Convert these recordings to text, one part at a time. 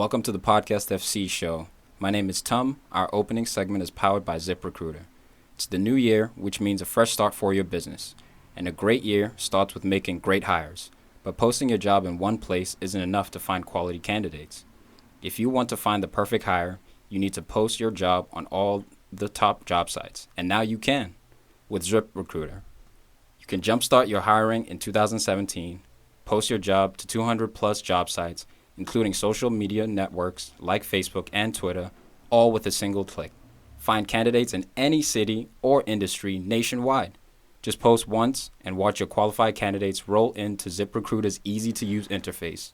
Welcome to the Podcast FC show. My name is Tum. Our opening segment is powered by ZipRecruiter. It's the new year, which means a fresh start for your business. And a great year starts with making great hires. But posting your job in one place isn't enough to find quality candidates. If you want to find the perfect hire, you need to post your job on all the top job sites. And now you can with ZipRecruiter. You can jumpstart your hiring in 2017, post your job to 200 plus job sites, including social media networks like Facebook and Twitter, all with a single click. Find candidates in any city or industry nationwide. Just post once and watch your qualified candidates roll into ZipRecruiter's easy-to-use interface.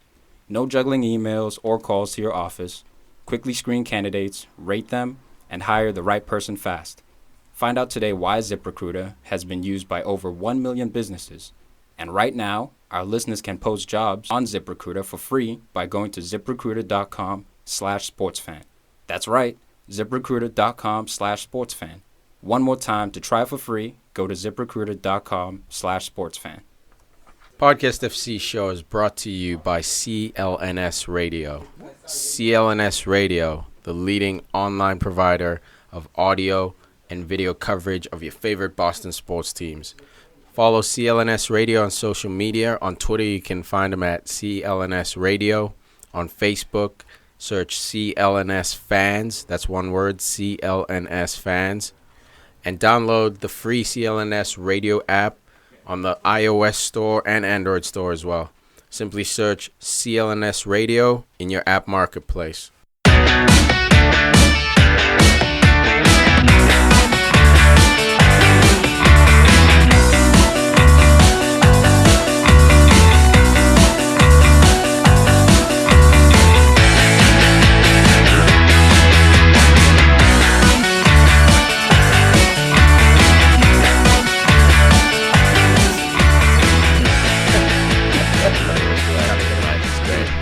No juggling emails or calls to your office. Quickly screen candidates, rate them, and hire the right person fast. Find out today why ZipRecruiter has been used by over 1 million businesses. And right now, our listeners can post jobs on ZipRecruiter for free by going to ziprecruiter.com/sportsfan. That's right, ziprecruiter.com/sportsfan. One more time, to try for free, go to ziprecruiter.com/sportsfan. Podcast FC show is brought to you by CLNS Radio. CLNS Radio, the leading online provider of audio and video coverage of your favorite Boston sports teams. Follow CLNS Radio on social media. On Twitter, you can find them at CLNS Radio. On Facebook, search CLNS Fans. That's one word, CLNS Fans. And download the free CLNS Radio app on the iOS store and Android store as well. Simply search CLNS Radio in your app marketplace.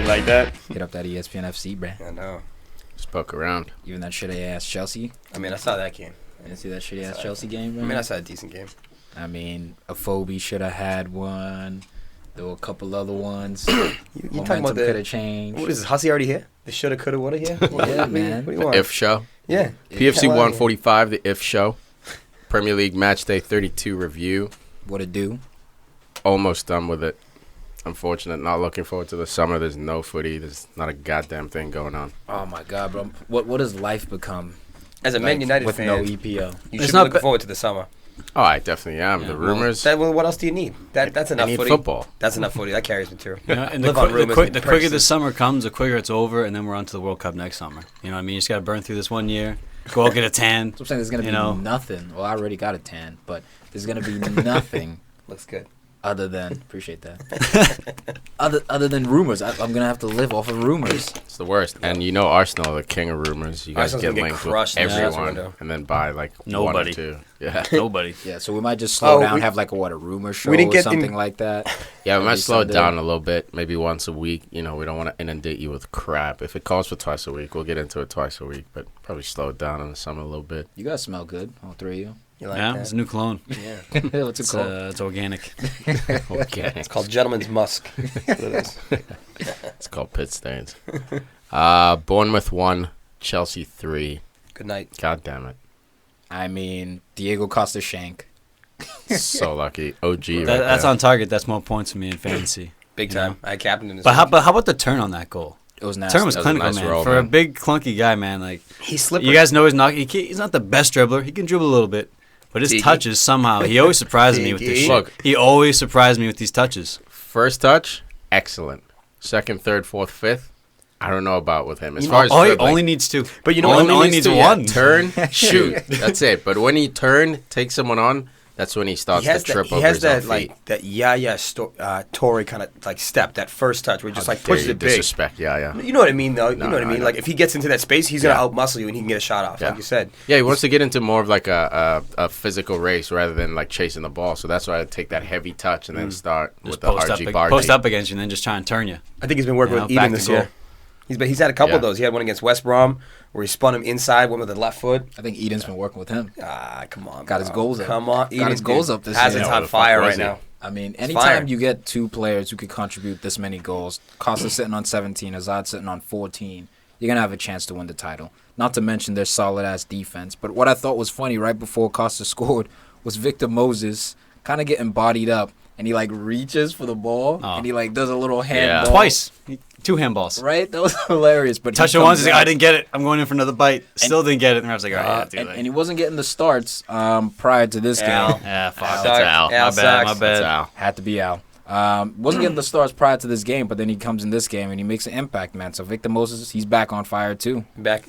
Like that? Hit up that ESPN FC, bruh. I know. Just poke around. Even that shitty ass Chelsea. I mean, I saw that game. You didn't see that shitty ass Chelsea game, bro? I mean, I saw a decent game. I mean, Afobe should have had one. There were a couple other ones. you talking about the... could have changed. What is this, Hussey already here? The shoulda, coulda, woulda here? Yeah, man. What do you want? If show. Yeah. PFC 145, the If show. Premier League Matchday 32 review. What it do? Almost done with it. Unfortunate. Not looking forward to the summer. There's no footy. There's not a goddamn thing going on. Oh, my God, bro. What does life become? As a Man United with fan, no EPO. You should be looking forward to the summer. Oh, I definitely am. Yeah, the rumors. Well, what else do you need? That's enough I need footy. football. That's enough footy. That carries me through. Yeah, and Live on rumors and the quicker the purchases. summer comes, the quicker it's over, and then we're on to the World Cup next summer. You know what I mean? You just got to burn through this 1 year, go out, get a tan. So I'm saying there's going to be nothing. Well, I already got a tan, but there's going to be nothing. Looks good. Other than, appreciate that. other than rumors. I'm going to have to live off of rumors. It's the worst. And you know Arsenal are the king of rumors. You guys Arsenal's get gonna get linked with crushed in the transfer everyone window. and then buy like Nobody. one or two. Yeah. Nobody. Yeah, so we might just slow down, we- have like a rumor show we didn't or get something like that. Yeah, we might Every slow it Sunday. down a little bit, maybe once a week. You know, we don't want to inundate you with crap. If it calls for twice a week, we'll get into it twice a week, but probably slow it down in the summer a little bit. You guys smell good, all three of you. You like Yeah, that? it's a new cologne. Yeah. What's it It's, called? it's organic. Okay. It's called Gentleman's Musk. That's what it is. It's called Pit Stains. Bournemouth 1, Chelsea 3. Good night. God damn it. I mean, Diego Costa Shank. So lucky. OG right That's there. on target. That's more points for me in fantasy. Big time. I captained in this. But how about the turn on that goal? It was nasty. Turn was That was a clinical, nice man. roll, For a man. big, clunky guy, man. Like He's slippery. you guys know he's not the best dribbler. He can dribble a little bit, but his Tiki. touches somehow he always surprises me with this Tiki. shit. Look. He always surprised me with these touches. First touch, excellent. Second, third, fourth, fifth, I don't know about with him. As You far know, as Oh, he dribbling. only needs two. But you know only, what? only needs to, one. yeah, turn, shoot. That's it. But when he turn, take someone on, that's when he starts He has to trip that, over he has his own that feet. like that Yaya Toure kind of like step, that first touch where he just like Dare pushes you it big. disrespect, yeah. You know what I mean, though. You know what I no, mean. I Like know. if he gets into that space, he's gonna Yeah. outmuscle you and he can get a shot off, Yeah. like you said. Yeah, he wants to get into more of like a physical race rather than like chasing the ball. So that's why I take that heavy touch and then start Just with the post RG up, bar. post up against you and then just try and turn you. I think he's been working You with know, Eden back this to goal. year. He's had a couple of Yeah. those. He had one against West Brom where he spun him inside, one with the left foot. I think Eden's been working with him. Come on, Got his bro. goals up. Come on, Got his goals up this Hazard's year. Yeah, on what the fuck fire was right he? now. I mean, fire. anytime you get two players who could contribute this many goals, Costa's sitting on 17, Hazard sitting on 14, you're going to have a chance to win the title. Not to mention their solid-ass defense. But what I thought was funny right before Costa scored was Victor Moses kind of getting bodied up. And he, like, reaches for the ball. Oh. And he, like, does a little handball. Twice. 2 handballs. Right? That was hilarious. But Touch it once. He's like, I didn't get it. I'm going in for another bite. Still didn't get it. And I was like, all right, yeah, dude. and he wasn't getting the starts prior to this game. Yeah, fuck. Al. That's Al. Al My bad. My sucks. bad. That's Al. Had to be Al. Wasn't getting the stars prior to this game, but then he comes in this game and he makes an impact, man. So Victor Moses, he's back on fire too. Back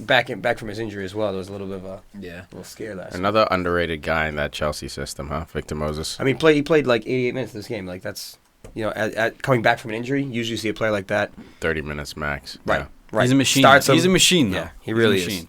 from his injury as well. There was a little bit of a little scare last. Another underrated guy in that Chelsea system, huh? Victor Moses. I mean, he played like 88 minutes this game. Like that's, at coming back from an injury, you usually see a player like that. 30 minutes max. Right. Yeah. Right. He's a machine. Starts He's him- a machine, though. Yeah, he really He's a is. machine.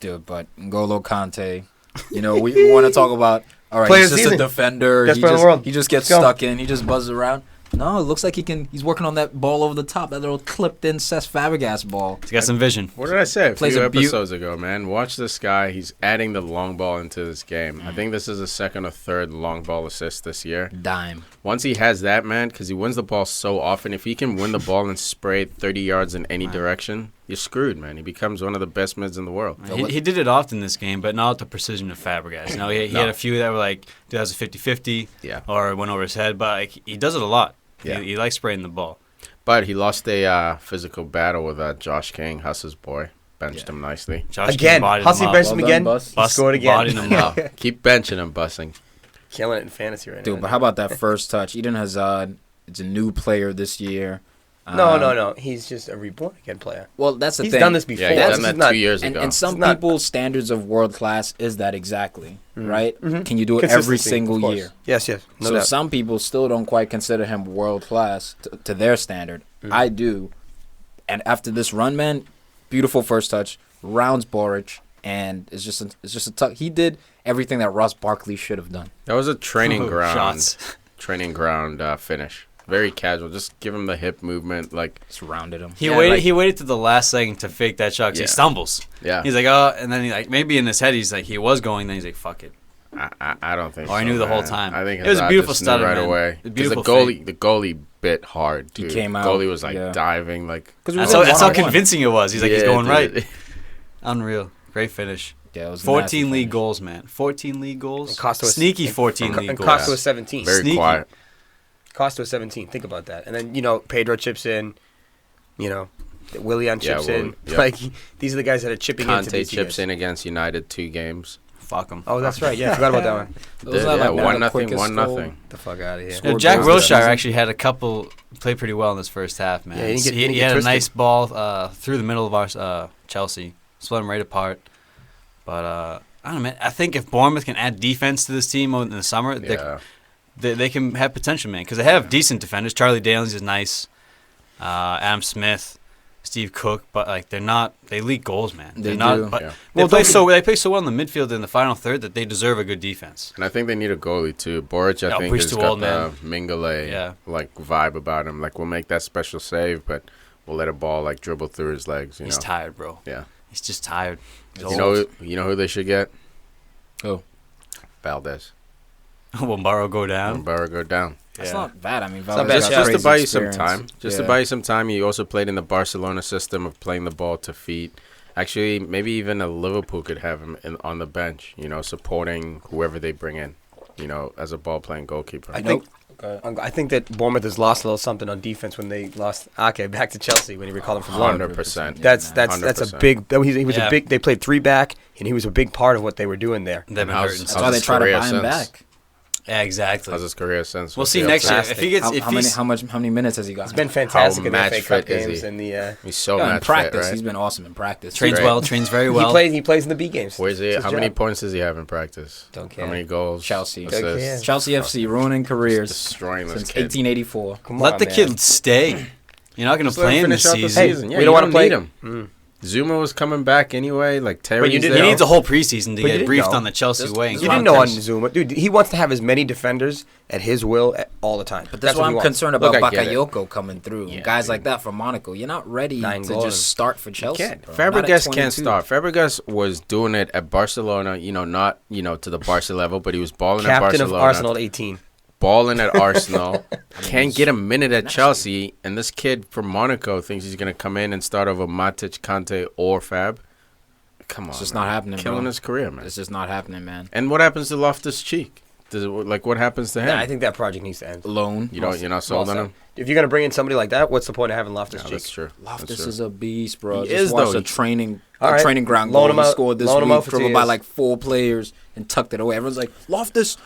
Dude, but N'Golo Kante, we want to talk about, all right, Player he's of the just a season. defender. Best player in the world. He just gets Let's go. stuck in. He just buzzes around. No, it looks like he's working on that ball over the top, that little clipped-in Cesc Fabregas ball. He's got some vision. What did I say a Plays few a beaut- episodes ago, man? Watch this guy. He's adding the long ball into this game. I think this is his second or third long ball assist this year. Dime. Once he has that, man, because he wins the ball so often, if he can win the ball and spray it 30 yards in any direction, you're screwed, man. He becomes one of the best mids in the world. He did it often this game, but not with the precision of Fabregas. He had a few that were like, dude, that was a 50-50 Yeah. or went over his head, but like, he does it a lot. Yeah. He likes spraying the ball. But he lost a physical battle with Josh King, Huss's boy. Benched him nicely. Josh Again, King bodied Hussey him up. benched him Well again. done, Bus. He scored again. Bodied him up. Keep benching him, bussing. Killing it in fantasy right Dude, now. but how about that first touch? Eden Hazard, it's a new player this year. No. He's just a reborn again player. Well, that's the He's thing. done this before. Yeah, he's That's- done that not- 2 years And, ago. and some It's not- people's standards of world class is that exactly, right? Mhm. Can you do it every Consistency, single of course. year? Yes. No So doubt. some people still don't quite consider him world class to their standard. I do. And after this run, man, beautiful first touch, rounds Boric, and it's just a tuck. He did everything that Ross Barkley should have done. That was a training ground Shots. finish. Very casual. Just give him the hip movement. Like, Just rounded him. He Yeah, waited. like- He waited to the last second to fake that shot 'cause he Yeah. stumbles. yeah. He's like, oh, and then he like maybe in his head he's like he was going. Then he's like, fuck it. I don't think Oh, I so, knew the whole man. time. I think It was a Hazard beautiful just knew stutter, right man. away. A 'Cause beautiful the goalie bit hard, He too. came out, Goalie was like yeah. diving. Like, Because That's how convincing it was. He's like, he's Yeah, going dude. right. Unreal. Great finish. Yeah, it was a 14 nasty league finish. goals, man. 14 league goals. And Costa was- Sneaky and- 14 and league goals. Costa was 17. Very Sneaky. quiet. Costa was 17. Think about that. And then, Pedro chips in. Willian chips Willie, in. yep. Like, these are the guys that are chipping into Conte these chips guys. in against United 2 games. Fuck him. Oh, that's right. Yeah, I forgot about that one. Those are like one of the 1-0, quickest 1-0. goal- The fuck out of here. Scored Jack goals this Wilshere season. actually had a couple played pretty well in this first half, man. Yeah, he didn't he get had a twisted. nice ball through the middle of our Chelsea, split them right apart. But I don't know, man. I think if Bournemouth can add defense to this team in the summer, Yeah. they can have potential, man. Because they have decent defenders. Charlie Daniels is nice. Adam Smith, Steve Cook, but like they're not. They leak goals, man. They're They not. do. But Yeah. they play so well in the midfield in the final third that they deserve a good defense. And I think they need a goalie, too. Boric, I No, think, Breach has too got old, the man. Mingale vibe about him. Like, we'll make that special save, but we'll let a ball, like, dribble through his legs, He's know? tired, bro. Yeah. He's just tired. He's You old. know who they should get? Who? Valdez. Will Burrow go down? Burrow go down. That's Yeah. not bad. I mean, not bad. Valdez Just got to crazy buy you some experience. time. Just to Yeah. buy you some time. He also played in the Barcelona system of playing the ball to feet. Actually, maybe even a Liverpool could have him on the bench, supporting whoever they bring in, as a ball-playing goalkeeper. I think that Bournemouth has lost a little something on defense when they lost Ake back to Chelsea when he recalled him from London. 100%. That's a 100%. big. He was Yeah. a big. They played 3 back, and he was a big part of what they were doing there. They've been How's- hurting. That's How's why they his try to career buy him since? back. Yeah, exactly. How's his career since? We'll What's see the next year. upside? If he gets, How many minutes has he got? He's been fantastic How in the FA match Cup fit is games he? and the. He's so in match practice, fit, right? he's been awesome in practice. trains Great. well, trains very well. He plays in the B games. Where's he? It's his How many job. points does he have in practice? Don't care. How many goals? Chelsea. Don't care. Assists? Chelsea FC ruining careers Destroying this since kid. 1884. Come Let on, the man. kid stay. You're not going to Just let play him him this finish out the season. season. Yeah, we you don't wanna play- need him. Zuma was coming back anyway. Like Terry's But you didn't- He there. needs a whole preseason to But you get didn't briefed know. on the Chelsea way. This You is didn't why know I'm on Zuma, dude. He wants to have as many defenders at his will all the time. But that's what why he I'm wants. concerned about Look, I get it. Bakayoko coming through. Yeah, Guys dude. like that from Monaco. You're not ready 9 to goals. just start for Chelsea. Can't. bro. Not at Fabregas 22. can't start. Fabregas was doing it at Barcelona, not to the Barca level, but he was balling at Captain Barcelona. of Arsenal at 18. balling at Arsenal, can't get a minute at Chelsea, and this kid from Monaco thinks he's going to come in and start over Matic, Kante, or Fab. Come on, It's just man. not happening, Killing bro. his career, man. It's just not happening, man. And what happens to Loftus-Cheek? What happens to him? Yeah, I think that project needs to end. Loan. You're not sold on him? If you're gonna bring in somebody like that, what's the point of having No, Loftus-Cheek? that's true. Loftus That's true. is a beast, bro. He Just is, watch though. a training ground Loan goal him he out- scored this loan him out week, for 2 dribbled by years. like 4 players and tucked it away. Everyone's like, Loftus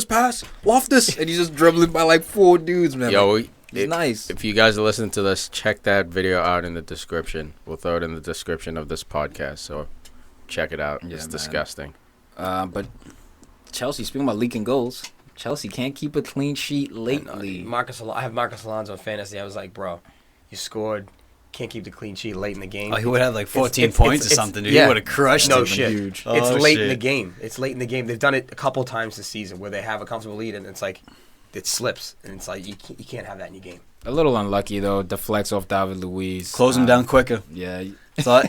pass, Loftus. And he's just dribbling by like 4 dudes, man. Yo, He's nice. If you guys are listening to this, check that video out in the description. We'll throw it in the description of this podcast, so check it out. Yeah, It's man. disgusting. But Chelsea, speaking about leaking goals, Chelsea can't keep a clean sheet lately. I have Marcus Alonso in fantasy. I was like, bro, you scored, can't keep the clean sheet late in the game. Oh, he would have like 14 It's- points it's- or something, dude. yeah. He would have crushed No it. shit. Huge. Oh, It's late in shit. the game. It's late in the game. They've done it a couple times this season where they have a comfortable lead and it's like it slips and it's like you can't have that in your game. A little unlucky, though. Deflects off David Luiz. Close him down quicker. Yeah. So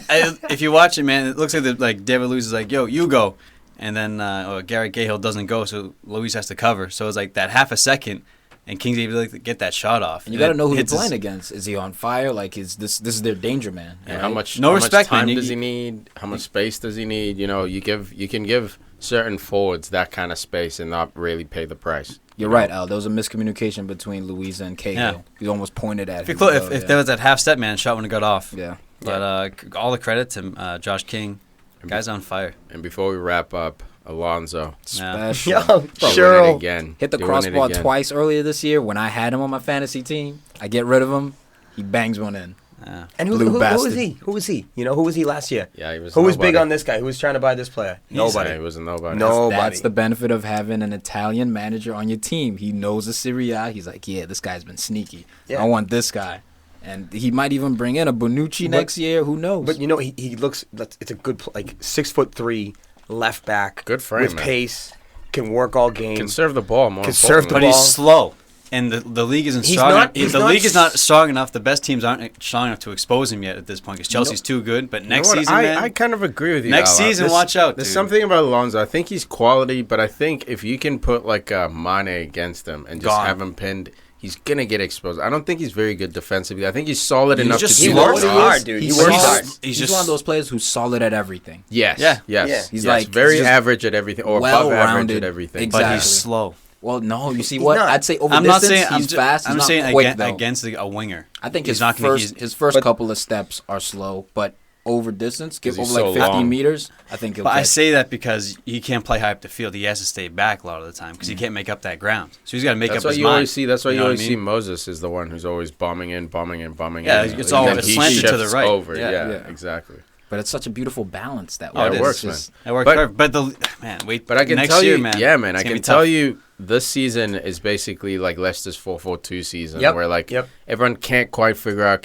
if you watch it, man, it looks like David Luiz is like, yo, you go. And then Garrett Cahill doesn't go, so Luiz has to cover. So it's like that half a second, and King's able to get that shot off. And you got to know who you're hits his- playing against. Is he on fire? Like, is this is their danger man? And right? how much No how respect, much time man. does he need? How much space does he need? You know, you can give certain forwards that kind of space and not really pay the price. You're right, Al. There was a miscommunication between Luiz and Cahill. Yeah. He almost pointed at If, him. if there was that half step, man, shot wouldn't have got off. Yeah. But all the credit to Josh King. Guy's on fire. And before we wrap up, Alonso Special. Yo, doing it Cheryl. again. Hit the Doing it crossbar again. twice earlier this year when I had him on my fantasy team. I get rid of him. He bangs one in. Yeah. And who Blue was bastard. he? Who was he? You know, who was he last year? Yeah, he was. Who was big nobody. on this guy? Who was trying to buy this player? Nobody. Yeah, he was a nobody. Nobody. That's the benefit of having an Italian manager on your team. He knows the Serie A. He's like, yeah, this guy's been sneaky. Yeah. I want this guy. And he might even bring in a Bonucci But- next year. Who knows? But you know, he looks. It's a good, like 6'3", left back, Good frame, with man. pace, can work all game. Conserve the ball more. Conserve importantly. But ball. he's slow, and the league isn't He's strong. not- enough. he's The not league is not s- strong enough. The best teams aren't strong enough to expose him yet at this point because Chelsea's too good. But You know next what? season, man, I kind of agree with you. Next Al. season, watch out, There's dude. something about Alonso. I think he's quality, but I think if you can put like a Mane against him and just Gone. have him pinned, he's gonna get exposed. I don't think he's very good defensively. I think he's solid He's enough just to do slow. that. works He hard, is. dude. He he's works solid. hard. He's just- one of those players who's solid at everything. Yes. Yeah. Yes. Yeah. He's yes. like- very he's just average at everything, or above average well-rounded. at everything. Exactly. but he's slow. Well, no, you see He's what? not. I'd say over I'm not distance, saying he's fast. I'm he's saying not quick, against, though. against a winger. I think he's his not gonna- his first but- couple of steps are slow, but over distance, give 'Cause over he's like so 50 long. meters, I think he'll But I catch. say that because he can't play high up the field. He has to stay back a lot of the time because he can't make up that ground. So he's got to make That's up why his you mind. always see. That's why you know what always I see mean? Moses is the one who's always bombing in. Yeah, And it's then all he slanted to the shifts right. Over. Yeah. Yeah, Yeah. exactly. But it's such a beautiful balance that Yeah, way. it works, It's just- It worked But- perfect. But But I can next tell year, you, man. yeah, man, it's I gonna can be tell tough. you, this season is basically like Leicester's 4-4-2 season, Yep, where like yep. everyone can't quite figure out,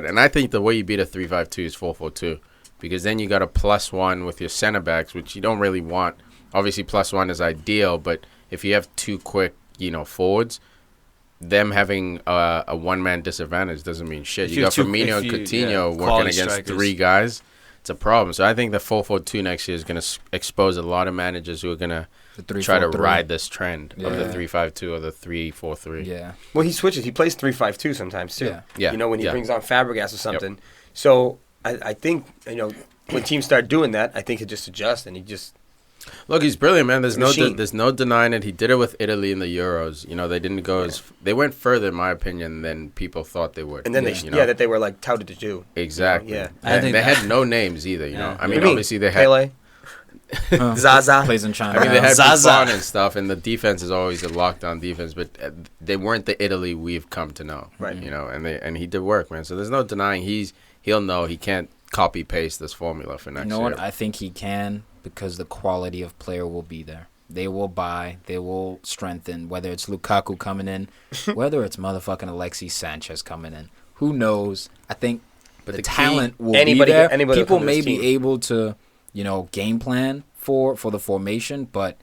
and I think the way you beat a 3-5-2 is 4-4-2, because then you got a +1 with your center backs, which you don't really want. Obviously, +1 is ideal, but if you have two quick, forwards, them having a one-man disadvantage doesn't mean shit. If You you got have two- Firmino if and you- Coutinho yeah, working quality against strikers. 3 guys. It's a problem. So I think the 4-4-2 next year is going to expose a lot of managers who are going to the try to 3-4-3. ride this trend of the Yeah. 3-5-2 or the 3-4-3. Yeah. Well, he switches. He plays 3-5-2 sometimes too. Yeah. Yeah, You know, when he yeah. brings on Fabregas or something. So I think when teams start doing that, I think he'll just adjust and he just. Look, he's brilliant, man. There's Machine. no denying it. He did it with Italy in the Euros. They didn't go they went further, in my opinion, than people thought they would. And then that they were like touted to do. Exactly. Yeah. I think They that- had no names either. Yeah. I What mean, do you obviously they had. Pele, Zaza. Plays in China. I mean, they had Zaza. Buffon and stuff, and the defense is always a lockdown defense, but they weren't the Italy we've come to know. Right. And he did work, man. So there's no denying he'll know he can't copy paste this formula for next You know year. what? I think he can because the quality of player will be there. They will buy. They will strengthen. Whether it's Lukaku coming in, whether it's motherfucking Alexis Sanchez coming in, who knows? I think But the the key- talent will anybody- be there. anybody will People come to may this be team. able to, game plan for the formation, but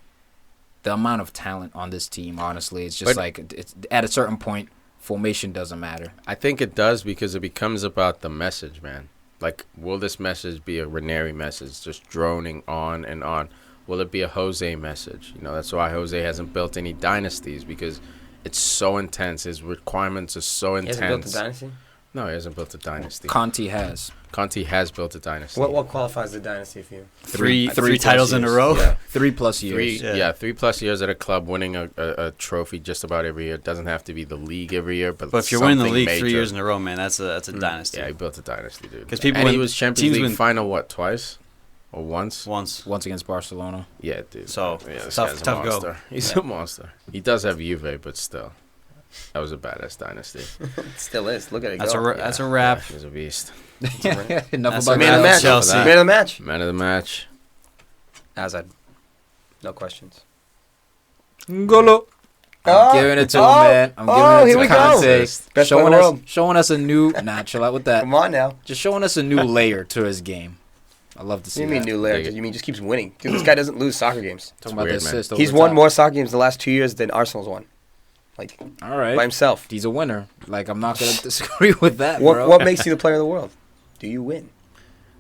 the amount of talent on this team, honestly, it's just But- it's at a certain point, formation doesn't matter. I think it does because it becomes about the message, man. Like, will this message be a Ranieri message, just droning on and on? will it be a Jose message? You know, that's why Jose hasn't built any dynasties, because it's so intense. His requirements are so intense. He hasn't built a dynasty? No, he hasn't built a dynasty. Conte has. Conte has built a dynasty. What qualifies the dynasty for you? Three titles in a row. Yeah. 3+ years. 3+ years at a club, winning a trophy just about every year. It doesn't have to be the league every year, but if you're winning the something league major. 3 years in a row, man, that's a dynasty. Yeah, he built a dynasty, dude. Because people, and he was Champions League win final twice or once? Once Against Barcelona. Yeah, dude. So yeah, this tough guy's a go. monster. He's a monster. He does have Juve, but still, that was a badass dynasty. It still is. Look at it That's go. that's a wrap. Yeah, he's a beast. Enough That's about a Man of the wrap. match. Chelsea. Man of the match. Man of the match. Hazard. No questions. Ngolo. I'm giving it to him, man. I'm giving it here to we Conte. go. Best player in Showing the us, world. showing us a new. Nah, chill out with that. Come on now. Just showing us a new layer to his game. I love to What see do you mean that. new layer? You mean just keeps winning? Dude, this guy doesn't lose soccer games. Talking about weird, the man. assist. He's over the won top. more soccer games the last 2 years than Arsenal's won. Like, All right. by himself. He's a winner. Like, I'm not going to disagree with that, What, bro. what makes you the player of the world? Do you win?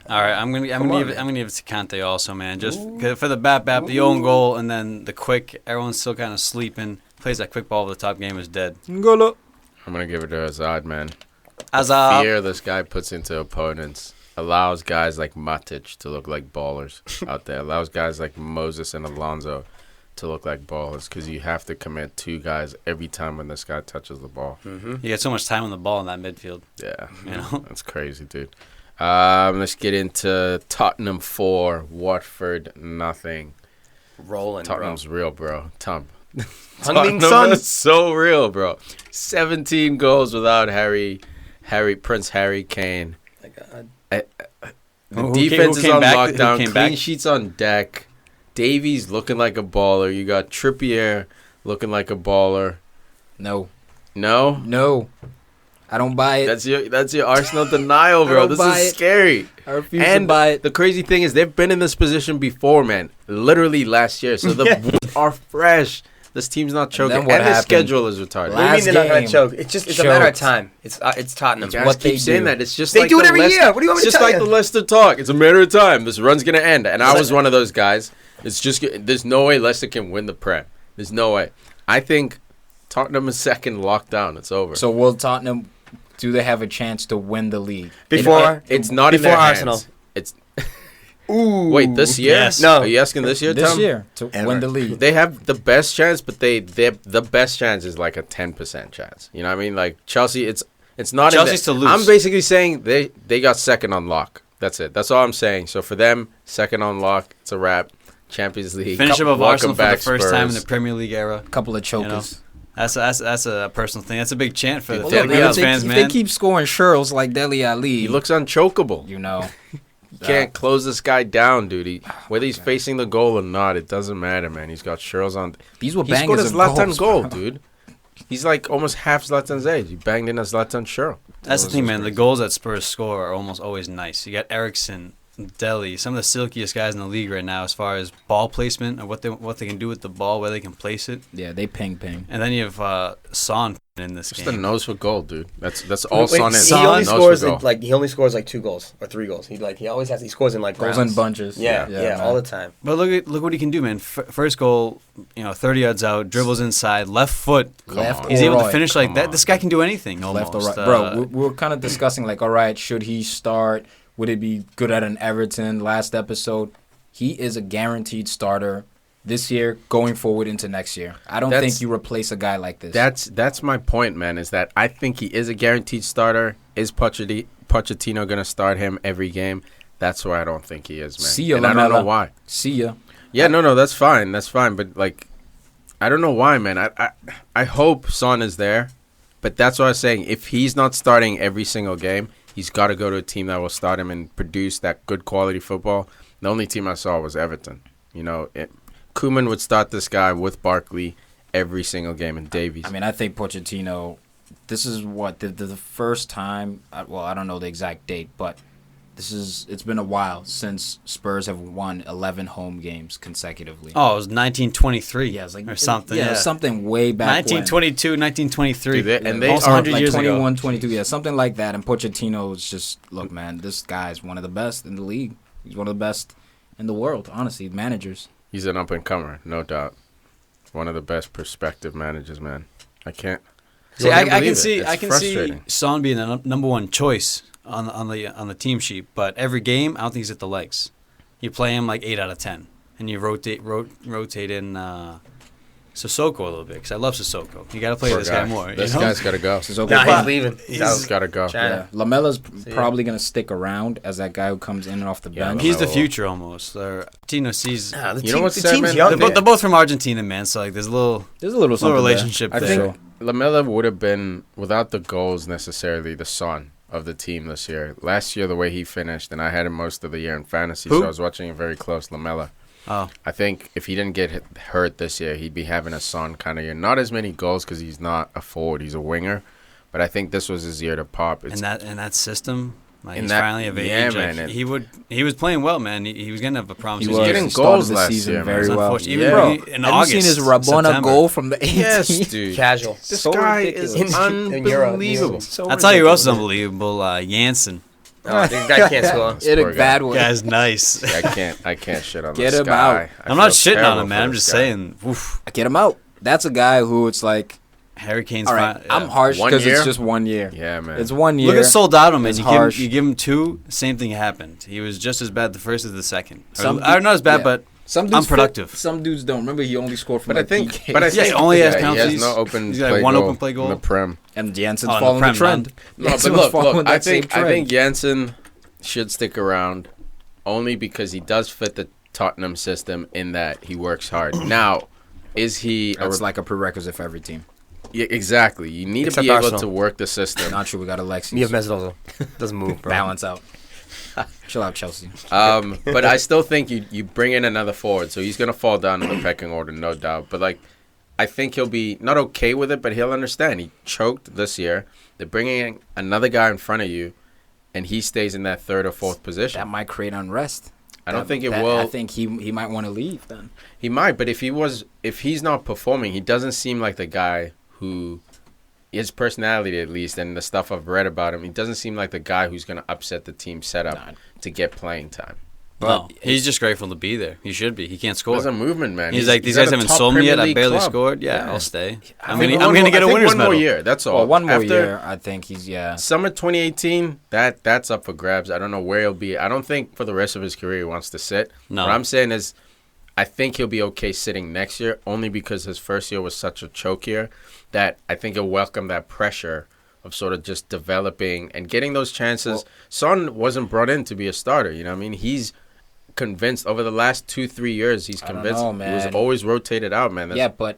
All right, I'm gonna Come on, give it to Conte also, man. Just 'cause for the the own goal, and then the quick. Everyone's still kind of sleeping. Plays that quick ball over the top. Game is dead. Ngolo. I'm going to give it to Hazard, man. As a Fear this guy puts into opponents allows guys like Matic to look like ballers out there. Allows guys like Moses and Alonso to look like ballers, because you have to commit 2 guys every time when this guy touches the ball. Mm-hmm. you get so much time on the ball in that midfield. Yeah, You know? that's crazy, dude. Let's get into Tottenham 4, Watford nothing. Rolling, Tottenham's real, bro. Heung-min Tottenham Son. is so real, bro. 17 goals without Prince Harry Kane. My God. The Who defense is came on back? Who lockdown. came Clean back? sheets on deck. Davies looking like a baller. You got Trippier looking like a baller. No. No, I don't buy it. that's your Arsenal denial, bro. don't This buy is it. scary. I refuse to And buy it. the crazy thing is they've been in this position before, man. Literally last year. So the wounds are fresh. This team's not choking. then And what the happened? schedule is retarded. What do you mean Last they're not going game, to choke? It's a matter of choked. time. It's Tottenham. You guys what keep they saying do. that. It's just They like do it the every Leicester- year. What do you want me to It's just tell like you? the Leicester talk. It's a matter of time. This run's gonna end. And I was one of those guys. There's no way Leicester can win the Prem. There's no way. I think Tottenham is second lockdown. It's over. So will Tottenham, do they have a chance to win the league? It's not in before their Arsenal. hands. It's Ooh. wait, this year? Yes. No. Are you asking this year, This Tom? year to Ever. win the league. They have the best chance, but the best chance is like a 10% chance. You know what I mean? Like Chelsea, it's not Chelsea's in to the, lose. I'm basically saying they got second on lock. That's it. That's all I'm saying. So for them, second on lock, it's a wrap. Champions League. Finish above Welcome Arsenal for the back, first time in the Spurs. Premier League era. Couple of chokers. That's a personal thing. That's a big chant for the Well, Look, Dele man, Alli if they, fans, if man. they keep scoring churls like Dele Ali, He looks unchokeable. you know. You can't close this guy down, dude. Whether he's facing the goal or not, it doesn't matter, man. He's got Sherls on. These were He scored a bangers of Zlatan goals, goal, bro. dude. He's like almost half Zlatan's age. He banged in a Zlatan Sherl. That's the thing, man. The goals that Spurs score are almost always nice. You got Eriksson, Dele, some of the silkiest guys in the league right now as far as ball placement and what they can do with the ball, where they can place it. Yeah, they ping. And then you have Son in this Just the game. nose for goal, dude. That's all Wait, Son is. he only Nose for scores goal. he only scores like 2 goals or 3 goals. He always he scores in like Goals rounds. in bunches. Yeah, man. all the time. But look what he can do, man. First goal, 30 yards out, dribbles inside, left foot. Left He's or able to right. finish like Come that. on, This guy can do anything Left almost. or right. Bro, we were kind of discussing, like, all right, should he start? Would it be good at an Everton last episode? He is a guaranteed starter this year, going forward into next year. I don't think you replace a guy like this. That's my point, man, is that I think he is a guaranteed starter. Is Pochettino going to start him every game? That's why I don't think he is, man. See ya, and I don't know Lamella. why. See ya. Yeah, no, that's fine. That's fine. But, like, I don't know why, man. I hope Son is there. But that's what I was saying. If he's not starting every single game, he's got to go to a team that will start him and produce that good quality football. The only team I saw was Everton. Koeman would start this guy with Barkley every single game in Davies. I mean, I think Pochettino, this is what, the first time, well, I don't know the exact date, but it's been a while since Spurs have won 11 home games consecutively. Oh, it was 1923 Yeah, it was like, or something. Yeah, something way back 1922, 1923. Dude, and they almost are 100 like years 21, ago. 22, yeah, something like that. And Pochettino is just, look, man, this guy is one of the best in the league. He's one of the best in the world, honestly, managers. He's an up-and-comer, no doubt. One of the best prospective managers, man. I can't. See, I can believe it. see, It's I can see frustrating. Son being the number one choice on the team sheet, but every game, I don't think he's at the legs. You play him like 8 out of 10, and you rotate in Sissoko a little bit because I love Sissoko. You got to play Poor this guy. guy more. This you know? guy's got to go. Nah, he's leaving. He's got to go. China. Yeah. Lamella's See probably going to stick around as that guy who comes in and off the Yeah, bench. He's the Lamella. future almost. Tino sees. Nah, the You know what's the sad, team's man? young. They're both from Argentina, man. So like, there's a little something relationship I there. think Lamella would have been, without the goals necessarily, the son of the team this year. Last year, the way he finished, and I had him most of the year in fantasy, Who? so I was watching it very close, Lamella. Oh, I think if he didn't get hurt this year, he'd be having a son kind of year. Not as many goals because he's not a forward, he's a winger. But I think this was his year to pop. in that system, like In he's that- finally of age. yeah, like, man, and- he was playing well, man. He was gonna have a promising He was year. getting He started goals the last season year, very man. well. Unfortunately, even Yeah. in Have August, you seen his Rabona September. goal from the 18? Yes, dude. Casual. This So guy ridiculous. is In Europe. unbelievable. So I'll tell you who else is ridiculous. unbelievable. Janssen. Oh, the guy can't score. This Hit a poor guy. bad one. Guy's nice. I can't shit on Get this him guy. out. I'm not feel shitting on terrible him, man. for I'm this just guy. saying. Oof. Get him out. That's a guy who it's like, Harry Kane's all right, fine. I'm harsh 1 because year? it's just 1 year. Yeah, man. It's 1 year. Look at Soldado, man. It's You harsh. give him 2, same thing happened. He was just as bad the first as the second. Some Or not as bad, yeah. but Some dudes unproductive. fit, some dudes don't. Remember, he only scored from But I like think, PK. but I Yeah, think he only has He penalties. has no open He's got play one goal open play goal. in the Prem. and Jansen's Oh, in the following the Prem, trend. No, Jansen but was look, following that I same think trend. Jansen should stick around only because he does fit the Tottenham system in that he works hard. Now, is he? That's like a prerequisite for every team. Yeah, exactly. You need Except to be able Arsenal. to work the system. Not true. We got Alexis. You have Mesut Ozil. Doesn't move, bro. Balance out. Chill out, Chelsea. But I still think you bring in another forward, so he's gonna fall down in the pecking order, no doubt. But like, I think he'll be not okay with it, but he'll understand. He choked this year. They're bringing in another guy in front of you, and he stays in that third or fourth position. That might create unrest. I don't think it That- will. I think he might want to leave then. He might, but if he's not performing, he doesn't seem like the guy who, his personality at least, and the stuff I've read about him, he doesn't seem like the guy who's going to upset the team setup Nah. to get playing time. No, he's just grateful to be there. He should be. He can't score. There's a movement, man. He's like, these at guys a haven't top sold me Premier yet. I League barely club. scored. Yeah, Yeah. I'll stay. I I'm think gonna get a winner's one medal. more year. That's all. Well, one more After year, I think he's Summer 2018, that's up for grabs. I don't know where he'll be. I don't think for the rest of his career he wants to sit. No. What I'm saying is, I think he'll be okay sitting next year, only because his first year was such a choke year that I think he'll welcome that pressure of sort of just developing and getting those chances. Well- Son wasn't brought in to be a starter. You know what I mean? He's convinced over the last 2-3 years. He's I don't convinced. know, He was man. always rotated out, man. Yeah, but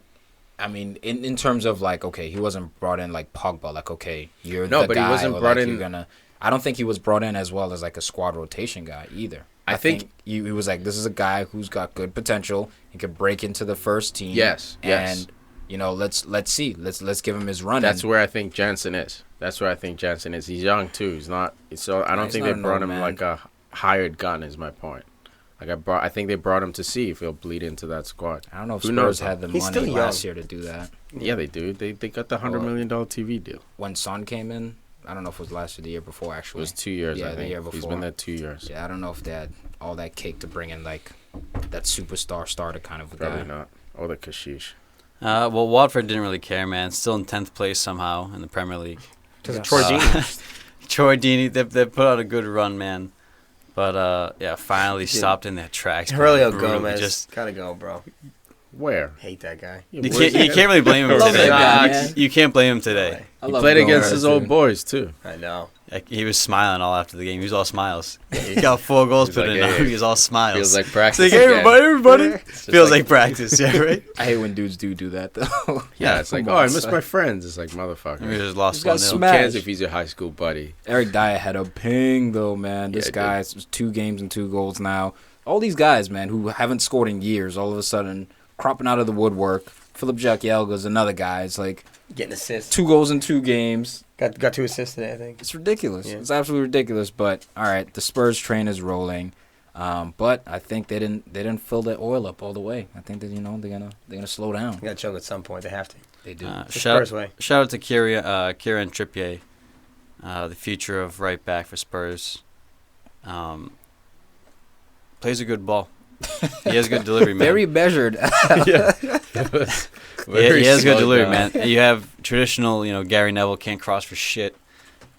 I mean, in terms of like, okay, he wasn't brought in like Pogba. Like, okay, you're No, the but he guy, wasn't or, brought like, in- You're gonna. I don't think he was brought in as well as like a squad rotation guy either. I think- he was like, this is a guy who's got good potential. He could break into the first team. Yes, yes. And you know, let's see, let's give him his run. That's And where I think Jansen is. He's young too. He's not. So I don't he's think not they an brought old him man. like a hired gun. Is my point. I think they brought him to see if he'll bleed into that squad. I don't know if Who Spurs knows? had the He's money still young. last year to do that. Yeah, they do. They got the $100 million TV deal. When Son came in, I don't know if it was last year, the year before It actually. was 2 years. Yeah, I the think year he's before. been there 2 years. Yeah, I don't know if they had all that cake to bring in like that superstar starter kind of a Probably guy. not. Or the Kashish. Well, Watford didn't really care, man. Still in 10th place somehow in the Premier League. Because Yes. Troy Deeney. Troy Deeney, they put out a good run, man. But, yeah, finally stopped in their tracks. man. Aurelio Brutal. Gomez. Just, Gotta go, bro. Where? Hate that guy. you can't really blame him Love today. that guy, man. You can't blame him today. I He love played against Gomez, his old dude. boys too. I know. Like, he was smiling all after the game. He was all smiles. He got 4 goals He's put like, in. hey, He was all smiles. Feels like It's practice. like, hey, again. everybody. It's just Feels like practice, yeah, right? I hate when dudes do that though. Yeah, it's like, come oh, I on, miss son. my friends. It's like, We motherfucker. just lost He's got 1-0. Who smacked. cares if he's your high school buddy? Eric Dyer had a ping though, man. This Yeah, he guy is 2 games and 2 goals now. All these guys, man, who haven't scored in years, all of a sudden cropping out of the woodwork. Philip Jagielga's another guy. It's like Getting assists. 2 goals in 2 games. Got 2 assists today, I think. It's ridiculous. Yeah. It's absolutely ridiculous. But all right, the Spurs train is rolling. But I think they didn't fill their oil up all the way. I think that they're gonna slow down. They got to choke at some point. They have to. They do. The Shout Spurs way. out to Kieran Trippier, the future of right back for Spurs. Plays a good ball. He has good delivery, man. Very measured. Yeah. He has good delivery, man. You have traditional, Gary Neville can't cross for shit,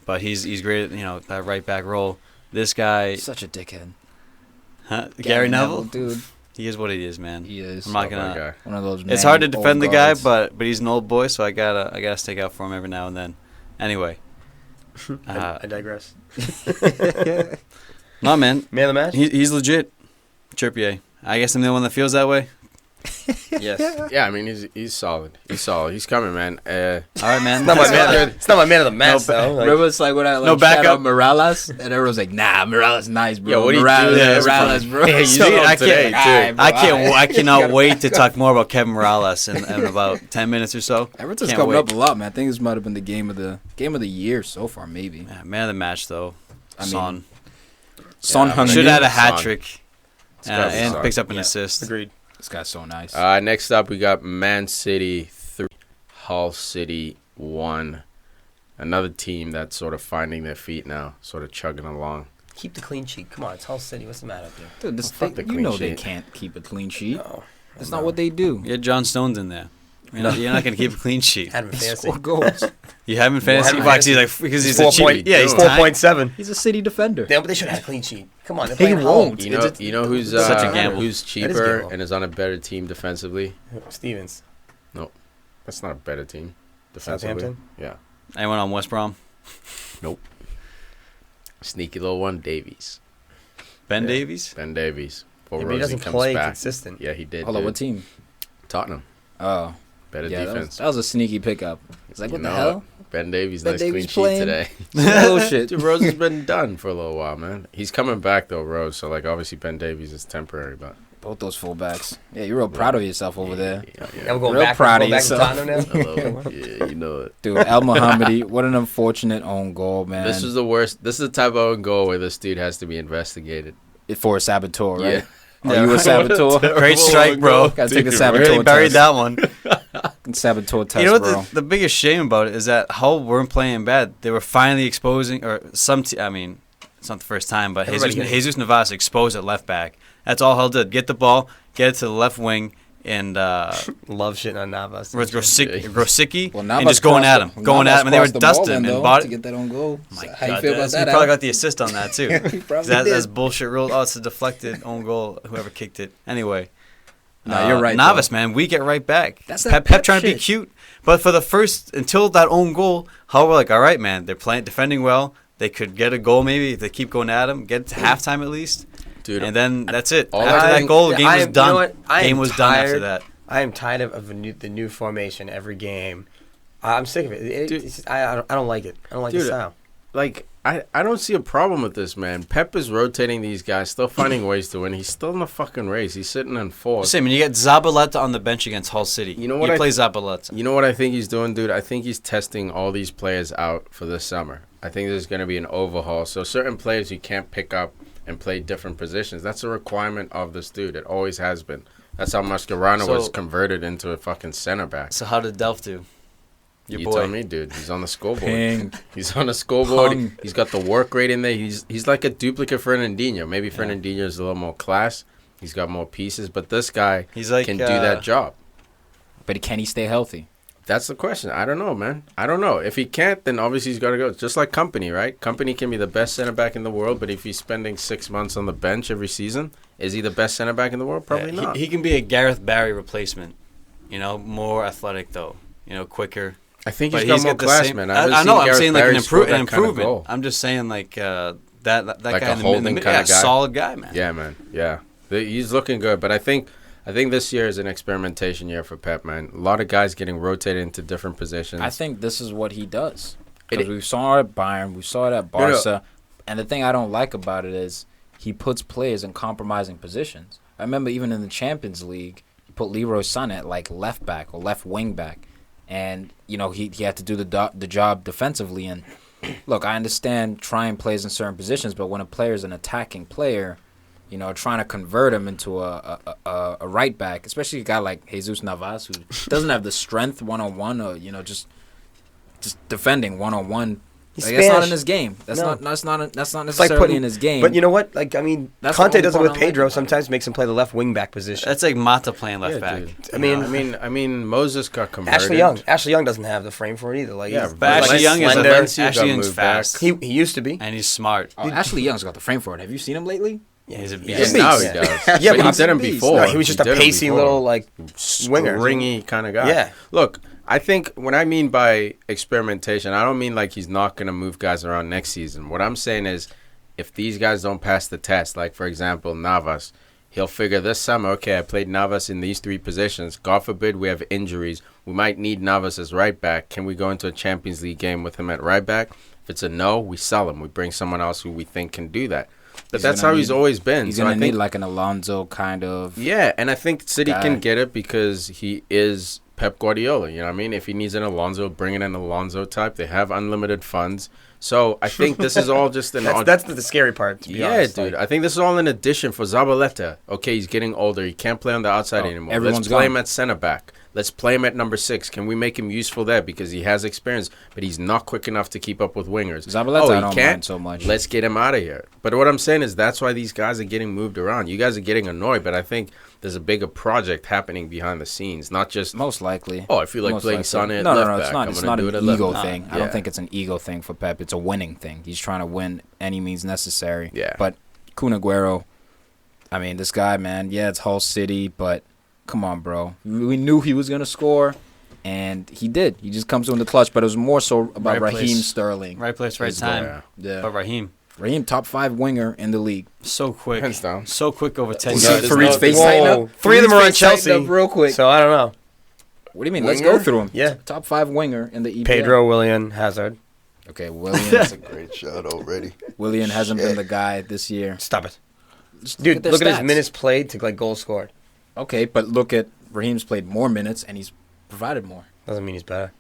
but he's great at, that right back role. This guy, Such a dickhead. Gary Neville, dude. He is what he is, man. He is. I'm not gonna. One of those. It's hard to many defend the old guy, guards. but he's an old boy, so I gotta stick out for him every now and then. Anyway, I digress. no, man, Man of the match? he's legit. Trippier. I guess I'm the one that feels that way. Yes. Yeah, I mean, he's solid. He's solid. He's coming, man. All right, man. It's not my man of the match, though. Like, Remember, it's like when I No, shout back out up. Morales, and everyone's like, "Nah, Morales nice, bro. Yo, what do you Morales, do there? Morales, bro." Yeah, you See, did I today, can't. too. I cannot wait to talk more about Kevin Morales in about 10 minutes or so. Everton's Can't coming wait. up a lot, man. I think this might have been the game of the year so far, maybe. Yeah, man of the match, though. I mean, Son. Son Yeah, hung Should in have had a Son. hat trick. gotta be And Son. picks up an Yeah. assist. agreed. This guy's so nice. Next up, we got Man City 3, Hull City 1. Another team that's sort of finding their feet now, sort of chugging along. Keep the clean sheet. Come on, it's Hull City. What's the matter up there? Dude, this fuck the you clean know they sheet. can't keep a clean sheet. No. That's not what they do. You had John Stones in there. You're not going to keep a clean sheet. Had him in It's fantasy. 4 goals. You have him in fantasy? Well, Well, actually, because he's a cheat. Yeah, he's Four tiny. 4.7. He's a City defender. Damn, but they should have had a clean sheet. Come on, they're He playing home. won't. You know who's Such a gamble. who's That is cheaper gamble. and is on a better team defensively? Stevens. That's not a better team defensively. Southampton? Yeah. Anyone on West Brom? Sneaky little one, Davies. Ben Yeah. Davies? Ben Davies. Before Yeah, but he Rosie doesn't comes play back. consistent. Yeah, he did. Hold on, dude. what team? Tottenham. Oh, Better yeah, defense. that was a sneaky pickup. It's like, You what the know hell? Ben Davies, Ben nice Davies clean sheet playing. today. Bullshit. Dude, Rose has been done for a little while, man. He's coming back though, Rose. So like, obviously Ben Davies is temporary, but Both those fullbacks. Yeah, you're real proud of yourself over there. Now we're going Real back. proud We're of going back yourself. to Tottenham now. Hello. Yeah, you know it. Dude, El Mohammadi, what an unfortunate own goal, man. This is the worst. This is the type of own goal where this dude has to be investigated. For a saboteur, right? Yeah. Are you a saboteur? Great strike, bro. Gotta take a Dude, saboteur Really buried test. that one. Saboteur test, You know what bro. the biggest shame about it is that Hull weren't playing bad. They were finally exposing, or I mean, it's not the first time, but Everybody Jesus Navas exposed at left back. That's all Hull did. Get the ball, get it to the left wing, and Love shitting on Navas. Grosicki, Well, and Navas just going at him. crossed the- Going Navas at him, and they were crossed the ball dusting then, him and though, bought to it. get that on goal. My How you God, feel about that's- that, he probably Al? got the assist on that, too. He probably That's did. bullshit rule. Oh, it's a deflected own goal. Whoever kicked it. Anyway. No, you're right, Navas, though. man, we get right back. That's Pep, that Pep trying to be shit. cute, but for the first until that own goal, how we're like, all right, man, they're playing defending well. They could get a goal maybe if they keep going at them. Get to halftime at least, Dude, and then that's it. all After I that think- goal, the game was You know done. what? I Game am was done after tired. that. I am tired of the new formation every game. I'm sick of it. Dude. It's just, I don't like it. I don't like the Dude, style. like I don't see a problem with this, man. Pep is rotating these guys, still finding ways to win. He's still in the fucking race. He's sitting in fourth. Same, and you get Zabaleta on the bench against Hull City. You know what You I- play Zabaleta. You know what I think he's doing, dude? I think he's testing all these players out for this summer. I think there's going to be an overhaul. So certain players you can't pick up and play different positions. That's a requirement of this dude. It always has been. That's how Mascherano was So- converted into a fucking center back. So how did Delph do? Your You boy. tell me, dude. He's on the scoreboard. Ping. He's on the scoreboard. Pong. He's got the work rate in there. He's like a duplicate Fernandinho. Maybe Fernandinho is a little more class. He's got more pieces, but this guy He's like can do that job. But can he stay healthy? That's the question. I don't know, man. I don't know. If he can't, then obviously he's got to go. It's just like Company, right? Company can be the best center back in the world, but if he's spending 6 months on the bench every season, is he the best center back in the world? Probably not. He can be a Gareth Barry replacement. You know, more athletic though. You know, quicker. I think But he's got he's more got the class, same. man. I know. I'm saying like an improvement. Improvement. I'm just saying like that Like guy a in the holding mid, kinda yeah, guy? solid guy, man. Yeah, man. Yeah. He's looking good, but I think this year is an experimentation year for Pep, man. A lot of guys getting rotated into different positions. I think this is what he does. It- Because we saw it at Bayern, we saw it at No, no. Barca, and the thing I don't like about it is he puts players in compromising positions. I remember even in the Champions League, he put Leroy Sané at like left back or left wing back, and you know he had to do the job defensively. And look, I understand trying plays in certain positions, but when a player is an attacking player, you know, trying to convert him into a right back, especially a guy like Jesus Navas who doesn't have the strength 1-on-1 or, you know, just defending 1-on-1 He's Like, that's not Spanish. in his game. That's No. not necessarily It's like putting in his game. But you know what? Like I mean, That's the Conte only does it part with I like Pedro. about it. Sometimes makes him play the left wing back position. That's like Mata playing left back. dude. I mean, I mean, Moses got converted. Ashley Young doesn't have the frame for it either. Like, Yeah, he's, But like, Ashley Young is slender. Valencia got Ashley Young's moved back. fast. He used to be. And he's smart. Oh, Ashley Young's got the frame for it. Have you seen him lately? Yeah, He's a Yeah, beast. now he Yeah. does. Yeah, but but he he's a didn't beast. before. No, he was just a did it pacey before. little like winger. Stringy kind of guy. Yeah. Look, I think when I mean by experimentation, I don't mean like he's not going to move guys around next season. What I'm saying is if these guys don't pass the test, like, for example, Navas, he'll figure this summer, okay, I played Navas in these 3 positions. God forbid we have injuries. We might need Navas as right back. Can we go into a Champions League game with him at right back? If it's a no, we sell him. We bring someone else who we think can do that. But that's how he's always been. He's So gonna I think, need like an Alonso kind of. yeah, and I think City guy. can get it because he is Pep Guardiola. You know what I mean? If he needs an Alonso, bring in an Alonso type. They have unlimited funds. So I think this is all just an That's the scary part. To be yeah, honest. dude. Like, I think this is all an addition for Zabaleta. Okay, he's getting older. He can't play on the outside Oh, anymore. everyone's Let's play gone. him at center back. Let's play him at number 6. Can we make him useful there? Because he has experience, but he's not quick enough to keep up with wingers. Zabaleta, I he don't can't? mind so much. Let's get him out of here. But what I'm saying is that's why these guys are getting moved around. You guys are getting annoyed, but I think there's a bigger project happening behind the scenes, not just, Most likely. oh, I feel like Most playing likely. Sané at No, left no, back. it's not. I'm It's gonna not do an it at left ego back. thing. I Yeah. don't think it's an ego thing for Pep. It's a winning thing. He's trying to win any means necessary. Yeah. But Kun Aguero, I mean, this guy, man. Yeah, it's Hull City, but come on, bro. We knew he was gonna score, and he did. He just comes in the clutch. But it was more so about Right Raheem place. Sterling. Right place, right His time. goal. Yeah. But Raheem, Raheem, top 5 winger in the league. so quick. Hands down. So quick over 10 Well, years. there's Farid's no- face there's tighten Whoa. up. 3 of them are on Farid's face tighten Chelsea. up real quick. So I don't know. What do you mean? Winger? Let's go through him. Yeah. Top 5 winger in the EPL. Pedro, Willian, Hazard. Okay, Willian. That's a great shot already. Willian hasn't been the guy this year. Stop it, Just dude. their Look at his stats. minutes played to like goals scored. Okay, but look at Raheem's played more minutes and he's provided more. Doesn't mean he's better.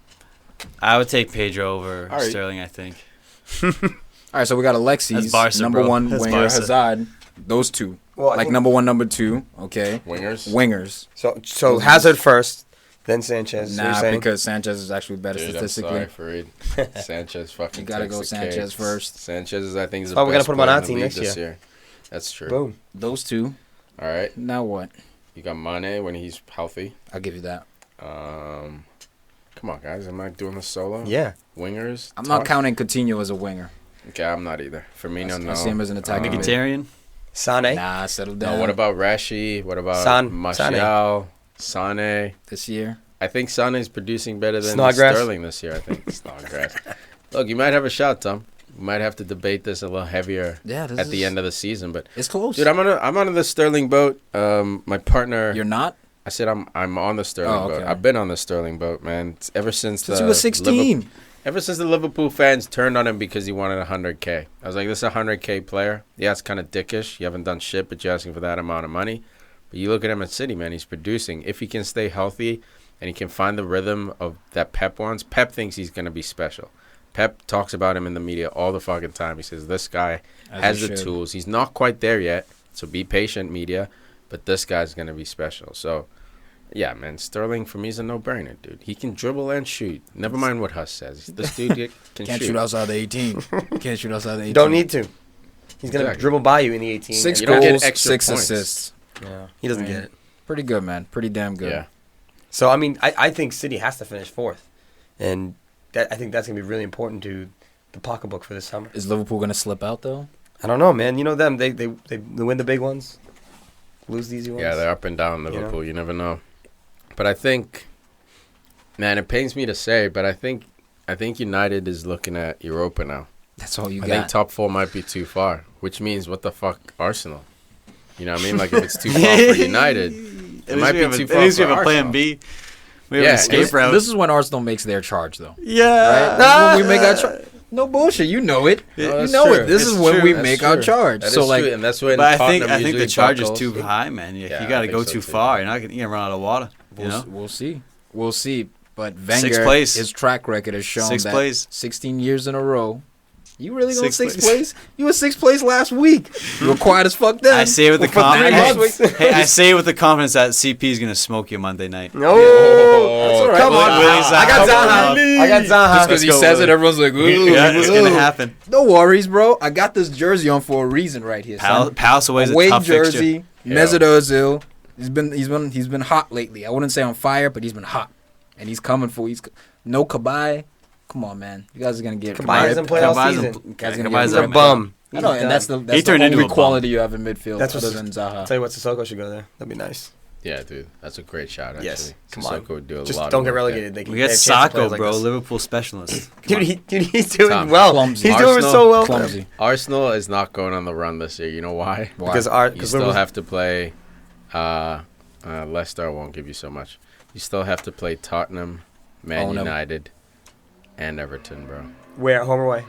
I would take Pedro over All right. Sterling, I think. All right, so we got Alexis, That's Barca, number bro. 1 That's winger, Barca. Hazard. Those two, Well, I like think- number 1, number 2. Okay, Wingers. wingers. So Hazard first, then Sanchez. Nah, because Sanchez is actually better Dude, I'm statistically. sorry, Farid. Sanchez fucking You gotta takes go the Sanchez cakes. first. Sanchez is, I think, is the Oh, we gotta best put him on player our in the team league next this year. year. That's true. Boom. Those two. All right. Now what? You got Mane when he's healthy. I'll give you that. Come on, guys. Am I doing this solo? Yeah. Wingers. I'm not tough? counting Coutinho as a winger. Okay, I'm not either. Firmino, no. I see him as an attacking mid. Mkhitaryan. Sane. Nah, settle down. No, what about Rashi? What about Sane. Martial? Sane. this year? I think Sane's producing better than Snodgrass. Sterling this year, I think. Snodgrass. Look, you might have a shot, Tom. We might have to debate this a little heavier Yeah, this at the is- end of the season, but It's close. dude, I'm on the Sterling boat. My partner, You're not? I said I'm on the Sterling Oh, boat. okay. I've been on the Sterling boat, man. It's ever since Since he was 16. Ever since the Liverpool fans turned on him because he wanted 100K. I was like, this is a 100K player. Yeah, it's kind of dickish. You haven't done shit, but you're asking for that amount of money. But you look at him at City, man. He's producing. If he can stay healthy and he can find the rhythm of that Pep wants, Pep thinks he's going to be special. Pep talks about him in the media all the fucking time. He says, this guy has he the should. tools. He's not quite there yet, so be patient, media. But this guy's going to be special. So, yeah, man, Sterling for me is a no-brainer, dude. He can dribble and shoot. Never mind what Huss says. This dude can Can't shoot. shoot outside the 18. Can't shoot outside the 18. Don't need to. He's gonna Exactly. dribble by you in the 18. 6 You don't get goals, extra 6 points. assists. Yeah. He doesn't I mean, get it. Pretty good, man. Pretty damn good. Yeah. So I mean, I think City has to finish 4th, and I think that's gonna be really important to the pocketbook for this summer. Is Liverpool going to slip out, though? I don't know, man. You know them. They win the big ones, lose the easy ones. Yeah, they're up and down, Liverpool. You never know. But I think, man, it pains me to say, but I think United is looking at Europa now. That's all you I got. think top 4 might be too far, which means what the fuck, Arsenal? You know what I mean? Like if it's too far for United, it might be too far At least for we have a plan Arsenal. B. We have Yeah, an escape route. This is when Arsenal makes their charge, though. yeah. Right? This is when we make our charge. No bullshit. You know it. No, You that's know true. it. This It's is when true. we That's make our true. charge. That So, is like, true, and that's when But I Tottenham think the usually charge is buckles. too high, man. You Yeah, got to I think go so too too. far. You're gonna run out of water. You know. we'll see. We'll see. But Wenger, Sixth place. his track record has shown Sixth that place. 16 years in a row, You really going Sixth sixth place? You were sixth place last week. You were quiet as fuck then. I say it with the For 3 confidence. months. Hey, I say it with the confidence that CP is gonna smoke you Monday night. No, that's all right. come on. Willie I got Zaha. Zaha. I got Just Zaha. because he go, says it, Willie. everyone's like, ooh. Yeah, it's gonna happen. No worries, bro. I got this jersey on for a reason right here. son. Palace away is a Away tough jersey. fixture. Mesut Ozil. He's been hot lately. I wouldn't say on fire, but he's been hot, and he's coming for. He's no Kabay. Come on, man. You guys are gonna get. Kabay hasn't played all Kabay's season. Guys gonna Kabay's He's a a bum. I know, He's and that's done. the turned into only a bum. quality you have in midfield That's other what's- than Zaha. Tell you what, Sissoko should go there. That'd be nice. Yeah, dude, that's a great shot. Actually, Yes, come on. Sissoko would do a Just lot don't of get work relegated. They We got have a chance to play Sacco, us like bro, this. Liverpool specialist. Dude, he's doing Tom. well. Clumsy. He's doing Arsenal, so well. Clumsy. there. Arsenal is not going on the run this year. You know why? Why? Because You still have to play. Leicester won't give you so much. You still have to play Tottenham, Man Oh, no. United, and Everton, bro. where home or away?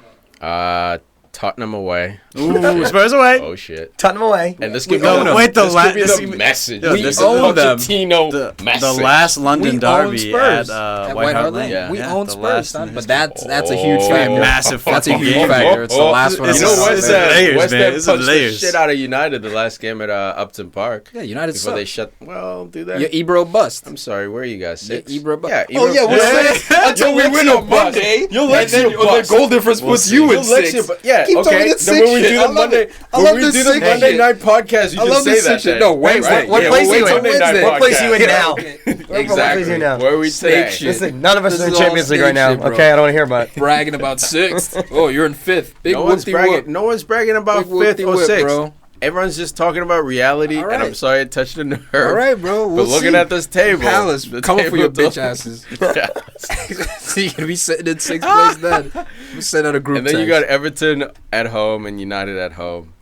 Tottenham away. Ooh, Spurs away. Oh shit! Tottenham away. And this could be no, wait, this could be this- the message. Yo, This this is own them. Pochettino The message. last London We derby own Spurs at at White Hart Lane. Yeah. We Yeah, own the Spurs, last son. in But history. that's a huge Oh. factor. Massive That's a fucking huge game. factor. It's the last one. It's You know West West Ham- Ham? layers, West man. Ham It's punched the layers. shit out of United the last game at Upton Park. Yeah, United Before suck. they shut. Well, do they? Your Ebro bust. I'm sorry. Where are you guys? Your Six. Ebro bust. Yeah. Oh, yeah, Ebro- we're six until we win on Monday. You'll And let then you the bust. goal difference We'll puts see. you in You'll let six. you bu- yeah, Keep okay. talking this Then sick when we shit. do I the love Monday, it. I when love we this do the sick Monday shit. night podcast, you I can love say this that. sick shit. then. No, Wednesday. What Yeah, place we'll you wait in? Monday night Wednesday. What place you in podcast. now? Exactly. What place you in now? Where are we Snake today? shit. Listen, none of us This are in is all Champions League snake right now. shit, bro. Okay, I don't want to hear about it. Bragging about sixth. Oh, you're in fifth. Big No one's whoopty bragging. whoop. No one's bragging about Big fifth or whoopty-whoop, sixth. bro. Everyone's just talking about reality, All and I'm right. sorry it touched a nerve. All right, bro. But looking at this table, Palace, the coming for table your bitch don't- asses. Yeah. So you're gonna be sitting in sixth place then. We send out a group And then you text. got Everton at home and United at home.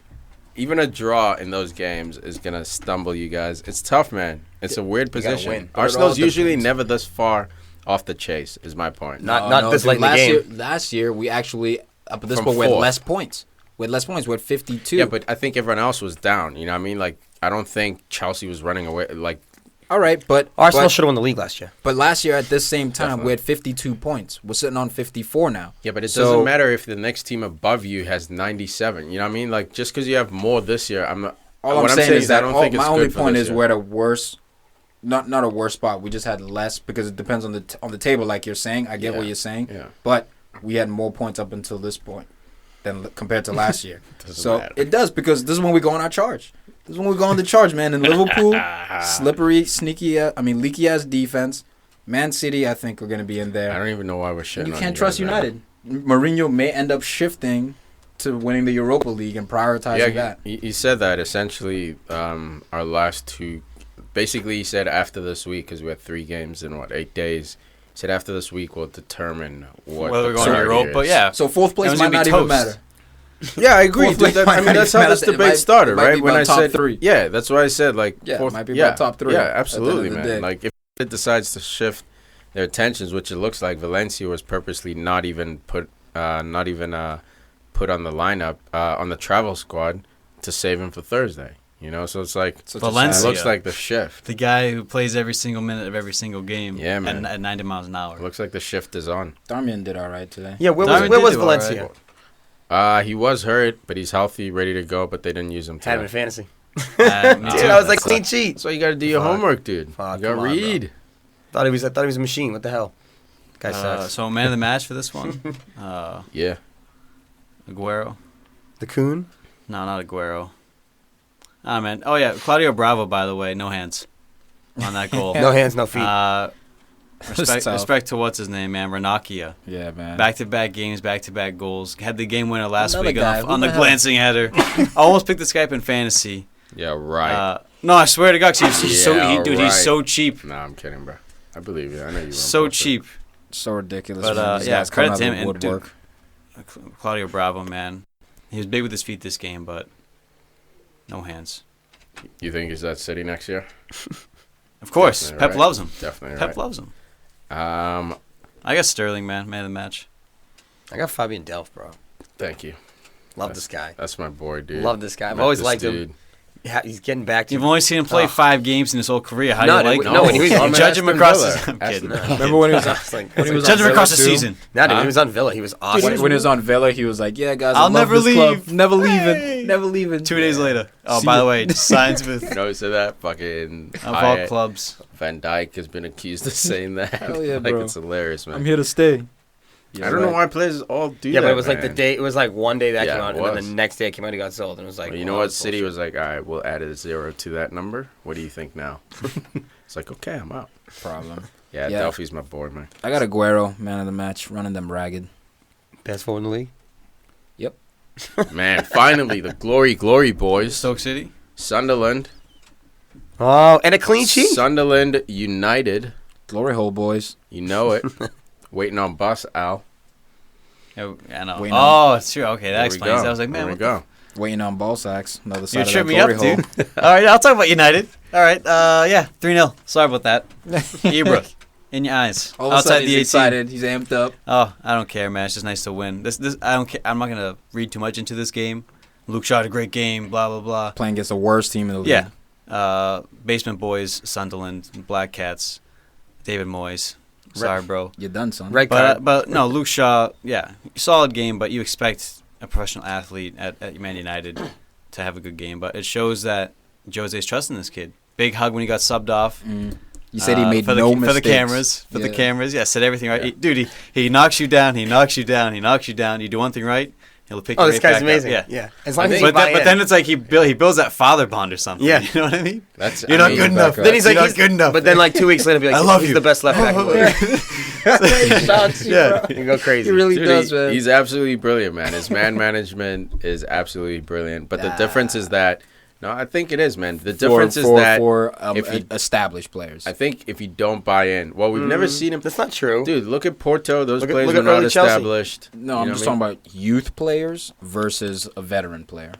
Even a draw in those games is gonna stumble you guys. It's tough, man. It's a weird You gotta position. win. But it Arsenal's all usually depends. never this far off the chase. Is my point. Not this dude, late in the last game. Year, last year, we actually up at this From point we had fourth. less points. We had less points. We had 52. Yeah, but I think everyone else was down. You know what I mean? Like I don't think Chelsea was running away. Like all right, but Arsenal but, should have won the league last year. but last year at this same time Definitely. we had 52 points. We're sitting on 54 now. yeah, but it So- doesn't matter if the next team above you has 97. You know what I mean? Like just because you have more this year, I'm not. All what I'm saying is I that don't think my it's only good for point this is year. we're at a worse, not a worse spot. We just had less because it depends on the table, like you're saying. I get Yeah. what you're saying, Yeah. but we had more points up until this point than compared to last year. Doesn't So matter. it does because this is when we go on our charge. This is when we go on the charge, man. In Liverpool, slippery, sneaky, leaky ass defense. Man City, I think, are going to be in I there. don't even know why we're shitting. You on can't trust guys, man. United. Mourinho may end up shifting to winning the Europa League and prioritizing that. He said that essentially our last two. Basically, he said after this week, because we had 3 games in 8 days. He said after this week we'll determine what Whether the we're going to priority Europe, but is. yeah. So fourth place Everyone's might gonna not be even toast. matter. Yeah, I agree. Fourth Dude, place might I mean, not that's even how this matter. It debate might- started, it might right? be When about I top said 3. yeah, that's why I said like Yeah, it fourth, might be yeah, about top 3 Yeah, at the end of absolutely, the man. day. Like if it decides to shift their attentions, which it looks like Valencia was purposely not even put on the lineup on the travel squad to save him for Thursday. You know, so it's like Such a Valencia. it sad- looks like the shift. The guy who plays every single minute of every single game. Yeah, man. At 90 miles an hour. It looks like the shift is on. Darmian did all right today. Yeah, where Darwin was did do all Valencia? He was hurt, but he's healthy, ready to go. But they didn't use him. Had him in Today. fantasy. Me Dude, too. I was like clean sheet. That's why you got to do your Fuck. homework, dude. Fuck, you got to come on, bro. read. I thought he was a machine. What the hell? Guy sucks. So man of the match for this one, Yeah. Aguero. The coon. No, not Aguero. Ah man. Oh yeah, Claudio Bravo. By the way, no hands on that goal. No hands, no feet. Tough. Respect to what's his name, man, Ranocchia. Yeah, man. Back-to-back games, back-to-back goals. Had the game winner last Another week guy. on Who the the hell? glancing header. I almost picked this guy up in fantasy. Yeah, right. No, I swear to God, 'cause he's Yeah, dude, right. he's so cheap, Nah, I'm kidding, bro. I believe you. I know you. won't so post it. cheap. So ridiculous. But, man. These yeah, guys coming credit to out him of and the dude, woodwork. Claudio Bravo, man. He was big with his feet this game, but no hands. You think he's at City next year? Of course, Definitely Pep right. loves him. Definitely Pep right. loves him. Um, I guess Sterling, man of the match. I got Fabian Delph, bro. thank you. Love this guy. That's my boy, dude. Love this guy. I've Met always this liked dude. him. he's getting back to. You've only seen him play 5 games in his whole career. How do you like him? No, when he was I'm judge him Aston across Villa. the I'm kidding. Remember when he was on, Judge him across the season. When he was on Villa, he was awesome. when he was on Villa, he was like, "Yeah, guys, I'll I love never this club. leave. Never leaving, Hey. never leaving." 2 days later. Oh, See by ya. the way, signs with You know who said that? Fucking of all Hyatt. clubs. Van Dijk has been accused of saying that. Hell yeah, like, bro. it's hilarious, man. I'm here to stay. I don't know why players all do that. Yeah, but it was like the man. day. It was like one day that Yeah, came out, it and then was. the next day it came out, he got sold, and it was like. Well, you know oh, what? that's City bullshit. was like, all right, we'll add a 0 to that number. What do you think now? It's like, okay, I'm out. Problem. Yeah, Yeah. Delphi's my boy, man. I got Aguero, man of the match, running them ragged. Best forward in the league. Man, finally, the glory, boys. Stoke City. Sunderland. Oh, and a clean sheet. Sunderland United. Glory hole, boys. You know it. Waiting on bus, Al. Oh, I know. Wait, Oh, it's true. Okay, that There we explains go. it. I was like, man, there we what go. Waiting on ball sacks. Another You side of that tripped me up, glory hole. dude. All right, I'll talk about United. All right, yeah, 3-0. Sorry about that. Ibra, in your eyes. All of a Outside sudden, the he's 18. excited. He's amped up. Oh, I don't care, man. It's just nice to win. This I don't care. I'm not gonna read too much into this game. Luke Shaw had a great game. Blah blah blah. Playing against the worst team in the league. Yeah. Basement Boys, Sunderland, Black Cats, David Moyes. Sorry, bro. You're done, son. Red card. But no, Luke Shaw, yeah, solid game. But you expect a professional athlete at Man United to have a good game. But it shows that Jose's trusting this kid. Big hug when he got subbed off. You said he made for no the, mistakes. For the cameras. For the cameras. Yeah, said everything right. Dude, he knocks you down. He knocks you down. He knocks you down. You do one thing right, he'll pick you Oh, right this guy's back amazing. up. Yeah. As long as But then it's like he builds that father bond or something. Yeah. You know what I mean? That's You're not good enough. Then he's like, You're not good enough. But then like 2 weeks later, be like, I love he's you. the best left back in the league. Yeah. You go crazy. He really Dude, does, man. he's absolutely brilliant, man. His man management is absolutely brilliant. But the difference is that, no, I think it is, man. The difference is that if he, established players. I think if you don't buy in, well, we've never seen him. That's not true. Dude, look at Porto. Those Look at- players look were at not early Chelsea. established. No, I'm just talking about youth players versus a veteran player.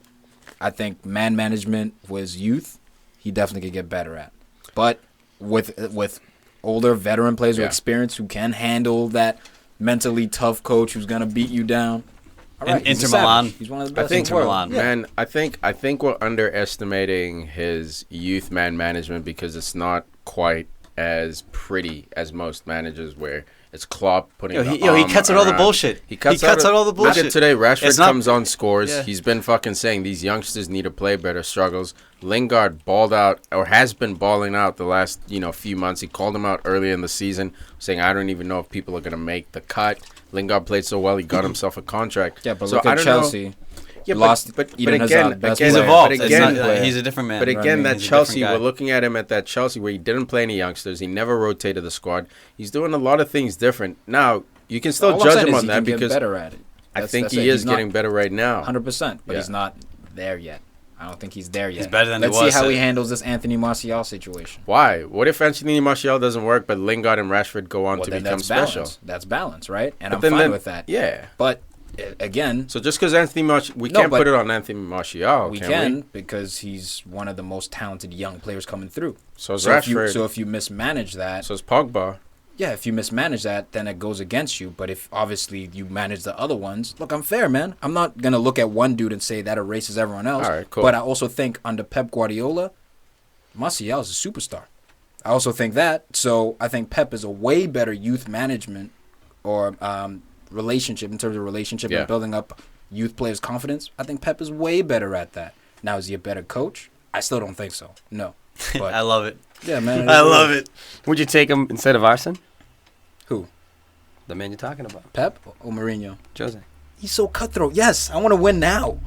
I think man management was youth. He definitely could get better at. But with older veteran players with experience who can handle that mentally tough coach who's gonna beat you down. All right, he's Inter a Milan. savage. He's one of the I best think, in the world. Milan. man, I think we're underestimating his youth man management because it's not quite as pretty as most managers where it's Klopp putting He the arm cuts out all the around. bullshit. He cuts out all the bullshit. Look at today, Rashford It's not- comes on, scores. Yeah. He's been fucking saying these youngsters need to play better, struggles. Lingard balled out, or has been balling out the last few months. He called him out earlier in the season, saying, I don't even know if people are going to make the cut. Lingard played so well, he got himself a contract. Yeah, but So look I at don't know. Chelsea. Yeah, Lost but Eden again, Hazard, best He's player. evolved. But It's again, not- he's a different man. But Right, again, I mean, that he's a Chelsea, different we're guy. looking at him at that Chelsea where he didn't play any youngsters. He never rotated the squad. He's doing a lot of things different. Now, you can still All I'm judge saying him is on he that can get because better at it. I think that's he it. is He's not getting better right now. 100%, but Yeah. he's not there yet. I don't think he's there yet. better than he Let's was, see how so- he handles this Anthony Martial situation. Why? What if Anthony Martial doesn't work, but Lingard and Rashford go on Well, to then become that's special? balance. That's balance, right? And But I'm then- fine then- with that. Yeah. But again, So just because Anthony Martial, we No, can't but put it on Anthony Martial, we can can we? because he's one of the most talented young players coming through. So is So if, Rashford. so if you mismanage that, So is Pogba. yeah, if you mismanage that, then it goes against you. But if obviously you manage the other ones, look, I'm fair, man. I'm not gonna look at one dude and say that erases everyone else. All right, cool. But I also think under Pep Guardiola, Martial is a superstar. I also think that. So I think Pep is a way better youth management or relationship in terms of relationship Yeah. and building up youth players' confidence. I think Pep is way better at that. Now, is he a better coach? I still don't think so. No. But I love it. yeah, man. I love it. Would you take him instead of Arsene? Who? The man you're talking about, Pep or Mourinho? Jose. He's so cutthroat. Yes, I want to win now.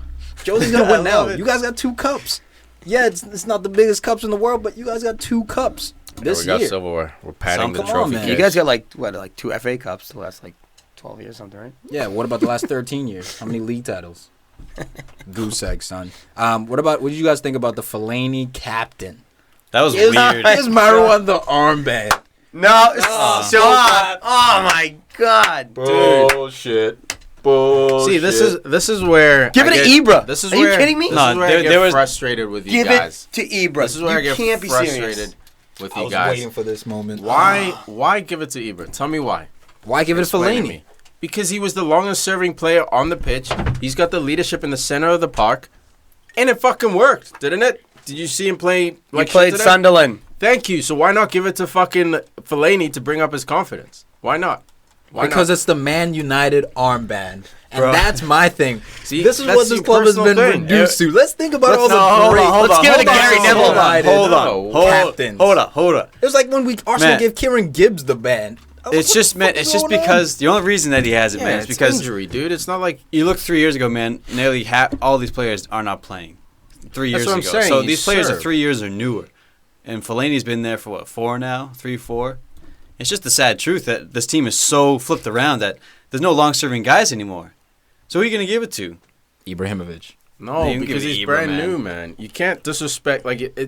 Jose's gonna win now. love it. You guys got 2 cups. Yeah, it's not the biggest cups in the world, but you guys got 2 cups this we got year. silverware. We're patting the Come on, trophy man. case. You guys got like 2 FA Cups the last like 12 years, something, right? Yeah. What about the last 13 years? How many league titles? Goose egg, son. What did you guys think about the Fellaini captain? That was Here's weird. Marouane the armband. No, it's so bad. Oh my god, dude. Bullshit. Bullshit. See, this is where Give I it to get- Ibra. This is Are you where, kidding me? This No, is where there- I get there was- frustrated with you Give guys. it to Ibra. This is where I you get can't be frustrated serious. with you guys. for this moment. Why give it to Ibra? Tell me why. Why give it to Explain to Fellaini? me. Because he was the longest serving player on the pitch. He's got the leadership in the center of the park. And it fucking worked, didn't it? Did you see him play? Like He played today? Sunderland. Thank you. So why not give it to fucking Fellaini to bring up his confidence? Why not? Why Because not? it's the Man United armband. And Bro. that's my thing. See, This is that's what this the club has personal been thing. reduced to. Let's think about all the hold great. on, Let's give it to hold Gary on, Neville. hold on, Captains. hold on. It was like when Arsenal Man. gave Kieran Gibbs the band. It's just, man. It's just because the only reason that he has it, Yeah, man, it's is because injury, dude. It's not like you look 3 years ago, man. Nearly half all these players are not playing. 3 years That's what I'm ago, saying, so you these players are serve. 3 years or newer, and Fellaini's been there for what 4 now, 3, 4. It's just the sad truth that this team is so flipped around that there's no long-serving guys anymore. So who are you gonna give it to? Ibrahimovic. no, You can because give it he's Ibra, brand man. new, man. You can't disrespect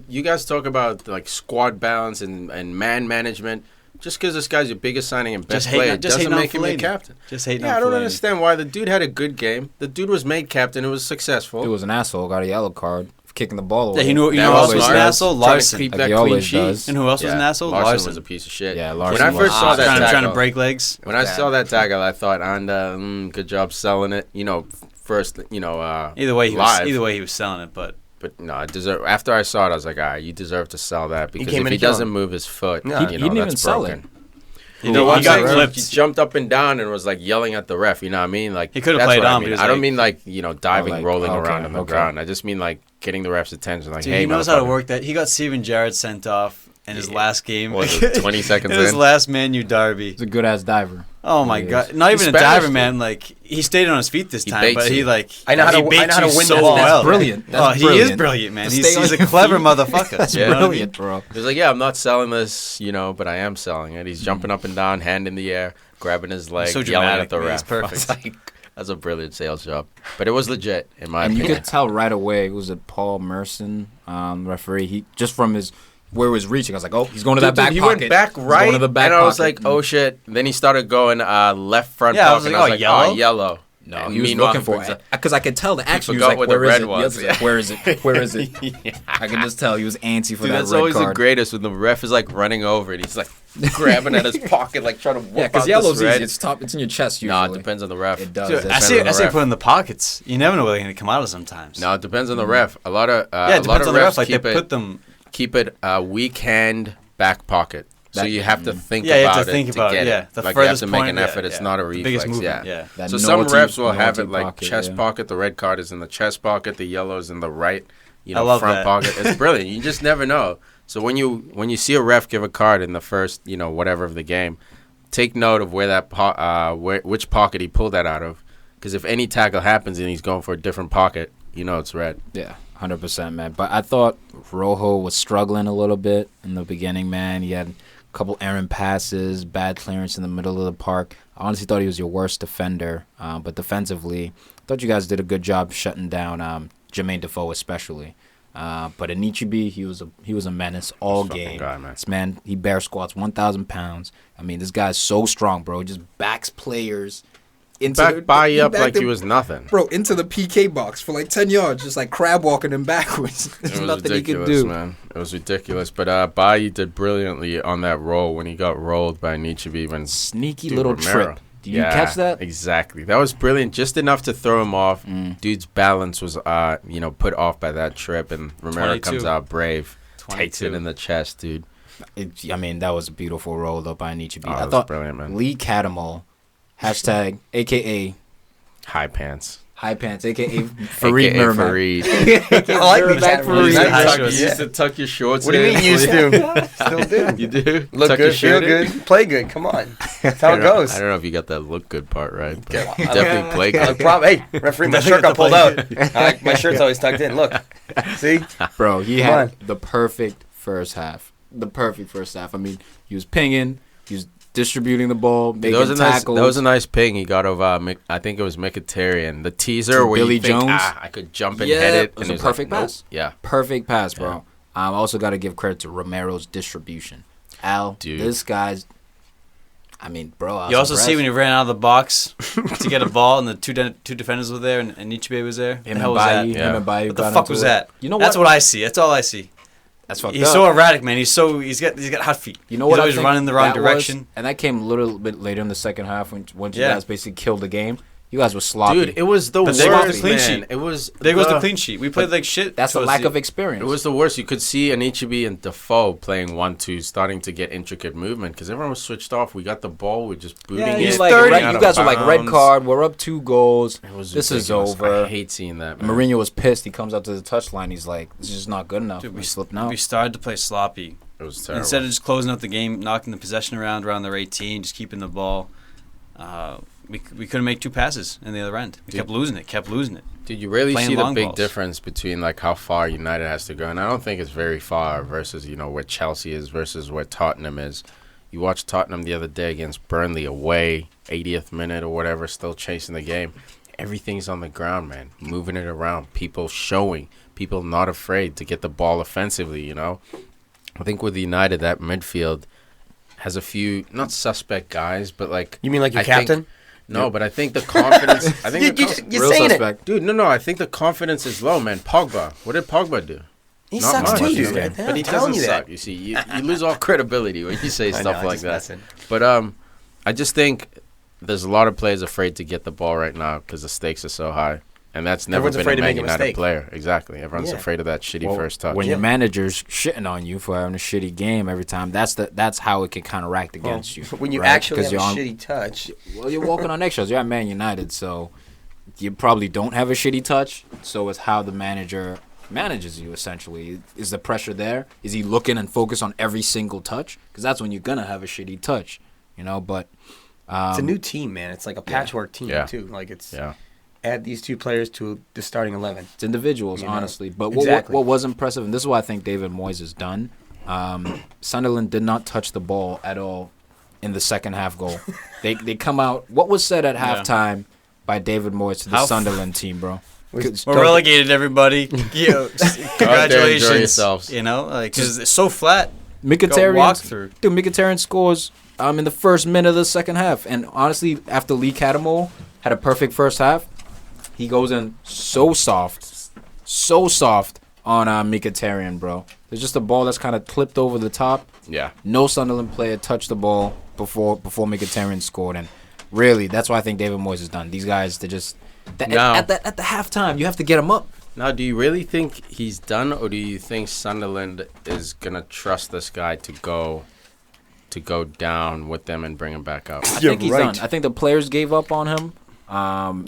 you guys talk about like squad balance and man management. Just because this guy's your biggest signing and best player doesn't make him a captain. Just hating Yeah, on I don't Fellaini. understand why the dude had a good game. The dude was made captain. It was successful. He was an asshole. Got a yellow card for kicking the ball away. Yeah, you know who That else was was an Larson. asshole? Trying to Larson. keep Like that he clean always sheet. does. And who else was an asshole? Larson was a piece of shit. Yeah, When Larson I first was. saw that trying to tackle, break legs. when I saw that tackle, I thought, "And good job selling it." You know, first, you know, Either way, live. he was selling it, but But no, I deserve. After I saw it, I was like, "All right, you deserve to sell that because came if in he to kill doesn't him. move his foot, Yeah. you He know, didn't that's even sell broken." it. he, The he one got time clipped. he jumped up and down and was like yelling at the ref. You know what I mean? Like He could've that's played what I on, but mean. he was I don't like- mean like diving, like, rolling okay, around on the okay. ground. I just mean like getting the ref's attention. Like, Dude, hey, he knows how to motherfucker. work that. He got Steven Gerrard sent off in his last game. What was it, 20 seconds in his in? last Man U derby. He's a good ass diver. Oh my He is. god! Not He's even a Spanish, diver, dude. man. Like he stayed on his feet this He time, baits but he you. like I know how he to- I baits know how to you win so the ball. well. That's brilliant. That's He is brilliant. brilliant, man. To He's stay a on your clever feet. motherfucker. That's You know what I mean? brilliant, bro. He was like, "Yeah, I'm not selling this, you know, but I am selling it." He's jumping up and down, hand in the air, grabbing his leg, So yelling dramatic, at the man. ref. It's perfect. I was like, that's a brilliant sales job, but it was legit in my And you opinion. could tell right away. It was Paul Merson, referee. He just from where he was reaching. I was like, oh, he's going to that back he pocket. went back He's right, going to the back and I was pocket. like, "Oh shit!" Then he started going left front Yeah, I was pocket. like, and I was "Oh, like, yellow?" No, And he was meanwhile, looking for brings it up- because I could tell the action. He was forgot like, what the "Where is red it? was, The other's like, yeah. Where is it? Where is it?" I can just tell he was antsy for Dude, that that's red always card. the greatest when the ref is like running over and he's like grabbing at his pocket, like trying to whoop Yeah, out because this yellow's red. easy. It's top. It's in your chest usually. No, it depends on the ref. It does. Dude, That's I see on the it ref. put in the pockets. You never know where they're going to come out of sometimes. No, it depends on the ref. A lot of yeah, it a lot depends of on the refs ref. Like they keep it put them. keep it weak hand back pocket. So you have to think Yeah, you about have to think it about to it. get Yeah, it. the Like you have furthest to make point, an yeah, effort. It's yeah. not a The reflex. biggest movement, yeah. That So some naughty- refs will have it naughty like pocket, chest yeah. pocket. The red card is in the chest pocket. The yellow is in the right, I love front that. pocket. It's brilliant. You just never know. So when you see a ref give a card in the first, whatever of the game, take note of where that which pocket he pulled that out of. Because if any tackle happens and he's going for a different pocket, it's red. Yeah, 100%, man. But I thought Rojo was struggling a little bit in the beginning, man. He had a couple errant passes, bad clearance in the middle of the park. I honestly thought he was your worst defender. But defensively, I thought you guys did a good job shutting down Jermaine Defoe especially. But Anichebe, he was a menace all This fucking game. guy, man. This man, he bear squats 1,000 pounds. I mean, this guy's so strong, bro. He just backs players into Back by you up backed like he him- was nothing. Bro, into the PK box for like 10 yards, just like crab walking him backwards. There's It was nothing he could ridiculous, do. man. It was ridiculous. But Bailly did brilliantly on that roll when he got rolled by Anichebe when Sneaky Dude, little Romero. trip. Did you catch that? Exactly. That was brilliant. Just enough to throw him off. Mm. Dude's balance was, put off by that trip, and Romero 22. comes out brave, takes it 22. in the chest, dude. I mean, that was a beautiful roll though by Anichebe. Oh, I that was thought brilliant, man. Lee Catamol, hashtag, AKA High pants. High Pants, AKA Farid AKA Merrimack. Farid. I like these Back guys. for You used, to Farid. tuck, Yeah. you used to tuck your shorts What do you in. mean used to? Still do. You do? Look Tuck your good, feel shirt in? good, play good. Come on. That's how I it don't- goes. I don't know if you got that look good part right, but Yeah. you definitely play good. Hey, referee, my shirt got pulled out. My shirt's always tucked in. Look. See? Bro, he Come had on. the perfect first half. I mean, he was pinging, he was distributing the ball, making That was a nice. tackles. That was a nice ping he got of. I think it was Mkhitaryan. The teaser To where Billy you think, Jones? I could jump and Yeah, head it. it was and a like, perfect nope. pass. Yeah, Perfect pass, bro. I also got to give credit to Romero's distribution. Al, Dude. this guy's. I mean, bro. I was You also impressed. see when he ran out of the box to get a ball, and the two defenders were there, and Anichebe was there. him the hell and was that? Bailly, Yeah. him and Bailly What the got fuck into was it. that? You know That's what? what I see. That's all I see. That's fucked He's up. so erratic, man. He's got hot feet. You know He's what? always I think running the wrong that was? direction. And that came a little bit later in the second half when you Yeah. guys basically killed the game. You guys were sloppy. Dude, it was the There goes the worst, clean man. sheet. It was. There goes the clean sheet. We played like shit. That's a towards lack the- of experience. It was the worst. You could see Anichebe and Defoe playing 1-2, starting to get intricate movement because everyone was switched off. We got the ball. We're just booting Yeah, it. he's like, thirty. you guys were like, red card. We're up 2 goals. It was This is ridiculous. over. I hate seeing that, man. Mourinho was pissed. He comes up to the touchline. He's like, this is just not good enough. Dude, we slipped out. We started to play sloppy. It was terrible. Instead of just closing out the game, knocking the possession around their 18, just keeping the ball. We couldn't make 2 passes in the other end. We kept losing it. Dude, you really playing see the long big balls. difference between like how far United has to go, and I don't think it's very far versus where Chelsea is versus where Tottenham is. You watched Tottenham the other day against Burnley away, 80th minute or whatever, still chasing the game. Everything's on the ground, man, moving it around. People showing, people not afraid to get the ball offensively. I think with United, that midfield has a few not suspect guys, but like You mean like your I think- captain? No, but I think the confidence. I think You're Real saying suspect. Dude, no. I think the confidence is low, man. Pogba. What did Pogba do? He Not sucks much, too, you dude. know, I'm but he telling doesn't you suck. that. You see, you lose all credibility when you say I stuff know, like just that. messing. But I just think there's a lot of players afraid to get the ball right now because the stakes are so high, and that's never Everyone's been afraid a to Man make a United mistake. player. Exactly. Everyone's Yeah. afraid of that shitty Well, first touch. when Yeah. your manager's shitting on you for having a shitty game every time, that's how it can counteract against you. When you right? actually 'Cause have a you're on- shitty touch, Well, you're walking on eggshells. You're at Man United, so you probably don't have a shitty touch. So it's how the manager manages you, essentially. Is the pressure there? Is he looking and focused on every single touch? Because that's when you're going to have a shitty touch, But it's a new team, man. It's like a patchwork team Yeah. too. Like it's Yeah. add these 2 players to the starting 11. it's individuals, You know? honestly. But Exactly. what was impressive, and this is what I think David Moyes has done, Sunderland did not touch the ball at all in the second half goal. They come out. What was said at halftime by David Moyes to the How f- Sunderland team, bro? We're relegated, everybody. Congratulations. enjoy yourselves. Because it's so flat. Mkhitaryan walk through. Dude, Mkhitaryan scores in the first minute of the second half. And honestly, after Lee Cattermole had a perfect first half, he goes in so soft on Mkhitaryan, bro. There's just a ball that's kind of clipped over the top. Yeah. No Sunderland player touched the ball before Mkhitaryan scored. And really, that's what I think David Moyes has done. These guys, they just... Now- at the halftime, you have to get them up. Now, do you really think he's done, or do you think Sunderland is gonna trust this guy to go down with them and bring him back up? I think he's done. I think the players gave up on him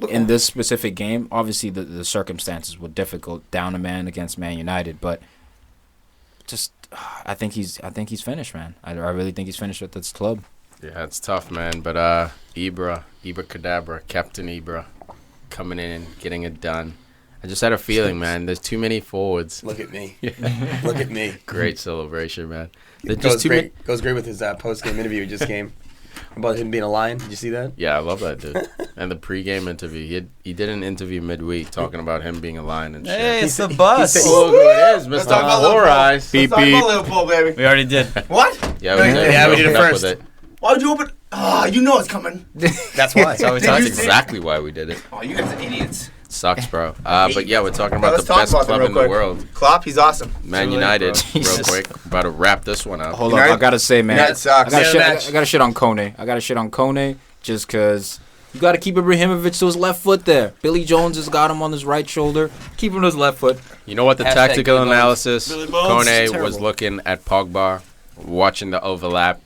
in this specific game. Obviously, the circumstances were difficult, down a man against Man United, but just I think he's finished, man. I really think he's finished with this club. Yeah, it's tough, man. But Ibra Cadabra, Captain Ibra, coming in, getting it done. I just had a feeling, man. There's too many forwards. Look at me. Look at me. Great celebration, man. There's It just goes too many. great. Goes great with his post-game interview he just came about him being a lion. Did you see that? Yeah, I love that dude. And the pre-game interview, he did an interview midweek talking about him being a lion and shit. Hey, it's the bus. he said- Oh, look who it is, Let's Mr. talk about Four Liverpool. Eyes. Let's talk about Liverpool, baby. We already did. What? Yeah, Yeah, we did it opened up first. with it. Why would you open? Ah, you know it's coming. That's why. That's how we Did talk. you That's see- exactly why we did it. Oh, you guys are idiots. Sucks, bro. But yeah, we're talking about Let's the talk best about them club real in the quick. world. Klopp, he's awesome. Man Too late, United, bro. real quick. About to wrap this one up. Hold on, United- I gotta say, man, United sucks. I Yeah, match. gotta shit on Kone. I gotta shit on Kone just because you gotta keep Ibrahimovic to his left foot there. Billy Jones has got him on his right shoulder. Keep him to his left foot. You know what the Hashtag tactical Billy Bones. analysis? Billy Bones. Kone was Terrible. looking at Pogba, watching the overlap.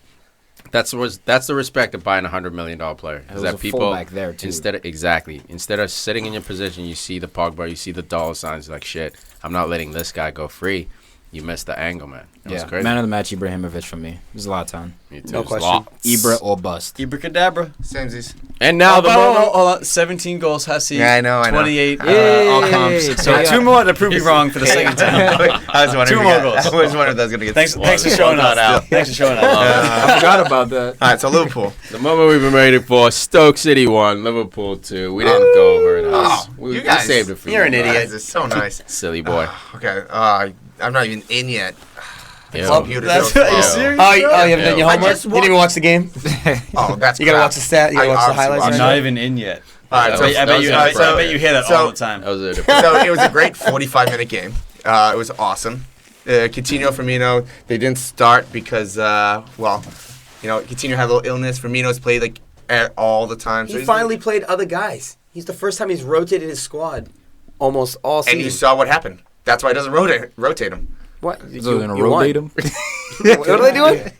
That's the respect of buying $100 million player. There Is was that a people fullback there, too. instead of sitting in your position, you see the Pogba, you see the dollar signs. Like shit, I'm not letting this guy go free. You missed the angle, man. It was Yeah, crazy. man of the match, Ibrahimovic for me. It was a lot of time. Me too. No It was question. lots. Ibra or bust. Abracadabra. Samesies. And now the moment. Hold on. 17 goals, Hussey. Yeah, I know. 28 Yay. all comps. So Yeah. 2 more to prove me wrong for the second time. I was wondering. 2 more goals. I was wondering if that was gonna get. Thanks for showing up. Thanks for showing up. I forgot about that. All right, so Liverpool. The moment we've been waiting for. Stoke City 1, Liverpool 2. We didn't go over it. Huss. We you guys- saved it for you. You're an bro. idiot. Guys, it's so nice. Silly boy. Okay. I'm not even in yet. Ew. Love you to That's go are you Yeah. serious? Oh, you haven't done your I homework? just You didn't even watch the game? Oh, that's You gotta crap. watch the stat. You gotta I watch the obviously highlights. watched I'm right not now. even in yet. All right, That so was- I bet you hear that So- all the time. That was it. so it was a great 45-minute game. It was awesome. Coutinho, Firmino, they didn't start because, Coutinho had a little illness. Firmino's played all the time. So He he's- finally played other guys. He's the first time he's rotated his squad almost all season. And you saw what happened. That's why he doesn't rotate him. What? So they're going to rotate him? What are they doing?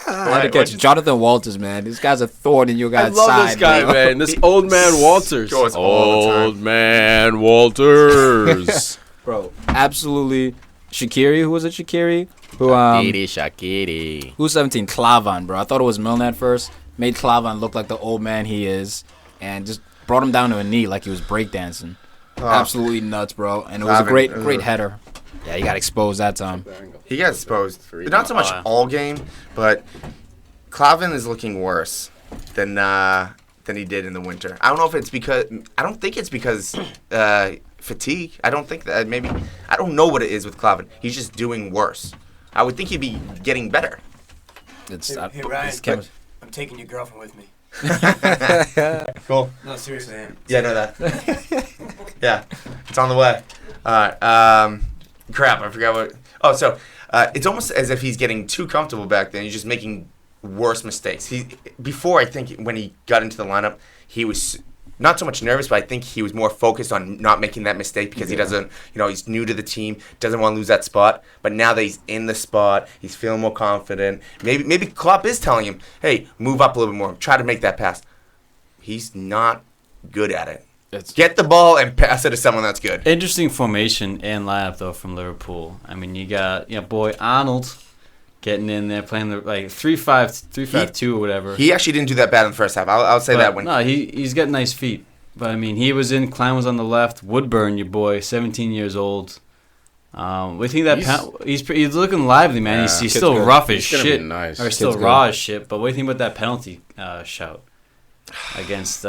I had to catch Jonathan Walters, man. This guy's a thorn in your I guys' love side, this guy, bro. man. This old man Walters. Scores all the time. Old man Walters. Bro, absolutely. Shaqiri, who was it? Shaqiri? Shaqiri. Who's 17? Klavan, bro. I thought it was Milner at first. Made Klavan look like the old man he is. And just brought him down to a knee like he was breakdancing. Absolutely nuts, bro. And it was a great header. Yeah, he got exposed that time. He got exposed. Not so much all game, but Klavan is looking worse than he did in the winter. I don't know if it's because I don't think it's because fatigue. I don't think that maybe I don't know what it is with Klavan. He's just doing worse. I would think he'd be getting better. Hey, Ryan, I'm taking your girlfriend with me. Cool. No, seriously, I am. Yeah, I know that. Yeah, it's on the way. Crap, I forgot what. Oh, so it's almost as if he's getting too comfortable back then. He's just making worse mistakes. Before, I think when he got into the lineup, he was not so much nervous, but I think he was more focused on not making that mistake because he doesn't, he's new to the team, doesn't want to lose that spot. But now that he's in the spot, he's feeling more confident. Maybe Klopp is telling him, hey, move up a little bit more, try to make that pass. He's not good at it. Get the ball and pass it to someone that's good. Interesting formation and lineup though from Liverpool. I mean, you got boy Arnold getting in there playing the 3-5-2 or whatever. He actually didn't do that bad in the first half. I'll say that one. No, he's got nice feet. But I mean, he was in. Klein was on the left. Woodburn, your boy, 17 years old. We think that he's looking lively, man. Yeah, he's still rough as gonna be shit, nice. or still raw as shit. But what do you think about that penalty shout against?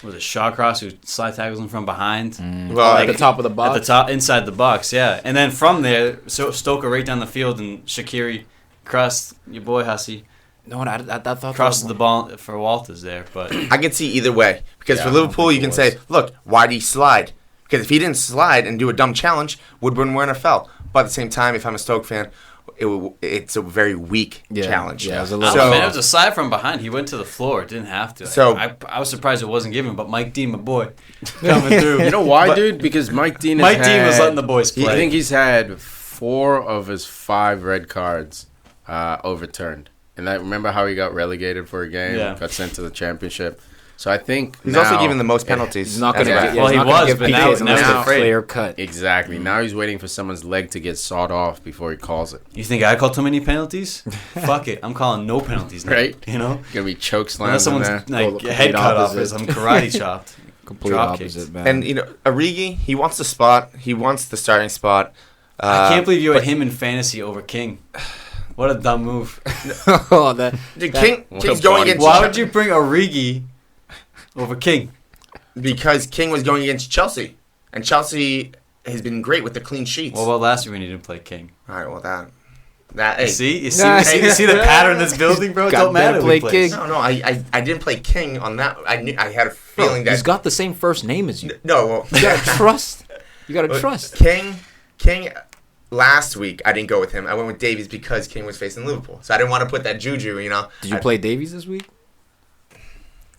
Was it Shawcross who slide tackles him from behind? Well, At the top of the box? At the top, inside the box, yeah. And then from there, Stoke right down the field, and Shaqiri crossed your boy Hussey. No, I thought Crosses the ball for Walters there, but I can see either way. Because for Liverpool, you can say, look, why did he slide? Because if he didn't slide and do a dumb challenge, Woodburn wouldn't have fell. But at the same time, if I'm a Stoke fan, it's a very weak challenge. Yeah, it was a it little. was a slide from behind. He went to the floor. Didn't have to. So I was surprised it wasn't given, but Mike Dean, my boy, coming through. You know why, dude? Because Mike Dean Dean was letting the boys play. I think he's had 4 of his 5 red cards overturned. And remember how he got relegated for a game? Yeah. Got sent to the championship. So I think he's also given the most penalties. He's not going to That's get. right. Well, he was, but now it's a afraid. clear cut. Exactly. Now he's waiting for someone's leg to get sawed off before he calls it. You think I call too many penalties? Fuck it, I'm calling no penalties now. Right? You know, Gonna be choke unless slams in someone's there. like head cut off, as I'm karate chopped. Complete Drop opposite, kicks. man. And, Origi, he wants the spot. He wants the starting spot. I can't believe you had him in fantasy over King. What a dumb move. Dude, King's going against... Why would you bring Origi over King? Because King was going against Chelsea. And Chelsea has been great with the clean sheets. Well, about last year when he didn't play King? All right, well, that hey. You see the pattern that's building, bro? It don't matter play who plays. King. No, I didn't play King on that. I had a feeling that... He's got the same first name as you. No, well... You gotta trust. You gotta trust. King, last week, I didn't go with him. I went with Davies because King was facing Liverpool. So I didn't want to put that juju, Did you play Davies this week?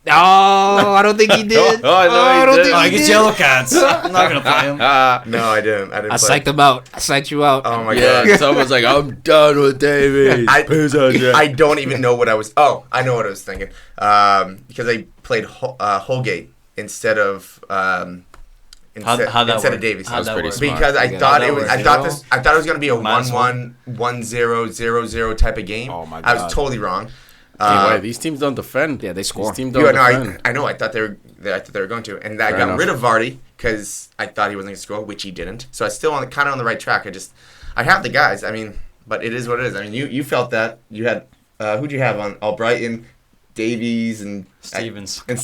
Oh, I don't think he did. I don't think He gets yellow cards. I'm not going to play him. No, I didn't. I psyched him out. I psyched you out. Oh, my Yeah, God. someone's like, I'm done with Davies. I don't even know what I was... Oh, I know what I was thinking. Because I played Holgate instead of... Instead of Davies. That was pretty smart. Because I thought it was... I thought it was going to be a Minus 1-1, 1-0, 0-0 type of game. Oh, my I was God. totally wrong. Anyway, these teams don't defend. Yeah, they score. These teams don't defend. I know. I thought they were going to, and I Fair got enough. rid of Vardy because I thought he wasn't going to score, which he didn't. So I still kind of on the right track. I have the guys. I mean, but it is what it is. I mean, you felt that you had who'd you have on Albrighton, Davies, and Stevens. On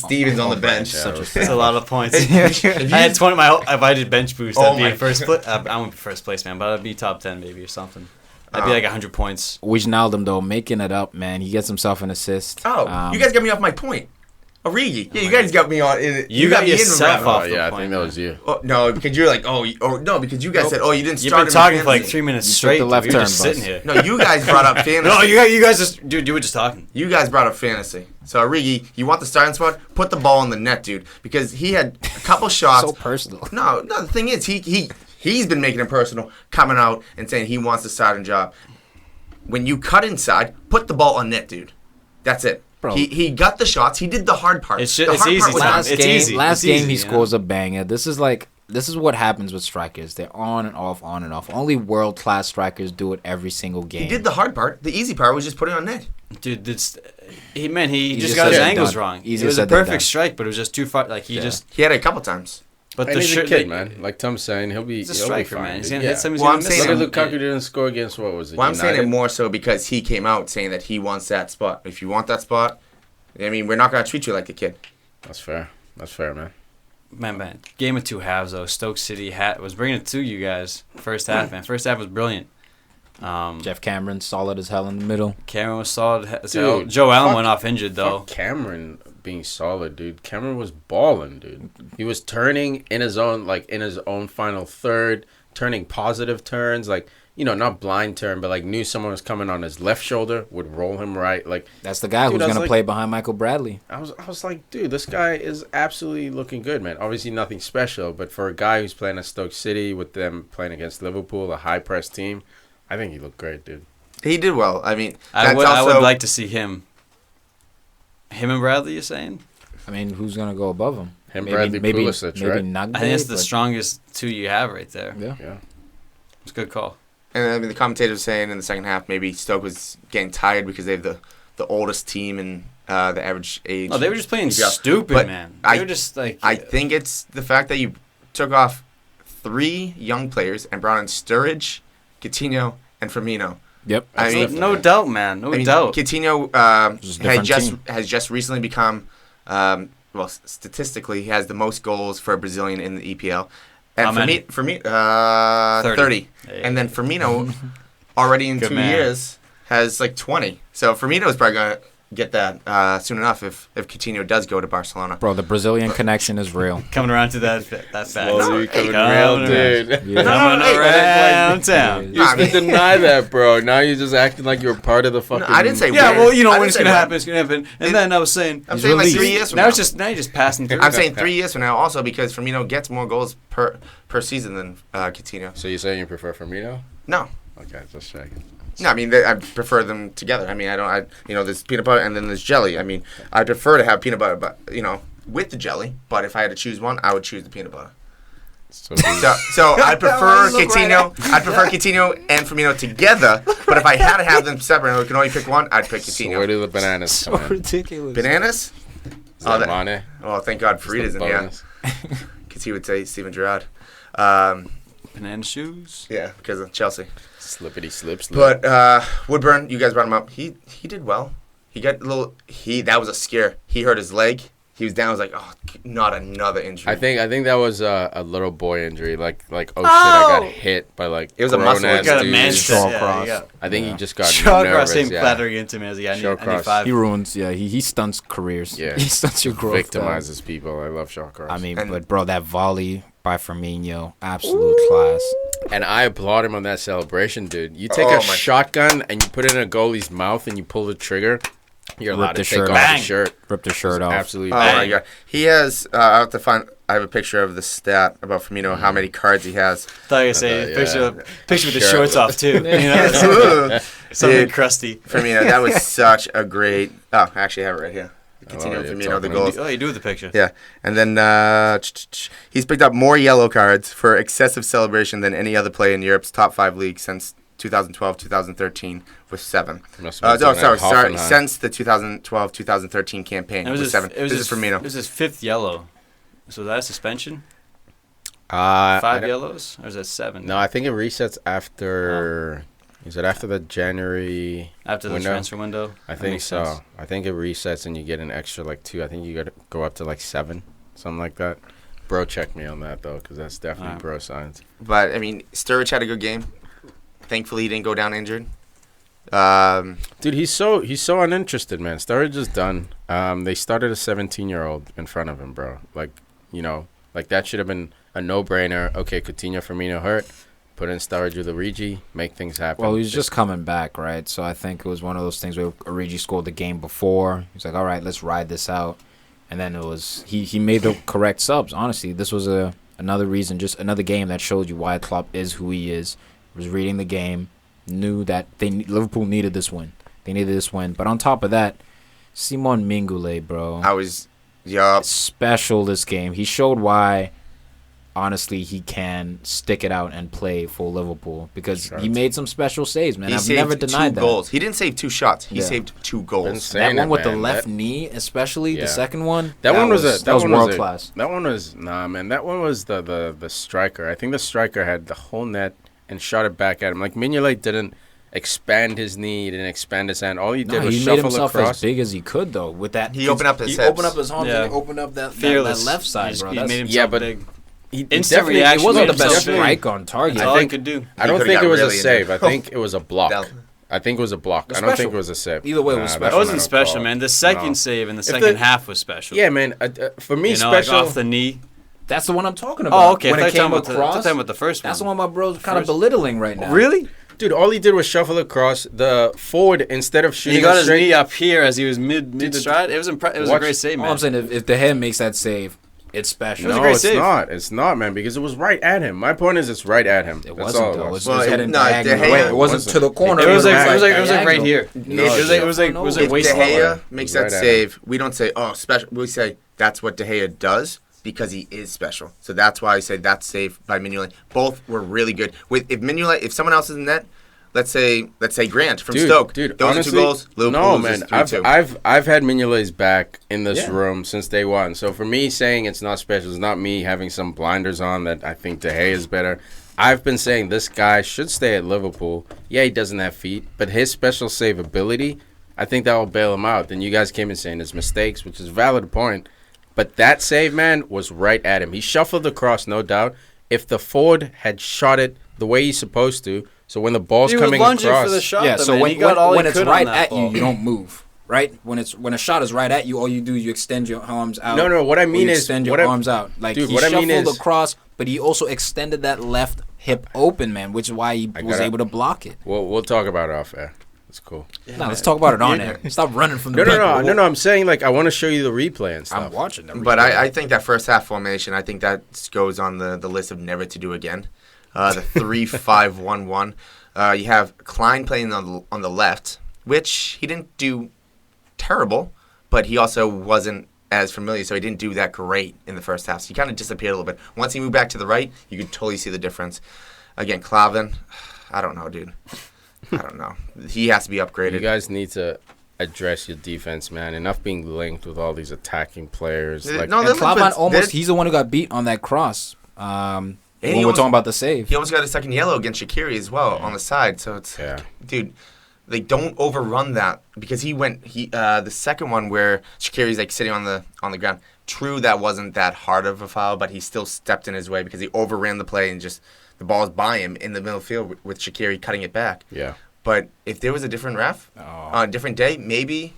the bench. Yeah, That's a lot of points. I had 20. If I did bench boost, I'd be in first place. I wouldn't be first place, man, but I'd be top 10 maybe or something. I'd be like 100 points. Wijnaldum, though, making it up, man. He gets himself an assist. Oh, you guys got me off my point. Origi. Yeah, you guys got me on. You got me in yourself the off. rabbit the I point, think that man. was you. hole. No, because you're like, no, because you guys said, you didn't You've start been him in talking for like fantasy. 3 minutes You took straight. the left dude. We were turn, just boss. sitting here. No, you guys brought up fantasy. No, you guys just, dude. You were just talking. You guys brought up fantasy. So, Origi, you want the starting spot? Put the ball in the net, dude. Because he had a couple shots. So personal. No, the thing is, he's been making it personal, coming out and saying he wants the starting job. When you cut inside, put the ball on net, dude. That's it. Bro. He got the shots. He did the hard part. It's The just- it's hard easy, part was Tom. done. It's easy. Last It's game easy, he you scores a banger. This is what happens with strikers. They're on and off, on and off. Only world class strikers do it every single game. He did the hard part. The easy part was just put it on net. Dude, he just Easier got his said than angles done. wrong. Easier It was a said than perfect done. strike, but it was just too far. Like he just. He had it a couple times. But And the he's a shirt, kid, man. Like Tom's saying, he'll be He's a he'll be striker, fine, man. He's dude. gonna hit some. He's Well, gonna I'm miss saying some. Look at Lukaku didn't score against what was it? Well, I'm saying it United? more so because he came out saying that he wants that spot. If you want that spot, I mean, we're not going to treat you like a kid. That's fair. That's fair, man. Man. Game of two halves though. Stoke City was bringing it to you guys. First half, man. First half was brilliant. Jeff Cameron, solid as hell in the middle. Cameron was solid. Dude, Joe Allen fuck- went off injured though. Fuck Cameron being solid, dude. Cameron was balling, dude. He was turning in his own final third, turning positive turns, like, you know, not blind turn, but like knew someone was coming on his left shoulder, would roll him right. Like, That's the guy Dude, who's I was going to like- play behind Michael Bradley. I was like, dude, this guy is absolutely looking good, man. Obviously nothing special, but for a guy who's playing at Stoke City with them playing against Liverpool, a high press team, I think he looked great, dude. He did well. I mean, I that's would also, like to see him. Him and Bradley, you're saying? I mean, who's going to go above him? Him, Bradley, Pulisic, maybe right? Nagbe, I think it's the but- strongest two you have right there. Yeah. Yeah. It's a good call. And I mean, the commentators saying in the second half maybe Stoke was getting tired because they have the oldest team in the average age. No, they were just playing Yeah. stupid, But man. I- They were just like. I think it's the fact that you took off 3 young players and brought in Sturridge, Coutinho, and Firmino. Yep. I mean, no doubt, man. No doubt. Coutinho Just a different team. has just recently become, statistically, he has the most goals for a Brazilian in the EPL. And How many? For me, 30. Hey. And then Firmino, already in Good 2 man. years, has like 20. So Firmino's probably going to get that soon enough if Coutinho does go to Barcelona. Bro, the Brazilian connection is real. Coming around to that fact. Slowly coming Coming around, around. dude. Yeah. Coming hey, around town. You used to deny that, bro. Now you're just acting like you're part of the fucking... I didn't say Yeah, when. well, you know I when didn't it's say gonna when. happen, it's gonna happen. And then I was saying, I'm saying like 3 years from now now. it's just you're just passing through. I'm saying 3 years from now also because Firmino gets more goals per season than Coutinho. So you're saying you prefer Firmino? No. Okay, just checking. No, I mean, I prefer them together. I mean, there's peanut butter and then there's jelly. I mean, I prefer to have peanut butter, but, with the jelly. But if I had to choose one, I would choose the peanut butter. So, So I prefer Coutinho. I prefer Coutinho and Firmino together. But if I had to have them separate and I could only pick one, I'd pick so where Coutinho. do the bananas come in? ridiculous. Bananas? Oh, that- Mane? Oh, thank God Farid Just isn't a here. bonus. Because he would say Steven Gerrard. banana shoes. Yeah, because of Chelsea. Slippity slip slip. But Woodburn, you guys brought him up. He did well. He got a little. That was a scare. He hurt his leg. He was down. I was like, oh, not another injury. I think that was a little boy injury. Like shit, I got hit by like. It was a muscle grown-ass injury. Got a dudes. man Shawcross. I think he just got Shawcross nervous. came Yeah. clattering into me as a Shawcross. He 95. ruins, he stunts careers. Yeah. He stunts your growth. Victimizes people. I love Shawcross. I mean, And- but bro, that volley by Firmino, absolute class. and I applaud him on that celebration, dude. You take Oh a my- shotgun and you put it in a goalie's mouth and you pull the trigger. You're allowed Rip to the take shirt off off. the shirt. Rip the shirt off. Absolutely. Oh bang. my God, he has. I have to find. I have a picture of the stat about Firmino, how many cards he has. Thought you were saying yeah. picture with the Sure. shorts off too. You know, something Dude, crusty. Firmino, that was such a great. Oh, I actually have it right here. Coutinho, you're Firmino, the talking goals. Oh, you do with the picture. Yeah, and then he's picked up more yellow cards for excessive celebration than any other player in Europe's top 5 leagues since 2012-2013 with 7. Must have been Sorry, Hoffenheim. since the 2012-2013 campaign And it with was 7. It was This is Firmino. It was his 5th yellow. So is that a suspension? I 5 don't- yellows, or is that 7? No, I think it resets after. Is it after the January? After the window? transfer window. I That think makes so. sense. I think it resets and you get an extra like 2. I think you got to go up to like 7, something like that. Bro, check me on that though, because that's definitely Alright. bro science. But, I mean, Sturridge had a good game. Thankfully, he didn't go down injured. Dude, he's so uninterested, man. Sturridge is done. They started a 17-year-old in front of him, bro. Like that should have been a no-brainer. Okay, Coutinho, Firmino hurt. Put in Sturridge with Origi, make things happen. Well, he was just coming back, right? So I think it was one of those things where Origi scored the game before. He's like, all right, let's ride this out. And then it was he made the correct subs. Honestly, this was another reason, just another game that showed you why Klopp is who he is. Was reading the game, knew that Liverpool needed this win. They needed this win. But on top of that, Simon Mignolet, bro. Special this game. He showed why, honestly, he can stick it out and play for Liverpool because he made some special saves, man. I've never denied that. Goals. He didn't save 2 shots. He saved 2 goals. That one with the left knee, especially the second one. That one was world class. That one was man. That one was the striker. I think the striker had the whole net and shot it back at him. Like Mignolet didn't expand his knee, didn't expand his hand. All he did was shuffle made himself across. as big as he could, though. With that, he opened up his hips. He opened up his arms and he opened up that left side, bro. He made himself big. Instant reaction. It wasn't the best strike on target. That's all he could do. I don't think it was a save. I think it was a block. I think it was a block. I don't think it was a save. Either way, it was special. It wasn't special, man. The second save in the second half was special. Yeah, man. For me, special. Like off the knee. That's the one I'm talking about. Oh, okay. When I it came thought across, about the first one. That's the one my bro's kind of belittling right now. Really? Dude, all he did was shuffle across. The forward, instead of shooting, he got his knee up here as he was mid stride. It was a great save, man. All I'm saying, if De Gea makes that save, it's special. No, it's not. It's not, man, because it was right at him. My point is, it's right at him. It wasn't, though. It was heading diagonal. It wasn't to the corner. It was like right here. It was like if De Gea makes that save, we don't say, oh, special. We say that's what De Gea does because he is special. So that's why I said that's save by Mignolet. Both were really good. If someone else is in net, let's say Grant from Stoke. Dude, those honestly, are 2 goals. Liverpool man. loses 3-2. I've had Mignolet's back in this room since day one. So for me, saying it's not special is not me having some blinders on that I think De Gea is better. I've been saying this guy should stay at Liverpool. Yeah, he doesn't have feet, but his special save ability, I think that will bail him out. Then you guys came in saying his mistakes, which is a valid point. But that save, man, was right at him. He shuffled across, no doubt. If the forward had shot it the way he's supposed to, so when the ball's coming across, for the shot, yeah. So when it's right at you, you don't move, right? When a shot is right at you, all you do is you extend your arms out. No. What I mean is extend your arms out. Like he shuffled across, but he also extended that left hip open, man, which is why he was able to block it. We'll talk about it off air. It's cool. Yeah, let's talk about it on air. Stop running from the No. I'm saying I want to show you the replay and stuff. I'm watching them. But I think that first half formation, I think that goes on the list of never to do again. The 3-5-1-1. You have Klein playing on the left, which he didn't do terrible, but he also wasn't as familiar, so he didn't do that great in the first half. So he kind of disappeared a little bit. Once he moved back to the right, you could totally see the difference. Again, Klavan, I don't know, dude. I don't know. He has to be upgraded. You guys need to address your defense, man. Enough being linked with all these attacking players. Klavan he's the one who got beat on that cross. When we're talking about the save. He almost got a second yellow against Shaqiri as well on the side. So it's, dude, they don't overrun that because the second one where Shaqiri's sitting on the ground. True, that wasn't that hard of a foul, but he still stepped in his way because he overran the play and just the ball's by him in the middle field with Shaqiri cutting it back. Yeah. But if there was a different ref on a different day, maybe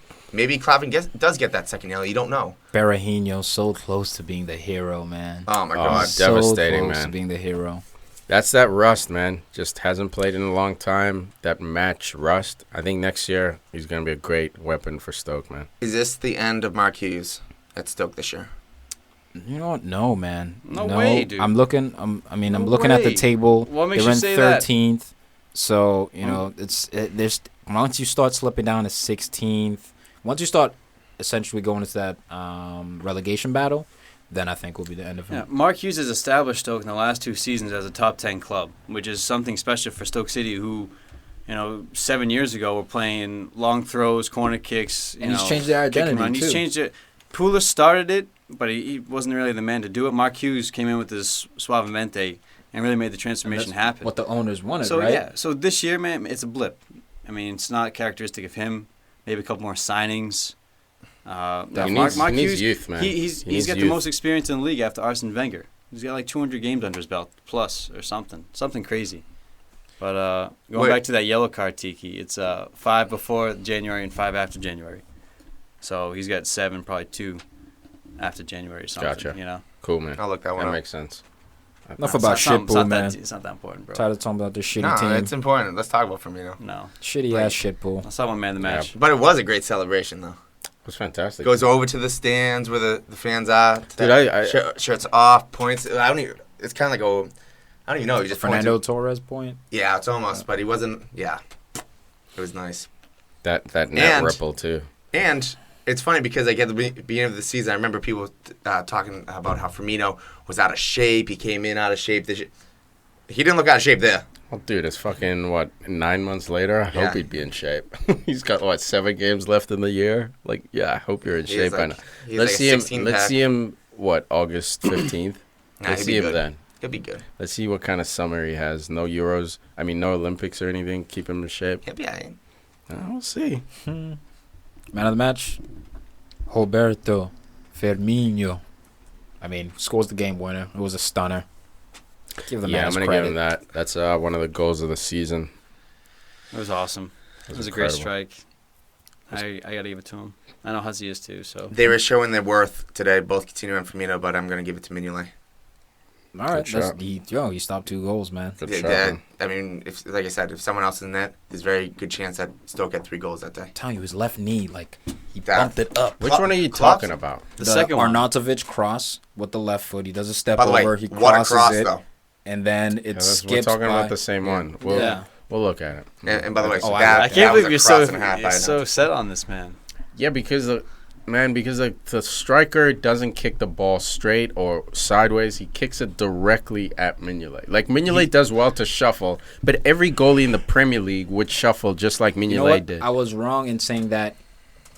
Klavan does get that second yellow. You don't know. Berahino so close to being the hero, man. Oh my God, devastating, so close man. to being the hero. That's that rust, man. Just hasn't played in a long time. That match rust. I think next year he's gonna be a great weapon for Stoke, man. Is this the end of Mark Hughes at Stoke this year? You know what? No, man. No way, dude. I'm looking at the table. What makes They're you say in 13th. So, there's once you start slipping down to 16th, once you start essentially going into that relegation battle, then I think will be the end of him. Yeah, Mark Hughes has established Stoke in the last 2 seasons as a top 10 club, which is something special for Stoke City, who 7 years ago were playing long throws, corner kicks. And he's changed their identity, too. He's changed it. Pulis started it, but he wasn't really the man to do it. Mark Hughes came in with his suavemente and really made the transformation happen. What the owners wanted, right? Yeah. So this year, man, it's a blip. I mean, it's not characteristic of him. Maybe a couple more signings. Mark Hughes, youth, man. He's got the most experience in the league after Arsene Wenger. He's got 200 games under his belt plus or something crazy. But going back to that yellow card, Tiki, it's 5 before January and 5 after January. So he's got 7, probably 2 after January or something. Gotcha. You know. Cool, man. I'll look that one That up. makes sense. Enough about shit pool, man. It's not that important, bro. Tired of talking about this shitty No, team. it's important. Let's talk about Firmino. No. Shitty ass shit pool. Let's talk about man of the match. But it was a great celebration, though. It was fantastic. Goes over to the stands where the fans are. Dude, I Shirts off, points. I don't even. It's kind of like I don't even know. He just Fernando points. Torres point. Yeah, it's almost, but he wasn't. Yeah, it was nice. that net And- ripple too. And it's funny because like at the beginning of the season, I remember people talking about how Firmino was out of shape. He came in out of shape. He didn't look out of shape there. Well, dude, it's fucking 9 months later. I Yeah. hope he'd be in shape. He's got 7 games left in the year. Like, yeah, I hope you're in He shape is by like- now. he's Let's like a see him. 16 Let's pack. see him. August 15th. Nah, Let's he'd see be him good. then. He'll be good. Let's see what kind of summer he has. No Euros. I mean, no Olympics or anything. Keep him in shape. He'll be alright. We'll see. Man of the match, Roberto Firmino. I mean, scores the game winner. It was a stunner. Give the man I'm his gonna credit. give him that. That's one of the goals of the season. It was awesome. It was a great strike. I got to give it to him. I know Hussey is too, so. They were showing their worth today, both Coutinho and Firmino, but I'm gonna give it to Mignolet. All right, Good shot. he stopped 2 goals, man. Good Yeah, shot, that- man. I mean, like I said, if someone else is in net, there's a very good chance that Stoke had 3 goals that day. I'm telling you, his left knee, like he That- bumped it up. Which one are you Klopp's- talking about? The second one. Arnautovic cross with the left foot. He does a step By the way, over. He what a crosses cross it, though. and then Yeah, it we're skips talking by. about the same one. Yeah. We'll look at it. And by the way, so Oh, that, I that can't was believe a you're cross and a half by so Arnautovic. set on this man. Yeah, because the striker doesn't kick the ball straight or sideways. He kicks it directly at Mignolet. Like, Mignolet does well to shuffle, but every goalie in the Premier League would shuffle just like Mignolet You know what? did. I was wrong in saying that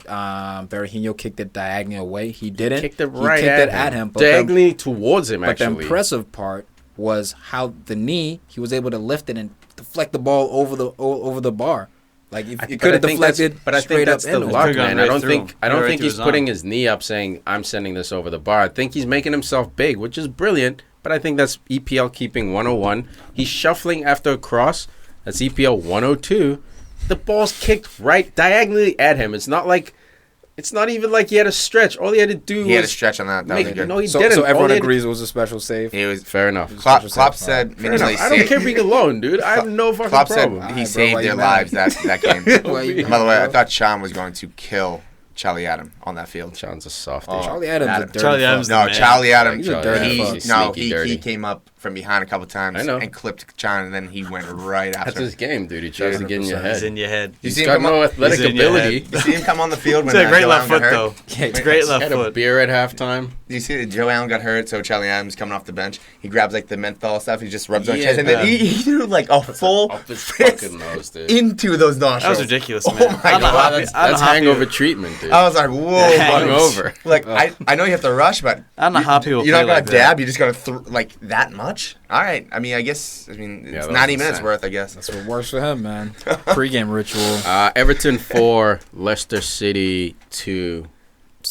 Berahino kicked it diagonally away. He didn't. Kicked it right kicked at it at him. Diagonally towards him, But actually. the impressive part was how the knee, he was able to lift it and deflect the ball over the bar. Like if he could have deflected But I straight think that's up the in him. luck, Could've gone man. I right through him. don't Right think through he's his putting arm. his knee up saying, I'm sending this over the bar. I think he's making himself big, which is brilliant. But I think that's EPL keeping 101. He's shuffling after a cross. That's EPL 102. The ball's kicked right diagonally at him. It's not even like he had a stretch. All he had to do He had a was stretch on that. That was make. good. No, he So, didn't. so All everyone he had to- agrees it was a special save. He was. Fair enough. Klopp said Fair enough. Mignolet I don't saved. care being alone, dude. I have no fucking Klopp problem. said he Alright, bro, saved why their you mad? lives that game. Why you And by the way, I mad, thought Sean was going to kill Charlie Adam on that field. Sean's a softie. Oh. Charlie Adams Adam. a dirty Charlie fuck. Adams- No, man. Charlie Adam. He's a dirty fuck. He's sneaky dirty. He came up from behind a couple times I know. and clipped Sean, and then he went right That's after. his game, dude. He tries to get in your 100%. He's head. in your head. You He's see him got come no up- athletic He's in your ability. head. You see him come on the field when He's got a great Joe left Allen foot, got hurt? though. Yeah, Great He left had a foot. beer at halftime. Do you see that Joe Allen got hurt? So Charlie Adams coming off the bench. He grabs like the menthol stuff. He just rubs on his Yeah, chest, and then he threw like a full Up his fist fucking nose, dude. into those nostrils. That was ridiculous, Oh man. my I'm not God, happy- That's I'm not happy hangover with- treatment, dude. I was like, whoa, Hangover. Like I know you have to rush, but I'm not happy with you're not play gonna like that. dab. You just gotta like that much. All right. I mean, it's that 90 was minutes insane. worth, I guess. That's what works for him, man. Pre-game ritual. Everton 4, Leicester City 2.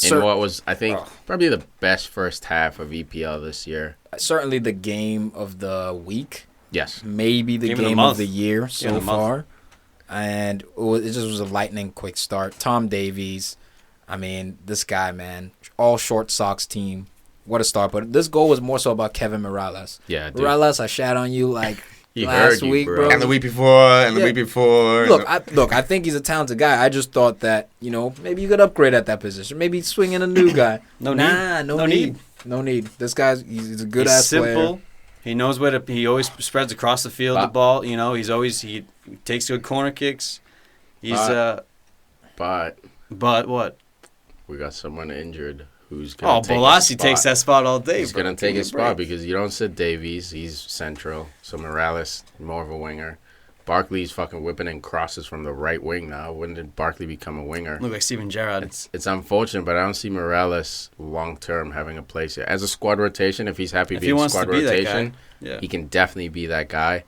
In what was, I think, probably the best first half of EPL this year. Certainly the game of the week. Yes. Maybe the Game of the game of month. the year Game so of the month. far. And it just was a lightning quick start. Tom Davies, I mean, this guy, man, all short socks team. What a start. But this goal was more so about Kevin Morales. Yeah, dude. Morales, I shat on you like He last heard you, week, bro. bro. And the week before, and the Yeah. week before. and Look, I think he's a talented guy. I just thought that, maybe you could upgrade at that position. Maybe swing in a new guy. No nah, need. no No need. need. No need. This guy's he's a good He's ass simple. player. He knows where to. He always spreads across the field. The But- ball. He takes good corner kicks. He's But But what? we got someone injured who's going Oh, to take Bolasie his takes spot. that spot all day. He's bro. going to take Give me his a spot break. because you don't sit Davies. He's central. So Morales, more of a winger. Barkley's fucking whipping in crosses from the right wing now. When did Barkley become a winger? Look like Steven Gerrard. It's unfortunate, but I don't see Morales long-term having a place here. As a squad rotation, if he's happy If he being wants squad to be that rotation, guy. Yeah. he can definitely be that guy.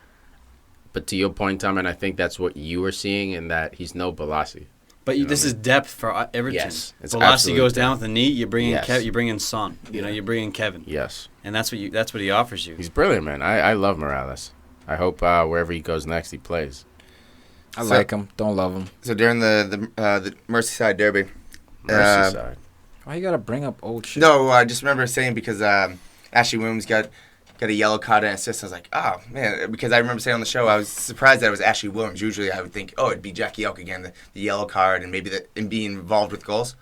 But to your point, Tom, and I think that's what you were seeing in that he's no Bolasie. But You know this what I is depth for Everton. Yes, it's Bolasie absolute goes down with a knee. You bring in Yes. you bring in Son. You bring in Kevin, Yes. and that's what he offers you. He's brilliant, man. I love Morales. I hope wherever he goes next, he plays. I So- like him. Don't love him. So during the Merseyside Derby, Merseyside. Why you gotta bring up old shit? No, I just remember saying because Ashley Williams got a yellow card and assist. I was like, oh, man. Because I remember saying on the show, I was surprised that it was Ashley Williams. Usually I would think, oh, it'd be Jackie Elk again, the yellow card, and maybe and being involved with goals.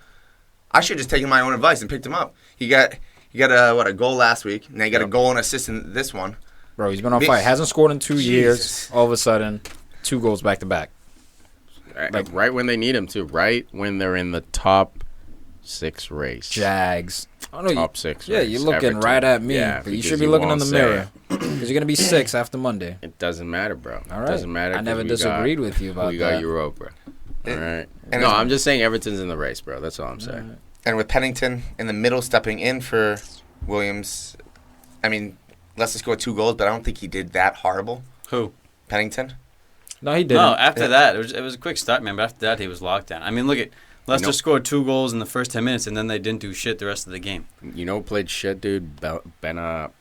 I should have just taken my own advice and picked him up. He got a goal last week, and then he got a goal and assist in this one. Bro, he's been on fire. Hasn't scored in 2 years. All of a sudden, 2 goals back to back. Right when they need him to. Right when they're in the top 6 race. Jags. Oh, no, top 6 Yeah, race. you're looking Everton. right at me. Yeah, but you because should be looking in won't the say mirror. it. Because you're going to be 6 after Monday. It doesn't matter, bro. All right. It doesn't matter. I never disagreed with you about we that. got Europa. All right. And No, I'm just saying Everton's in the race, bro. That's all I'm saying. Right. And with Pennington in the middle stepping in for Williams, I mean, Leicester scored 2 goals, but I don't think he did that horrible. Who? Pennington? No, he didn't. No, after that, it was a quick start, man. But after that, he was locked down. I mean, look at Leicester scored 2 goals in the first 10 minutes, and then they didn't do shit the rest of the game. You know who played shit, dude? Ben Luan.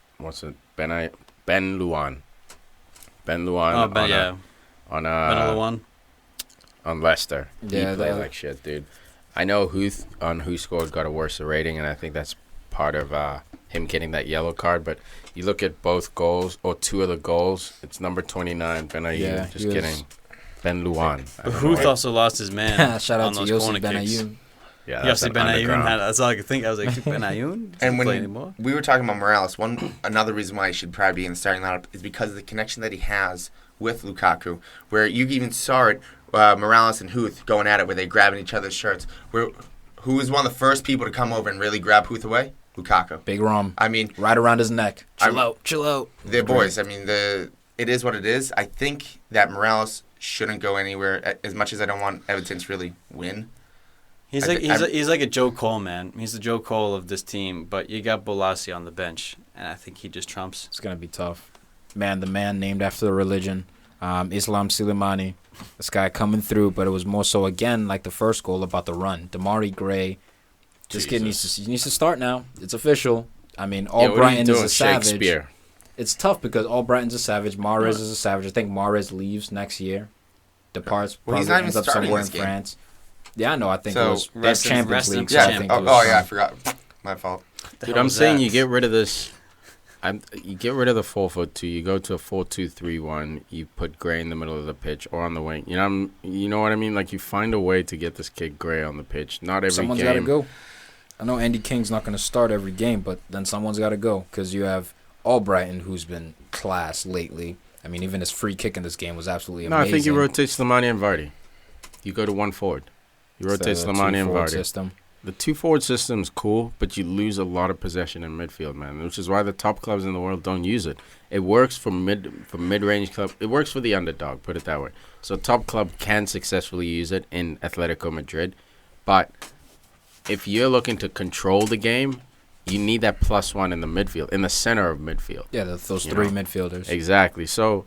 Ben Luan. Oh, Ben, yeah. On Ben Luan. on Leicester. Yeah, he played like shit, dude. I know Who Scored got a worse rating, and I think that's part of him getting that yellow card. But you look at both goals, or 2 of the goals, it's number 29, Benayoun. Yeah, Just kidding. Ben Luan. But Huth also lost his man Shout out on to those Yossi corner kicks. Benayoun. Yeah, that's Yossi an Benayoun. underground. That's all I could think. I was like, Benayoun? And Play when anymore? we were talking about Morales, another reason why he should probably be in the starting lineup is because of the connection that he has with Lukaku, where you even saw it, Morales and Huth going at it, where they grabbing each other's shirts. Who was one of the first people to come over and really grab Huth away? Lukaku. Big Rom. I mean, Right around his neck. Chill out. they're boys. I mean, it is what it is. I think that Morales shouldn't go anywhere. As much as I don't want Everton to really win. He's like a Joe Cole, man. He's the Joe Cole of this team, but you got Bolasie on the bench, and I think he just trumps. It's going to be tough. Man, the man named after the religion, Islam Soleimani. This guy coming through, but it was more so, again, like the first goal about the run. Damari Gray. This kid needs to start now. It's official. I mean, Brighton is a savage. Shakespeare. It's tough because Brighton's a savage. Mahrez is a savage. I think Mahrez leaves next year. Departs. Well, he's probably not even ends up starting somewhere in this game. France. Yeah, I know. I think So, it was rest in- Champions rest in League. peace. So I think it was, I forgot. My fault. Dude, I'm saying you get rid of this. You get rid of the 4-4-2. You go to a 4-2-3-1. You put Gray in the middle of the pitch or on the wing. You know what I mean? Like, you find a way to get this kid Gray on the pitch. Not every someone's game. got to go. I know Andy King's not going to start every game, but then someone's got to go because you have Albrighton, who's been class lately. I mean, even his free kick in this game was absolutely amazing. No, I think you rotate Slimani and Vardy. You go to 1 forward. You rotate Slimani and Vardy. System. The 2 forward system is cool, but you lose a lot of possession in midfield, man. Which is why the top clubs in the world don't use it. It works for mid-range club. It works for the underdog. Put it that way. So top club can successfully use it in Atletico Madrid, but if you're looking to control the game, you need that +1 in the midfield, in the center of midfield. Yeah, those 3 midfielders. Exactly. So,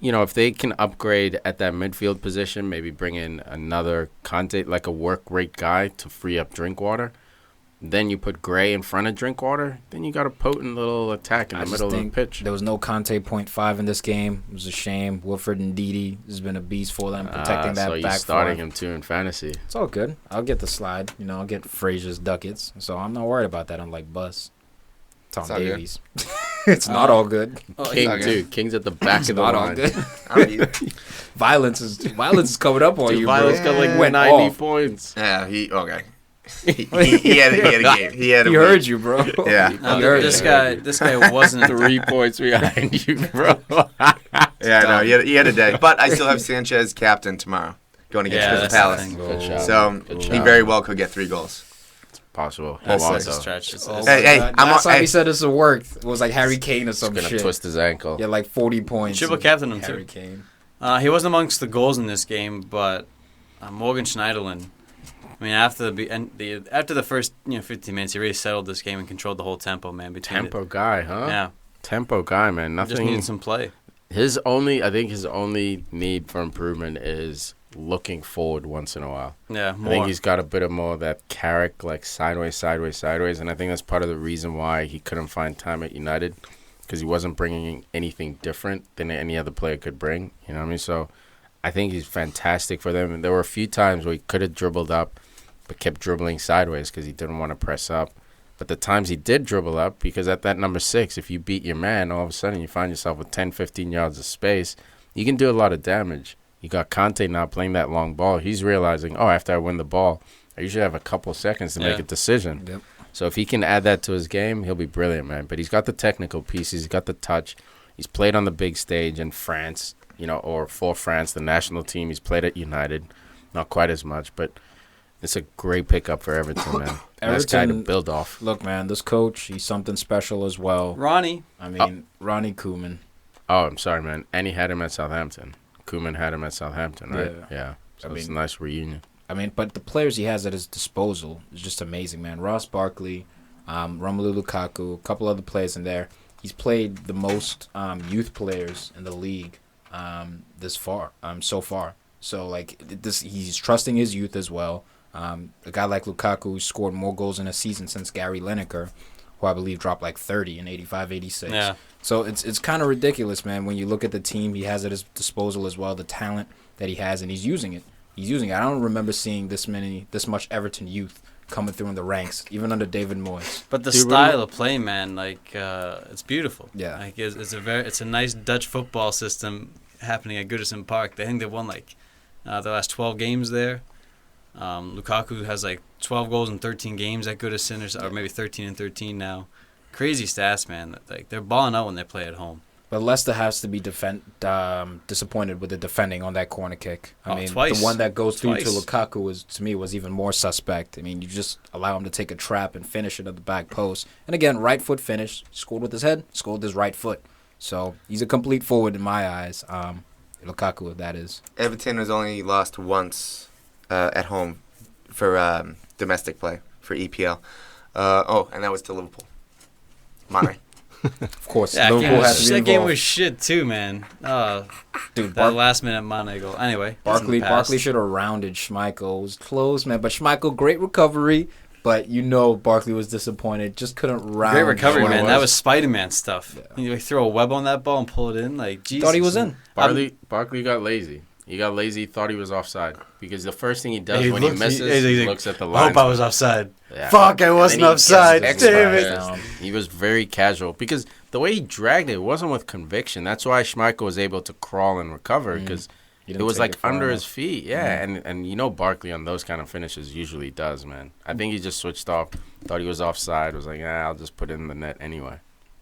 if they can upgrade at that midfield position, maybe bring in another Conte, like a work rate guy to free up Drinkwater, then you put Gray in front of Drinkwater, then you got a potent little attack in the middle of the pitch. There was no Conte 0.5 in this game. It was a shame. Wilfred Ndidi has been a beast for them, protecting that so back you're four. starting him too in fantasy. It's all good. I'll get the slide. I'll get Frazier's ducats. So I'm not worried about that, unlike Bus. Tom Davies. It's not all good. King, too. King's at the back of the Not all line. good. Violence is coming up on Dude, you, Violence bro. got like Went 90 off. points. Yeah, okay. he had a game. He had a He week. heard you, bro. Yeah. This guy wasn't 3 points behind you, bro. Yeah, no, he had a day. But I still have Sanchez captain tomorrow, going against Crystal Palace. Good job. So Good he job. very well could get 3 goals. Possible. That's He a wants a to. stretch. Hey, Last time hey. he said this would work, it was like Harry Kane or some He's going shit. to twist his ankle. Yeah, like 40 points. Triple captain him Harry too. Kane. He wasn't amongst the goals in this game, but Morgan Schneiderlin. I mean, after the first 15 minutes, he really settled this game and controlled the whole tempo, man. Tempo guy, huh? Yeah, Tempo guy, man. just Nothing. needed some play. His only need for improvement is looking forward once in a while. Yeah, I more. think he's got a bit of more of that Carrick, like sideways, and I think that's part of the reason why he couldn't find time at United, because he wasn't bringing anything different than any other player could bring. You know what I mean? So I think he's fantastic for them. And there were a few times where he could have dribbled up but kept dribbling sideways because he didn't want to press up. But the times he did dribble up, because at that number 6, if you beat your man, all of a sudden you find yourself with 10, 15 yards of space. You can do a lot of damage. You got Conte now playing that long ball. He's realizing, after I win the ball, I usually have a couple seconds to make a decision. Yep. So if he can add that to his game, he'll be brilliant, man. But he's got the technical pieces. He's got the touch. He's played on the big stage in France, or for France, the national team. He's played at United. Not quite as much, but it's a great pickup for Everton, man. Nice guy to build off. Look, man, this coach, he's something special as well. Ronnie. Ronnie Koeman. Oh, I'm sorry, man. And he had him at Southampton. Koeman had him at Southampton, right? Yeah. So it's a nice reunion. But the players he has at his disposal is just amazing, man. Ross Barkley, Romelu Lukaku, a couple other players in there. He's played the most youth players in the league so far. So, he's trusting his youth as well. A guy like Lukaku scored more goals in a season since Gary Lineker, who I believe dropped 30 in 85, 86. Yeah. So it's kind of ridiculous, man, when you look at the team he has at his disposal as well, the talent that he has, and he's using it. I don't remember seeing this much Everton youth coming through in the ranks, even under David Moyes. But the style of play, man, it's beautiful. Yeah. It's a nice Dutch football system happening at Goodison Park. I think they won the last 12 games there. Lukaku has 12 goals in 13 games at Goodison, or maybe 13 and 13 now. Crazy stats, man. They're balling out when they play at home. But Leicester has to be disappointed with the defending on that corner kick. Twice. The one that goes through to Lukaku was even more suspect. You just allow him to take a trap and finish it at the back post. And again, right foot finish. Scored with his head, scored with his right foot. So he's a complete forward in my eyes. Lukaku, that is. Everton has only lost once at home for domestic play for EPL. And that was to Liverpool. Mane. Of course, yeah, Liverpool has to be that game involved. was shit too, man. Dude, that last minute Mane goal. Anyway, Barkley should have rounded Schmeichel. It was close, man. But Schmeichel, great recovery. But Barkley was disappointed. Just couldn't round. Great recovery, man. That was Spider-Man stuff. Yeah. You throw a web on that ball and pull it in. Jesus. Thought he was in. Barkley got lazy. He got lazy, thought he was offside. Because the first thing he does when he misses, he looks at the line. I hope I was offside. Yeah. Fuck, I wasn't offside. Damn it. He was very casual. Because the way he dragged it wasn't with conviction. That's why Schmeichel was able to crawl and recover. Because it was under his feet. Yeah, and Barkley on those kind of finishes usually does, man. I think he just switched off. Thought he was offside. Was I'll just put it in the net anyway.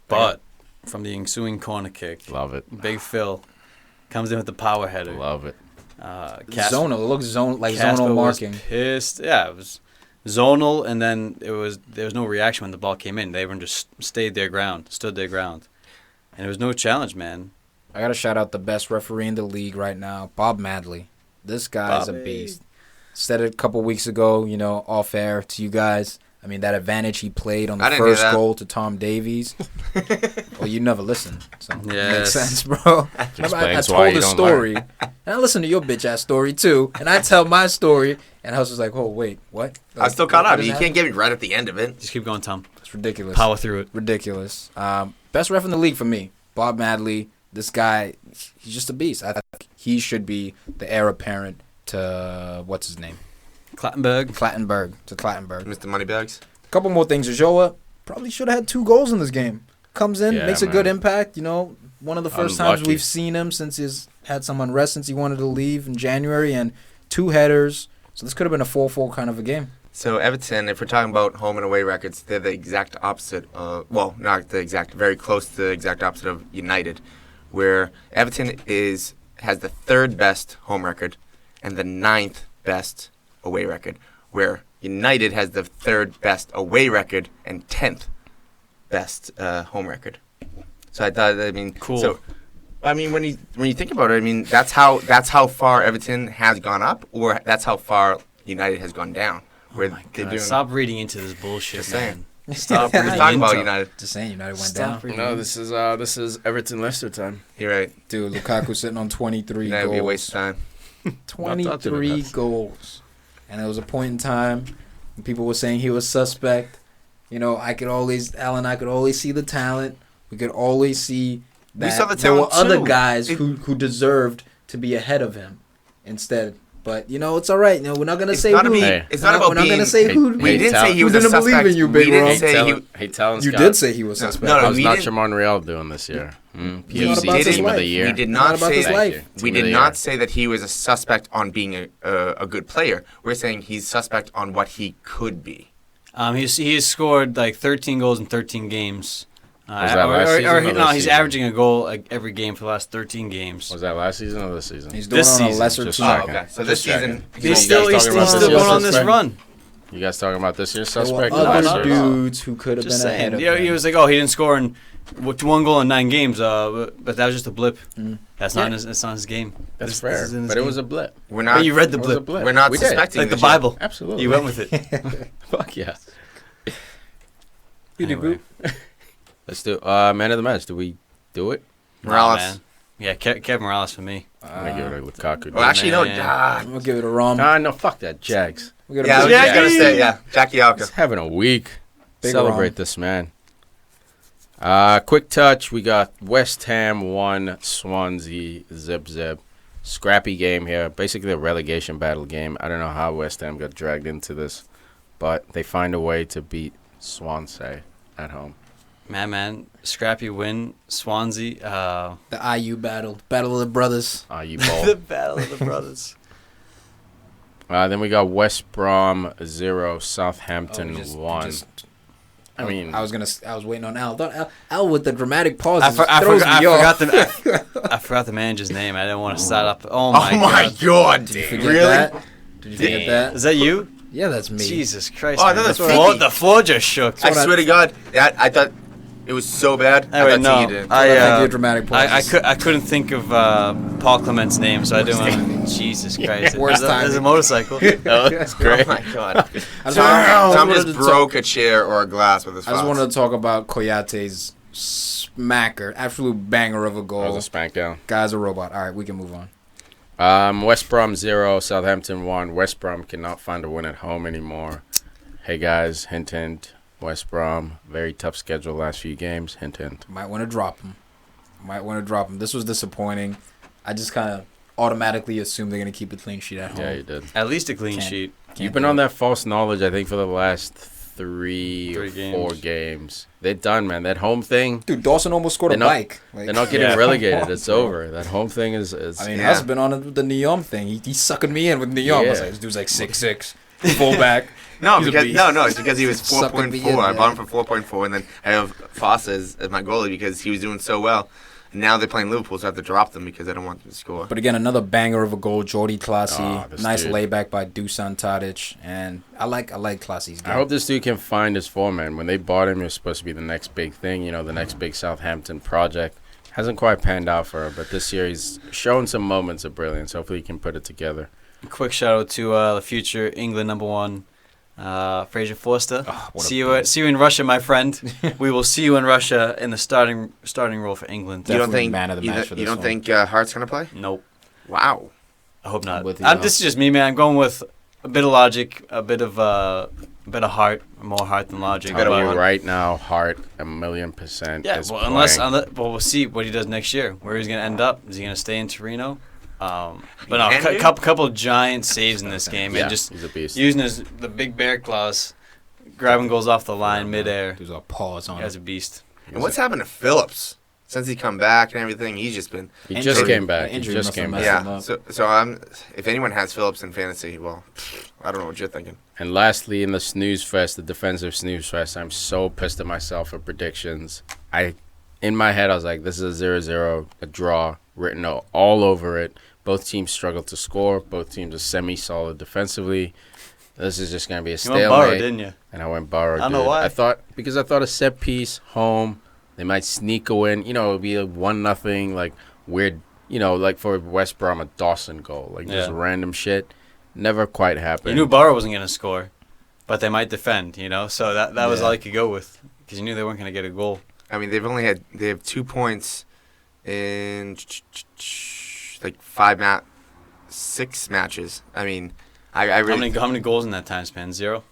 But from the ensuing corner kick. Love it. Big Phil. Comes in with the power header. Love it. Zonal. It looks zonal marking. Was pissed. Yeah, it was zonal, and then there was no reaction when the ball came in. Everyone just stood their ground, and there was no challenge, man. I gotta shout out the best referee in the league right now, Bob Madley. This guy is a beast. Said it a couple weeks ago, off air to you guys. That advantage he played on the first goal to Tom Davies. Well, you never listened, so it makes sense, bro. I told the story, and I listened to your bitch-ass story, too, and I tell my story, and I was just like, oh, wait, what? I still caught up. You can't get me right at the end of it. Just keep going, Tom. It's ridiculous. Power through it. Ridiculous. Best ref in the league for me, Bob Madley. This guy, he's just a beast. I think he should be the heir apparent to, what's his name? Clattenburg. Mr. Moneybags. A couple more things. Joa probably should have had 2 goals in this game. Comes in, makes a good impact. One of the first times we've seen him since he's had some unrest since he wanted to leave in January, and 2 headers. So this could have been a 4-4 kind of a game. So Everton, if we're talking about home and away records, they're the exact opposite. Not the exact, very close to the exact opposite of United, where Everton has the 3rd best home record and the 9th best away record, where United has the 3rd best away record and 10th best home record. So I thought, cool. So, when you think about it, that's how far Everton has gone up, or that's how far United has gone down. Oh my God. Stop reading into this bullshit, man. Stop talking about United. Just saying, United went down. No, this is Everton Leicester time. You're right, dude. Lukaku sitting on 23 goals. That'd be a waste of time. 23 goals. And there was a point in time when people were saying he was suspect. I could always see the talent. We could always see that we saw the there were talent other guys who deserved to be ahead of him. Instead, But it's all right. No, we're not gonna say not who. it's not about We're not being. gonna say who. We didn't say he who was a didn't suspect. believe in you, We Big didn't Ron. say he. Hey, tell him, You Scott. did say he was suspect. No, How's we Nacho didn't- Monreal doing this year? It's not PFC about his Team of life. the Year. We did Not not about say his Thank life. you. we Team of did the not year. say that he was a suspect on being a good player. We're saying he's suspect on what he could be. He has scored like 13 goals in 13 games. Was that last season or no, this he's season? averaging a goal like every game for the last 13 games. Was that last season or this season? He's doing This it on a season, lesser just team. checking. okay. So this Just season, checking. He's You still guys talking about still this going year's on this suspect? run. You guys talking about this year's There were suspect? or other last year's? dudes who could have Just been ahead saying. of him. He was like, he didn't score in 1 goal in 9 games, but that was just a blip. That's not his. That's not his game. That's This fair, is in his but it game. was a blip. we're not. But you read the It was a blip. blip. We're not We did. suspecting Like the this year. Bible. Absolutely. You went with it. Fuck yeah. Anyway. Let's do man of the match. Do we do it? Morales. Man. Yeah, Kevin Morales for me. I'm gonna give it to Lukaku. Well, actually, no. Man. I'm gonna give it a Rom. No, fuck that. Jags. We're gonna Yeah, I was put- just gonna say, Jackie Alka. He's having a week. Big Celebrate Rom. this man. Quick touch. We got West Ham 1, Swansea zip. Scrappy game here. Basically a relegation battle game. I don't know how West Ham got dragged into this, but they find a way to beat Swansea at home. Man, scrappy win. Swansea. The IU battle of the brothers. You The bowl. battle of the brothers. Then we got West Brom 0, Southampton Oh, just- 1. just- I mean, I was waiting on Al. I thought Al with the dramatic pause. I forgot the. I forgot the manager's name. I didn't want to start up. Oh Oh my my god. God! Did you Dave. forget Really? that? Did you forget that? Is that you? Yeah, that's me. Jesus Christ. Oh, I man. thought the, that's floor, Tiki. the floor just shook. I swear to God, that I thought it was so bad. I Anyway, thought no. Tiki did. Thank you, dramatic pause. I couldn't think of Paul Clement's name, so I didn't want to. Jesus Christ. Worst There's a timing. motorcycle. oh, that's Oh great. my God! I just Tom wanted just to broke a chair or a glass with his. I just fox. wanted to talk about Koyate's smacker, absolute banger of a That goal. was a spank down. Guy's a robot. All right, we can move on. West Brom 0, Southampton 1. West Brom cannot find a win at home anymore. Hey guys, hint hint. West Brom, very tough schedule last few games. Hint hint. Might want to drop him. This was disappointing. I just kind of automatically assumed they're going to keep a clean sheet at home. Yeah, you did. At least a clean Can't- sheet. You've been on that false knowledge, I think, for the last three or Three 4 games. games. They're done, man. That home thing, Dude, Dawson almost scored a They're not- bike. Like, they're not getting Yeah. relegated. It's over. That home thing is I mean, Yeah. Huss been on it with the Neom thing. He's sucking me in with Neom. I was Yeah. like, this dude's like 6'6", fullback. No, He's a because beast. no, it's because he was Sucking me 4.4. in, I yeah. bought him for 4.4, and then I have Foss as my goalie because he was doing so well. And now they're playing Liverpool, so I have to drop them because I don't want them to score. But again, another banger of a goal. Jordi Klassi. Oh, this Nice dude. layback by Dusan Tadic. And I like Klassi's game. I hope this dude can find his form, man. When they bought him, it was supposed to be the next big thing, you know, the next big Southampton project. Hasn't quite panned out for him, but this year he's shown some moments of brilliance. Hopefully he can put it together. Quick shout out to the future England #1, Fraser Forster. what a See you in Russia, my friend. We will see you in Russia in the starting role for England. You don't Definitely think man of the match for you this don't one. think Hart's gonna play? Nope. Wow. I hope not. With you, This is just me, man. I'm going with a bit of logic, a bit of heart, more heart than logic. Gotta Telling want- you right now, Hart 1,000,000% Yeah, is well, playing. unless we'll see what he does next year. Where he's going to end up? Is he going to stay in Torino? But no, Can he? couple giant saves in this game, Yeah, and just he's a beast. using the big bear claws, grabbing goals off the line midair. There's a pause on Guy's it. a beast. And what's happened to Phillips since he come back and everything? He's just been He Injury. just came back. He Injury just must have came messed back. him yeah. up. So I'm if anyone has Phillips in fantasy, well, I don't know what you're thinking. And lastly, in the snooze fest, the defensive snooze fest, I'm so pissed at myself for predictions. In my head, I was like, this is a 0-0, a draw, written all over it. Both teams struggle to score. Both teams are semi-solid defensively. This is just going to be a You went Burrow, stalemate. didn't you? And I went Barrow. I don't know why. I thought a set piece, home, they might sneak a win. You know, it'll be a 1-0, like weird, you know, like for West Brom, a Dawson goal. Like just Yeah. random shit. Never quite happened. You knew Burrow wasn't going to score, but they might defend, you know? So that was Yeah. all you could go with because you knew they weren't going to get a goal. I mean, they have 2 points in like 6 matches. I mean, I really How many goals in that time span? 0?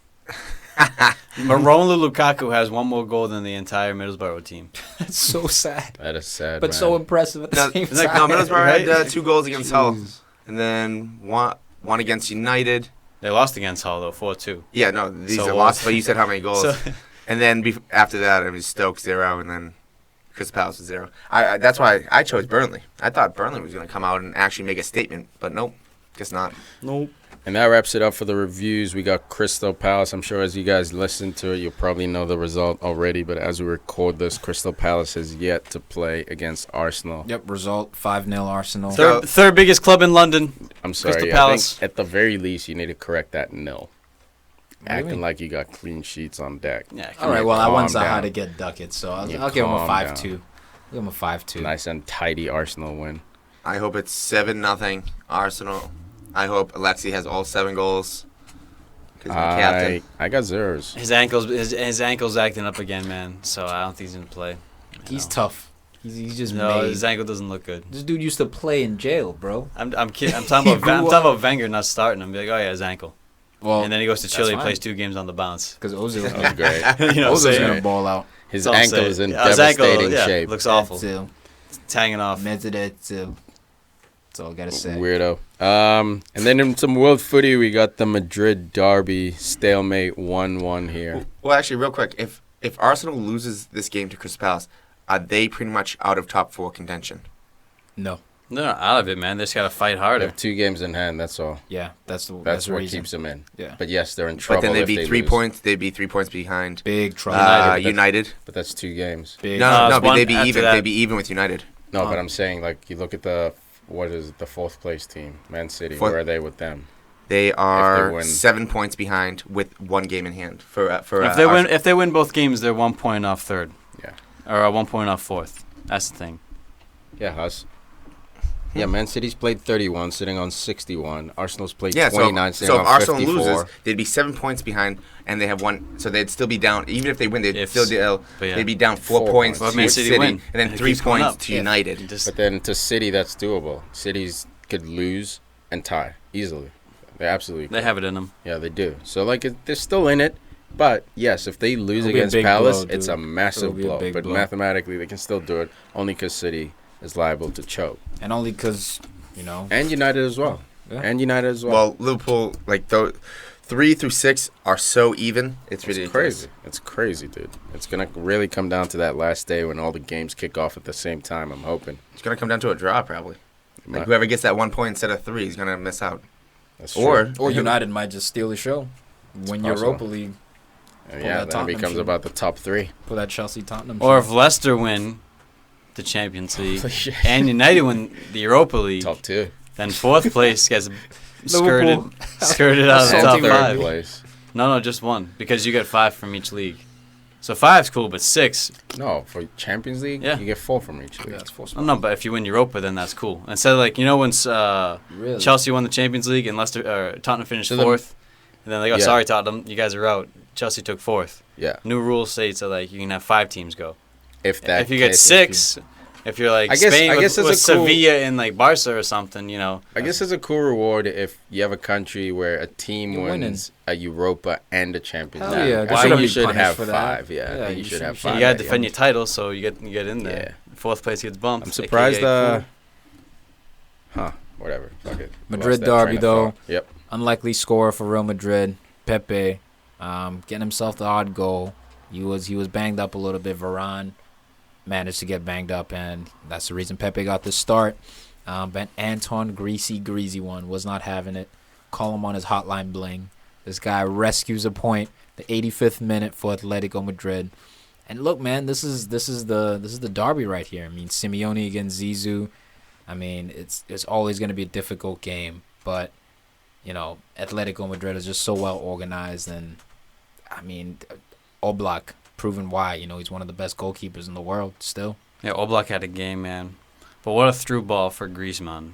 Romelu Lukaku has 1 more goal than the entire Middlesbrough team. It's so sad. That is sad, But man. so impressive at the no, same it's like, time. no, Middlesbrough Right? had 2 goals against Hull, Jeez. and then one against United. They lost against Hull, though, 4-2. Yeah, no, these So are what? lost, but you said how many goals. So, And then after that, it was Stoke 0, and then Crystal Palace was 0. That's why I chose Burnley. I thought Burnley was going to come out and actually make a statement, but nope, guess not. nope. And that wraps it up for the reviews. We got Crystal Palace. I'm sure as you guys listen to it, you'll probably know the result already. But as we record this, Crystal Palace has yet to play against Arsenal. Yep, result 5-0 Arsenal. Third biggest club in London. I'm sorry. Crystal I Palace. think at the very least, you need to correct that nil. What do you Acting mean? like you got clean sheets on deck. Yeah, All right, well, I Calm want Zaha down. to get ducats, so You I'll give him a calm 5-2. down. I'll give him a 5-2. Nice and tidy Arsenal win. I hope it's 7-0 Arsenal. I hope Alexi has all 7 goals. Because my captain. I got zeros. His ankle's acting up again, man. So I don't think he's gonna play. He's tough. He's just No, made. his ankle doesn't look good. This dude used to play in jail, bro. I'm kidding. I'm talking about Wenger not starting him. Be like, oh yeah, his ankle. Well, And then he goes to that's Chile, fine. plays 2 games on the bounce. because Ozil, That was great. You know what I'm Ozil's saying? gonna ball out. His That's all I'm ankle saying. is in Yeah, his ankle, devastating yeah, shape. looks awful. Ozil. It's hanging off. MD32. That's all I gotta say. Weirdo. And then in some world footy, we got the Madrid Derby stalemate 1-1 here. Well, actually, real quick, if Arsenal loses this game to Crystal Palace, are they pretty much out of top 4 contention? No. They're not out of it, man. They just gotta fight They harder. have 2 games in hand. That's all. Yeah, that's That's the what reason. keeps them in. Yeah. But yes, they're in trouble. But then they'd if be they 3 lose. points. They'd be 3 points behind Big trouble. United. But that's 2 games. Big. No, it's but one they'd be after even. that. They'd be even with United. No, but I'm saying, like, you look at the 4th place team, Man City. Fourth- Where are they with them? They are win. 7 points behind with 1 game in hand for If they win, if they win both games, they're 1 point off third. Yeah. Or 1 point off fourth. That's the thing. Yeah, Huss. Yeah, Man City's played 31, sitting on 61. Arsenal's played Yeah, 29, so sitting if on Arsenal 54. loses, they'd be 7 points behind, and they have 1. So they'd still be down. Even if they win, they'd If- still but yeah. they'd be down 4 4 points points. to Well, Man City City, win, and then and it 3 keeps going points up. to Yeah. United. Just, But then to City, that's doable. Cities could lose and tie easily. They absolutely could. they have it in them. Yeah, they do. So, like, they're still in it. But, yes, if they lose It'll be a against big Palace, blow, it's dude. a massive It'll be a blow. big But blow. mathematically, they can still do it only because City is liable to choke. And only because, you know. And United as well. Yeah. And United as well. Well, Liverpool, like, 3 through 6 are so even. It's It's ridiculous. crazy. It's crazy, dude. It's going to really come down to that last day when all the games kick off at the same time, I'm hoping. It's going to come down to a draw, probably. Like, Might- whoever gets that 1 point instead of 3 is going to miss out. That's Or United might just steal the show. Win possible. Europa League. Yeah, that then it Tottenham becomes shit. about the top 3. Pull that Chelsea Tottenham. Or shit. if Leicester win the Champions League Holy shit. and United win the Europa League, Top 2. then 4th place gets skirted Liverpool. skirted out of the And top Salty third 5. place. No, just 1 because you get 5 from each league. So 5's cool, but 6. No, for Champions League, Yeah. you get 4 from each league. Yeah, it's four Oh, spots. no, but if you win Europa, then that's cool. Instead of like when Really? Chelsea won the Champions League and Tottenham finished So then- 4th, and then they go, Yeah. sorry Tottenham, you guys are out. Chelsea took 4th. Yeah. New rule states that like you can have 5 teams go. If that If you get case- 6, if you're like I guess- Spain I guess with it's a cool- Sevilla and like Barca or something, I guess it's a cool reward if you have a country where a team You're wins a Europa and a Champions Hell League. yeah, they I think shouldn't you be should punished have for that. 5. Yeah, Yeah, I think you you should should- have you 5. you gotta at the defend end. your title, so you get in there. 4th place gets bumped. I'm surprised. AKA Whatever. Fuck it. Madrid Lost that Derby, train of though. thought. Yep. Unlikely scorer for Real Madrid. Pepe, getting himself the odd goal. He was banged up a little bit. Varane managed to get banged up, and that's the reason Pepe got the start. But Anton Greasy one was not having it. Call him on his hotline bling. This guy rescues a point, the 85th minute for Atletico Madrid. And look, man, this is the derby right here. I mean, Simeone against Zizou. I mean, it's always going to be a difficult game, but you know, Atletico Madrid is just so well organized, and I mean, Oblak proven why. You know, he's one of the best goalkeepers in the world still. Yeah, Oblak had a game, man. But what a through ball for Griezmann.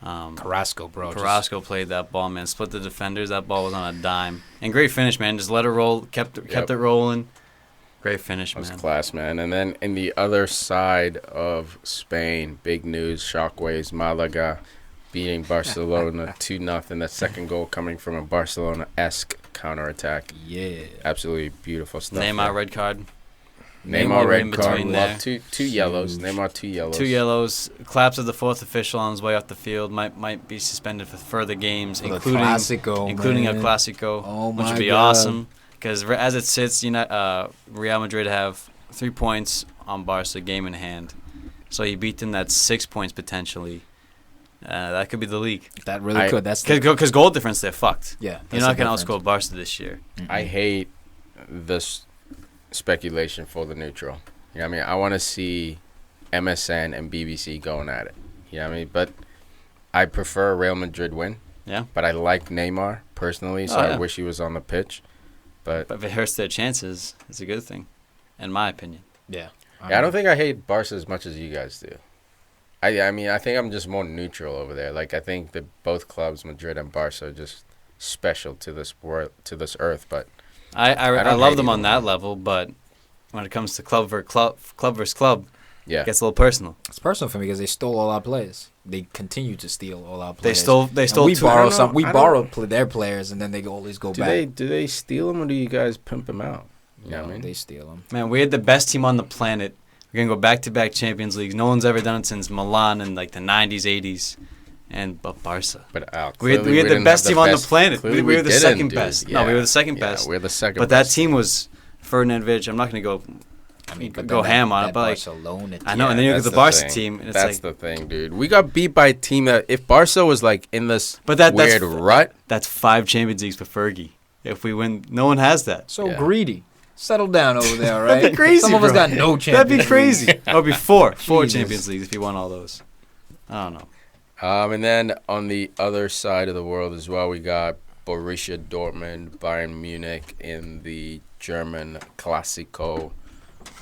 Carrasco, bro. Carrasco played that ball, man. Split the defenders. That ball was on a dime. And great finish, man. Just let it roll. Kept it rolling. Great finish, That was man. class, man. And then in the other side of Spain, big news, shockwaves, Malaga beating Barcelona 2-0. That second goal coming from a Barcelona-esque counterattack. Yeah. Absolutely beautiful stuff. Neymar red card. Neymar right red in card. between Well, there. two yellows. Neymar 2 yellows. 2 yellows. Claps of the 4th official on his way off the field. Might be suspended for further games, For the including Clasico, a man. Clasico, Oh which my would be God. awesome. Because as it sits, Real Madrid have 3 points on Barca, game in hand. So you beat them, that's 6 points potentially. That could be the league. That really could. That's Because goal difference, they're fucked. yeah. You're not going to outscore Barca this year. I hate this speculation for the neutral. You know what I mean? I want to see MSN and BBC going at it. You know what I mean? But I prefer Real Madrid win. Yeah. But I like Neymar personally, so Oh, yeah. I wish he was on the pitch. But But if it hurts their chances, it's a good thing, in my opinion. Yeah. I don't think I hate Barca as much as you guys do. I mean, I think I'm just more neutral over there. Like, I think that both clubs, Madrid and Barca, are just special to this world, to this earth. But I don't love hate them on either that one. level, but when it comes to club versus club, yeah, it gets a little personal. It's personal for me because they stole all our players. They continue to steal all our They players. stole And we two. borrow I don't some. know. We I borrow don't- their players, and then they always go back. do they steal them or do you guys pimp them out? You know No, what I mean? they steal them. Man, we had the best team on the planet. We're gonna go back-to-back Champions Leagues. No one's ever done it since Milan in like the 90s, 80s, but Barca. But We had the didn't best have team on the planet. clearly We were the didn't, second dude. best. Yeah. No, we were the second Yeah, best. we're the second But best. that team was Ferdinand Vidic. I'm not gonna go. I mean, but go then ham on that it, but like, Barcelona I know, team. and then you look at that's the the Barca thing. team, and it's That's like, the thing, dude. We got beat by a team that if Barca was like in this but that's weird rut, that's 5 Champions Leagues for Fergie. If we win, no one has that. So Yeah. greedy. Settle down over there, all right? That'd be crazy, Some of us bro. got no Champions That'd be crazy. Leagues. That would be 4 Jesus. Champions Leagues if you won all those. I don't know. and then on the other side of the world as well, we got Borussia Dortmund, Bayern Munich in the German Clasico.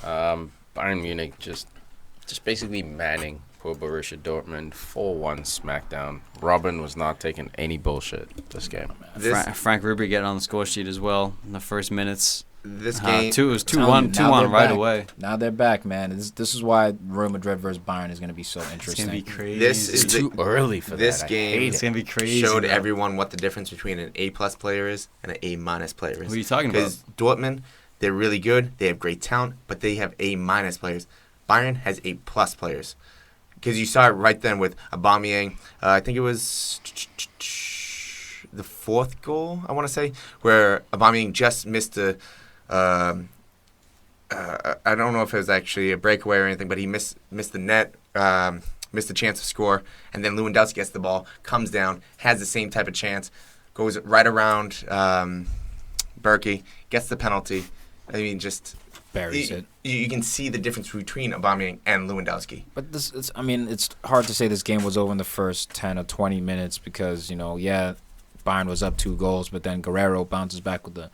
Bayern Munich just basically manning poor Borussia Dortmund, 4-1 smackdown. Robin was not taking any bullshit this game. Frank Ribery getting on the score sheet as well in the first minutes. This game, It was Telling you, 2-1 now they're right back. away. Now they're back, man. This is why Real Madrid versus Bayern is going to be so It's interesting. gonna be crazy. This It's is too early for this that. game I hate It's it. gonna be crazy. showed bro. everyone what the difference between an A-plus player is and an A-minus player is. What are you talking about? Because Dortmund, they're really good. They have great talent, but they have A-minus players. Bayern has A-plus players. Because you saw it right then with Aubameyang. I think it was the 4th goal, I want to say, where Aubameyang just missed the... I don't know if it was actually a breakaway or anything, but he missed the net, missed the chance to score, and then Lewandowski gets the ball, comes down, has the same type of chance, goes right around Berkey, gets the penalty. I mean, just Buries it. you can see the difference between Aubameyang and Lewandowski. But it's hard to say this game was over in the first 10 or 20 minutes because, Bayern was up 2 goals, but then Guerrero bounces back with a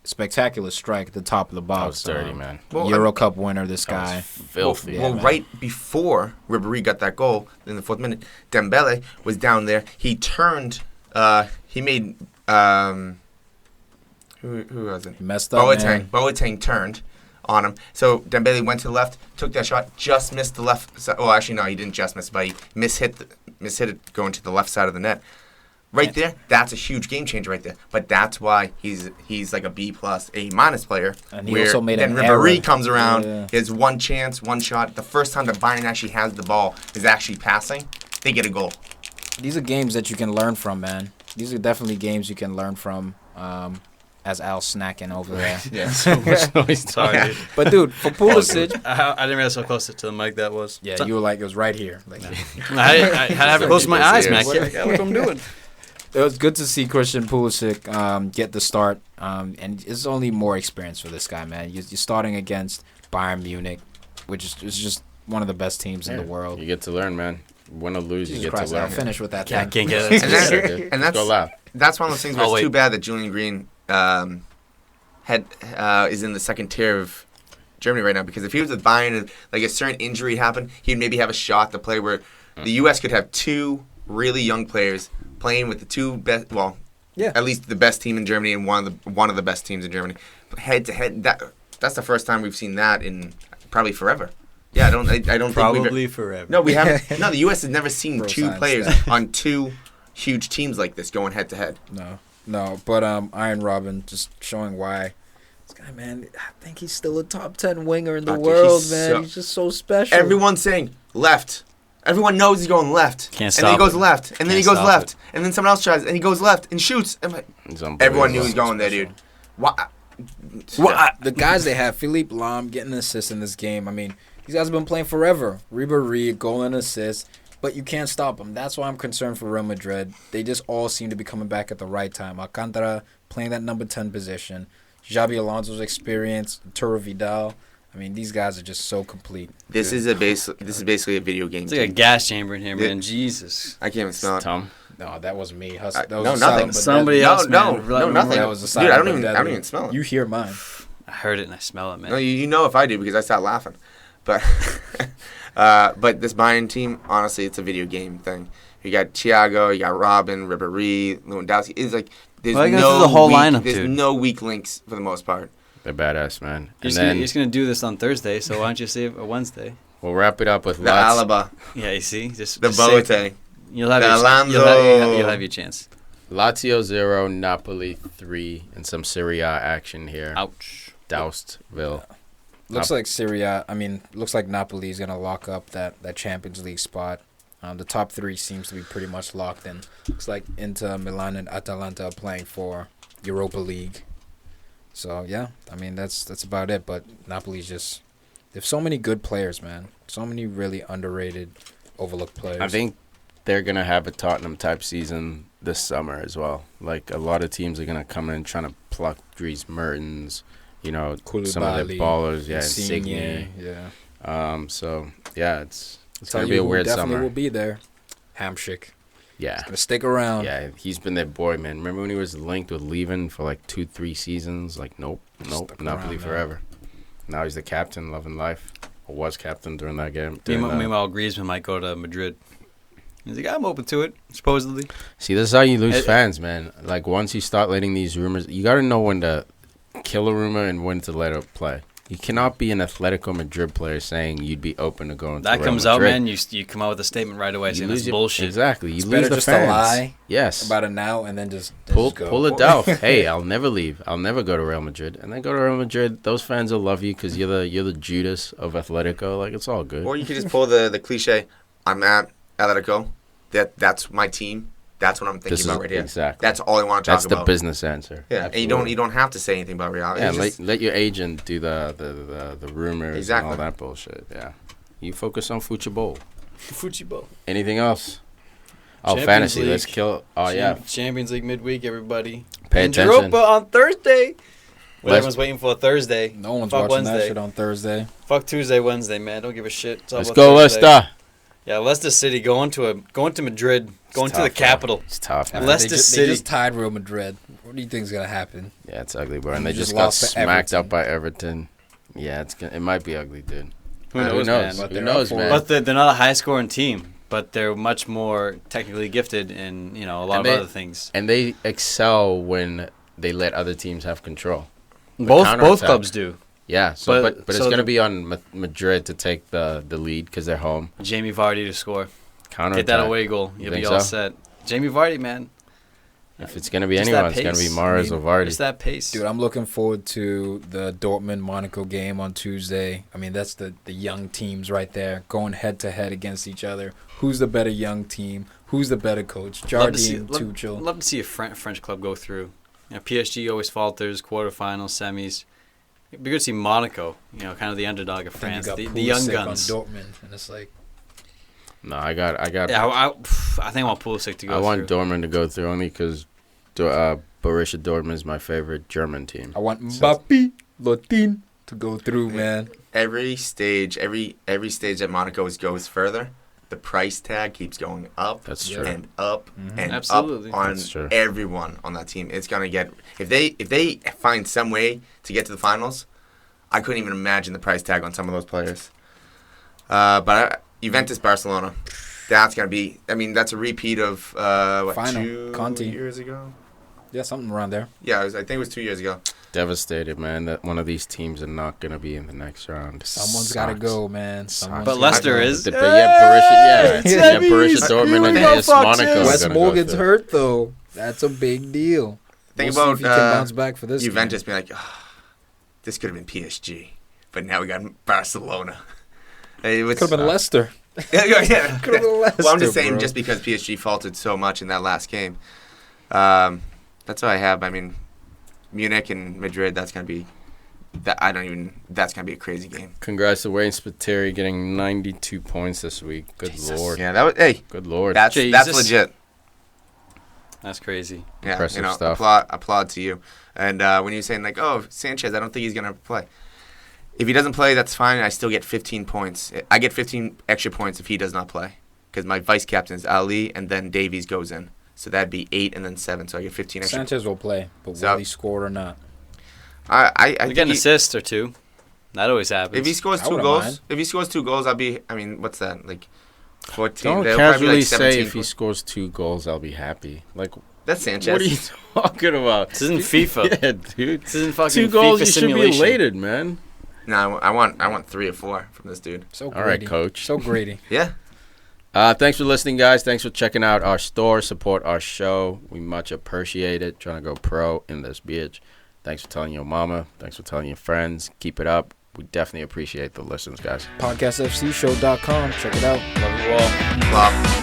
spectacular strike at the top of the box. That was dirty, man. Well, Euro Cup winner, this That was guy. filthy. Well, man. right before Ribéry got that goal in the 4th minute, Dembele was down there. He turned. He made. Who was it? He messed up, man. Boateng turned on him. So Dembele went to the left, took that shot, just missed the left side. Well, actually, no, he didn't just miss, but he mishit it going to the left side of the net. Right there, that's a huge game changer right there. But that's why he's like a B+, A- player. And he where also made then an Ribéry error. comes around, Yeah. his one chance, one shot. The first time that Bayern actually has the ball, is actually passing, they get a goal. These are games that you can learn from, man. These are definitely games you can learn from. As Al's snacking over there. Yeah. So much noise. Sorry, dude. But dude, for Pulisic, I didn't realize how close to the mic that was. yeah, you were like it was right here. Like, I had to have it close to my eyes, man. People's Yeah, look what I'm doing. it was good to see Christian Pulisic get the start, and it's only more experience for this guy, man. You're starting against Bayern Munich, which is just one of the best teams in the world. You get to learn, man. Win or lose, Jesus you get Christ, to I'll learn. finish with that. I thing. can't get And it. that's- Dude. and that's- Go loud. That's one of those things where Oh, it's too wait. bad that Julian Green is in the second tier of Germany right now, because if he was with Bayern and like a certain injury happened, he'd maybe have a shot to play where the U.S. could have 2 really young players playing with the 2 best, well, Yeah. at least the best team in Germany and one of the best teams in Germany, head to head. That's the first time we've seen that in probably forever. Yeah, I don't think we've Probably forever. no, we haven't. No, the U.S. has never seen Bro 2 science players that. on 2 huge teams like this going head to head. No, but Iron Robin just showing why This guy, man, I think he's still a top 10 winger in the Dude, world, he's man. so- He's just so special. Everyone's saying left. Everyone knows he's going left. Can't and then he stop goes it. left. And then Can't he goes stop left. it. And then someone else tries. And he goes left and shoots. I'm like, He's unbelievable. everyone knew he was going there, dude. Why? The guys they have, Philippe Lahm getting an assist in this game. I mean, these guys have been playing forever. Ribéry, goal and assist. But you can't stop them. That's why I'm concerned for Real Madrid. They just all seem to be coming back at the right time. Alcantara playing that number 10 position. Xabi Alonso's experience. Arturo Vidal. I mean, these guys are just so complete. This is basically a video game. It's like a team. gas chamber in here, Yeah. man. Jesus. I can't even smell it. Tom. No, that was me. Huss. I- That was no, a nothing. silent but Somebody deadly. else, No, man. no, nothing. That was a Dude, I silent don't but even deadly. smell it. You hear mine. I heard it and I smell it, man. No, you know if I do because I start laughing. But but this Bayern team, honestly, it's a video game thing. You got Thiago, you got Robin, Ribéry, Lewandowski. It's like there's Well, I guess no it's the whole weak, lineup, there's dude. no weak links for the most part. They're badass, man. You're And just then gonna do this on Thursday, so why don't you save a Wednesday? we'll wrap it up with The lots. Alaba, Yeah, you see, just the save- Boate. You'll have the your Alonso. you'll have your chance. Lazio 0, Napoli 3, and some Serie A action here. Ouch. Doustville. Looks like Syria. I mean, looks like Napoli is gonna lock up that Champions League spot. The top three seems to be pretty much locked in. Looks like Inter, Milan, and Atalanta are playing for Europa League. So yeah, I mean that's about it. But Napoli's just they have so many good players, man. So many really underrated, overlooked players. I think they're going to have a Tottenham type season this summer as well. Like, a lot of teams are going to come in trying to pluck Dries Mertens, some of Koulibaly, their ballers. Yeah, Insigne, Insigne. yeah. So, yeah, it's Tell going to be you a who weird definitely summer. will be there. Hamsik. Yeah. He's gonna stick around. Yeah, he's been their boy, man. Remember when he was linked with leaving for like 2-3 seasons? Like, nope, Stuck Napoli around, man. forever. Now he's the captain, loving life. Or was captain during that game. during Meanwhile, Griezmann might go to Madrid. He's like, I'm open to it, supposedly. See, this is how you lose It- fans, man. Like, once you start letting these rumors, you got to know when to kill a rumor and when to let it play. You cannot be an Atletico Madrid player saying you'd be open to going to That Real comes out, Madrid. man. You come out with a statement right away You saying lose that's your- bullshit. Exactly. You It's lose better the just fans. to lie Yes. about it now and then just Pull go. it out. Hey, I'll never leave. I'll never go to Real Madrid. And then go to Real Madrid. Those fans will love you because you're the Judas of Atletico. Like, it's all good. Or you could just pull the cliche. I'm at Atletico. That's my team. That's what I'm thinking about right here. Exactly. That's all I want to talk That's the about. business answer. Yeah, and you don't have to say anything about reality. Yeah, It's just- let your agent do the rumors Exactly. and all that bullshit. Yeah, you focus on football. Football. Anything else? Oh, Champions fantasy. League. Let's kill. Oh yeah, Champions League midweek, everybody. pay And attention. Europa on Thursday. What Let's- everyone's waiting for Thursday. No one's Fuck watching that Wednesday. shit on Thursday. Fuck Tuesday, Wednesday, man. Don't give a shit. It's all Let's about go, Thursday. Leicester. Yeah, Leicester City going to Madrid, going to the tough, bro. capital. It's tough, man. Leicester they City. just tied Real Madrid. What do you think is gonna happen? Yeah, it's ugly, bro. And You they just just got lost to smacked Everton. up by Everton. Yeah, it might be ugly, dude. Who knows, man? But Who they're knows, up for man? it. But they're not a high-scoring team, but they're much more technically gifted in a lot And of they- other things. And they excel when they let other teams have control. Both counterattack. clubs do. Yeah, so But- but it's so gonna the- be on Madrid to take the lead because they're home. Jamie Vardy to score. Counter Get that away goal. You You'll be think all so? set. Jamie Vardy, man. If it's gonna be Just anyone, that it's gonna be pace. Mars I mean, or Vardy. Just that pace. Dude, I'm looking forward to the Dortmund-Monaco game on Tuesday. I mean, that's the young teams right there going head-to-head against each other. Who's the better young team? Who's the better coach? Love to see- Jardim, love- Tuchel. Love to see a French club go through. PSG always falters, quarterfinals, semis. It'd be good to see Monaco, kind of the underdog of Then France, you got the young Pulisic guns. on Dortmund, and it's like, No, I got. Yeah, I think I want Pulisic to go I want through. Dortmund to go through only because Borussia Dortmund is my favorite German team. I want Mbappé, Lotin to go through, man. every stage that Monaco goes further, the price tag keeps going up. That's Yeah. true. And up and Absolutely. up on That's true. everyone on that team. It's gonna get if they find some way to get to the finals, I couldn't even imagine the price tag on some of those players. Juventus Barcelona, that's gonna be. I mean, that's a repeat of Final. 2 Conti. years ago. Yeah, something around there. Yeah, I think it was 2 years ago. Devastated, man. That one of these teams are not gonna be in the next round. Someone's got to Sucks. go, man. Someone's But gotta Leicester go. is. But yeah, Borussia Dortmund Here and we go, AS Fox Monaco. News. are Wes gonna go Morgan's through. hurt though. That's a big deal. Think We'll see about if he can bounce back for this. Juventus game. being like, this could have been PSG, but now we got Barcelona. Could have been Leicester. Yeah. Could have been Leicester. Well, I'm just saying, bro. just because PSG faltered so much in that last game. That's all I have. I mean, Munich and Madrid, that's going to be... That's going to be a crazy game. Congrats to Wayne Spiteri getting 92 points this week. Good Jesus. Lord. Yeah, that was... Hey, good Lord. that's Jesus. legit. That's crazy. Yeah, Impressive stuff. Applaud to you. And when you're saying, like, oh, Sanchez, I don't think he's going to play. If he doesn't play, that's fine. I still get 15 points. I get 15 extra points if he does not play. Because my vice captain is Ali, and then Davies goes in. So that'd be 8 and then 7. So I get 15 extra points. Sanchez will play, but So- will he score or not? I You think get an assist or two. That always happens. if he scores I 2 wouldn't goals, mind. if he scores 2 goals, I'll be, I mean, what's that? Like 14. Don't They'll probably be casually like 17 say if he goals. scores 2 goals, I'll be happy. Like, That's Sanchez. what are you talking about? This isn't FIFA. Yeah, dude. This isn't fucking 2 goals, FIFA you should simulation. be elated, man. No, I want 3 or 4 from this dude. So All greedy. right, coach. So greedy. Yeah. Thanks for listening, guys. Thanks for checking out our store. Support our show. We much appreciate it. Trying to go pro in this bitch. Thanks for telling your mama. Thanks for telling your friends. Keep it up. We definitely appreciate the listens, guys. PodcastFCShow.com. Check it out. Love you all. Flop.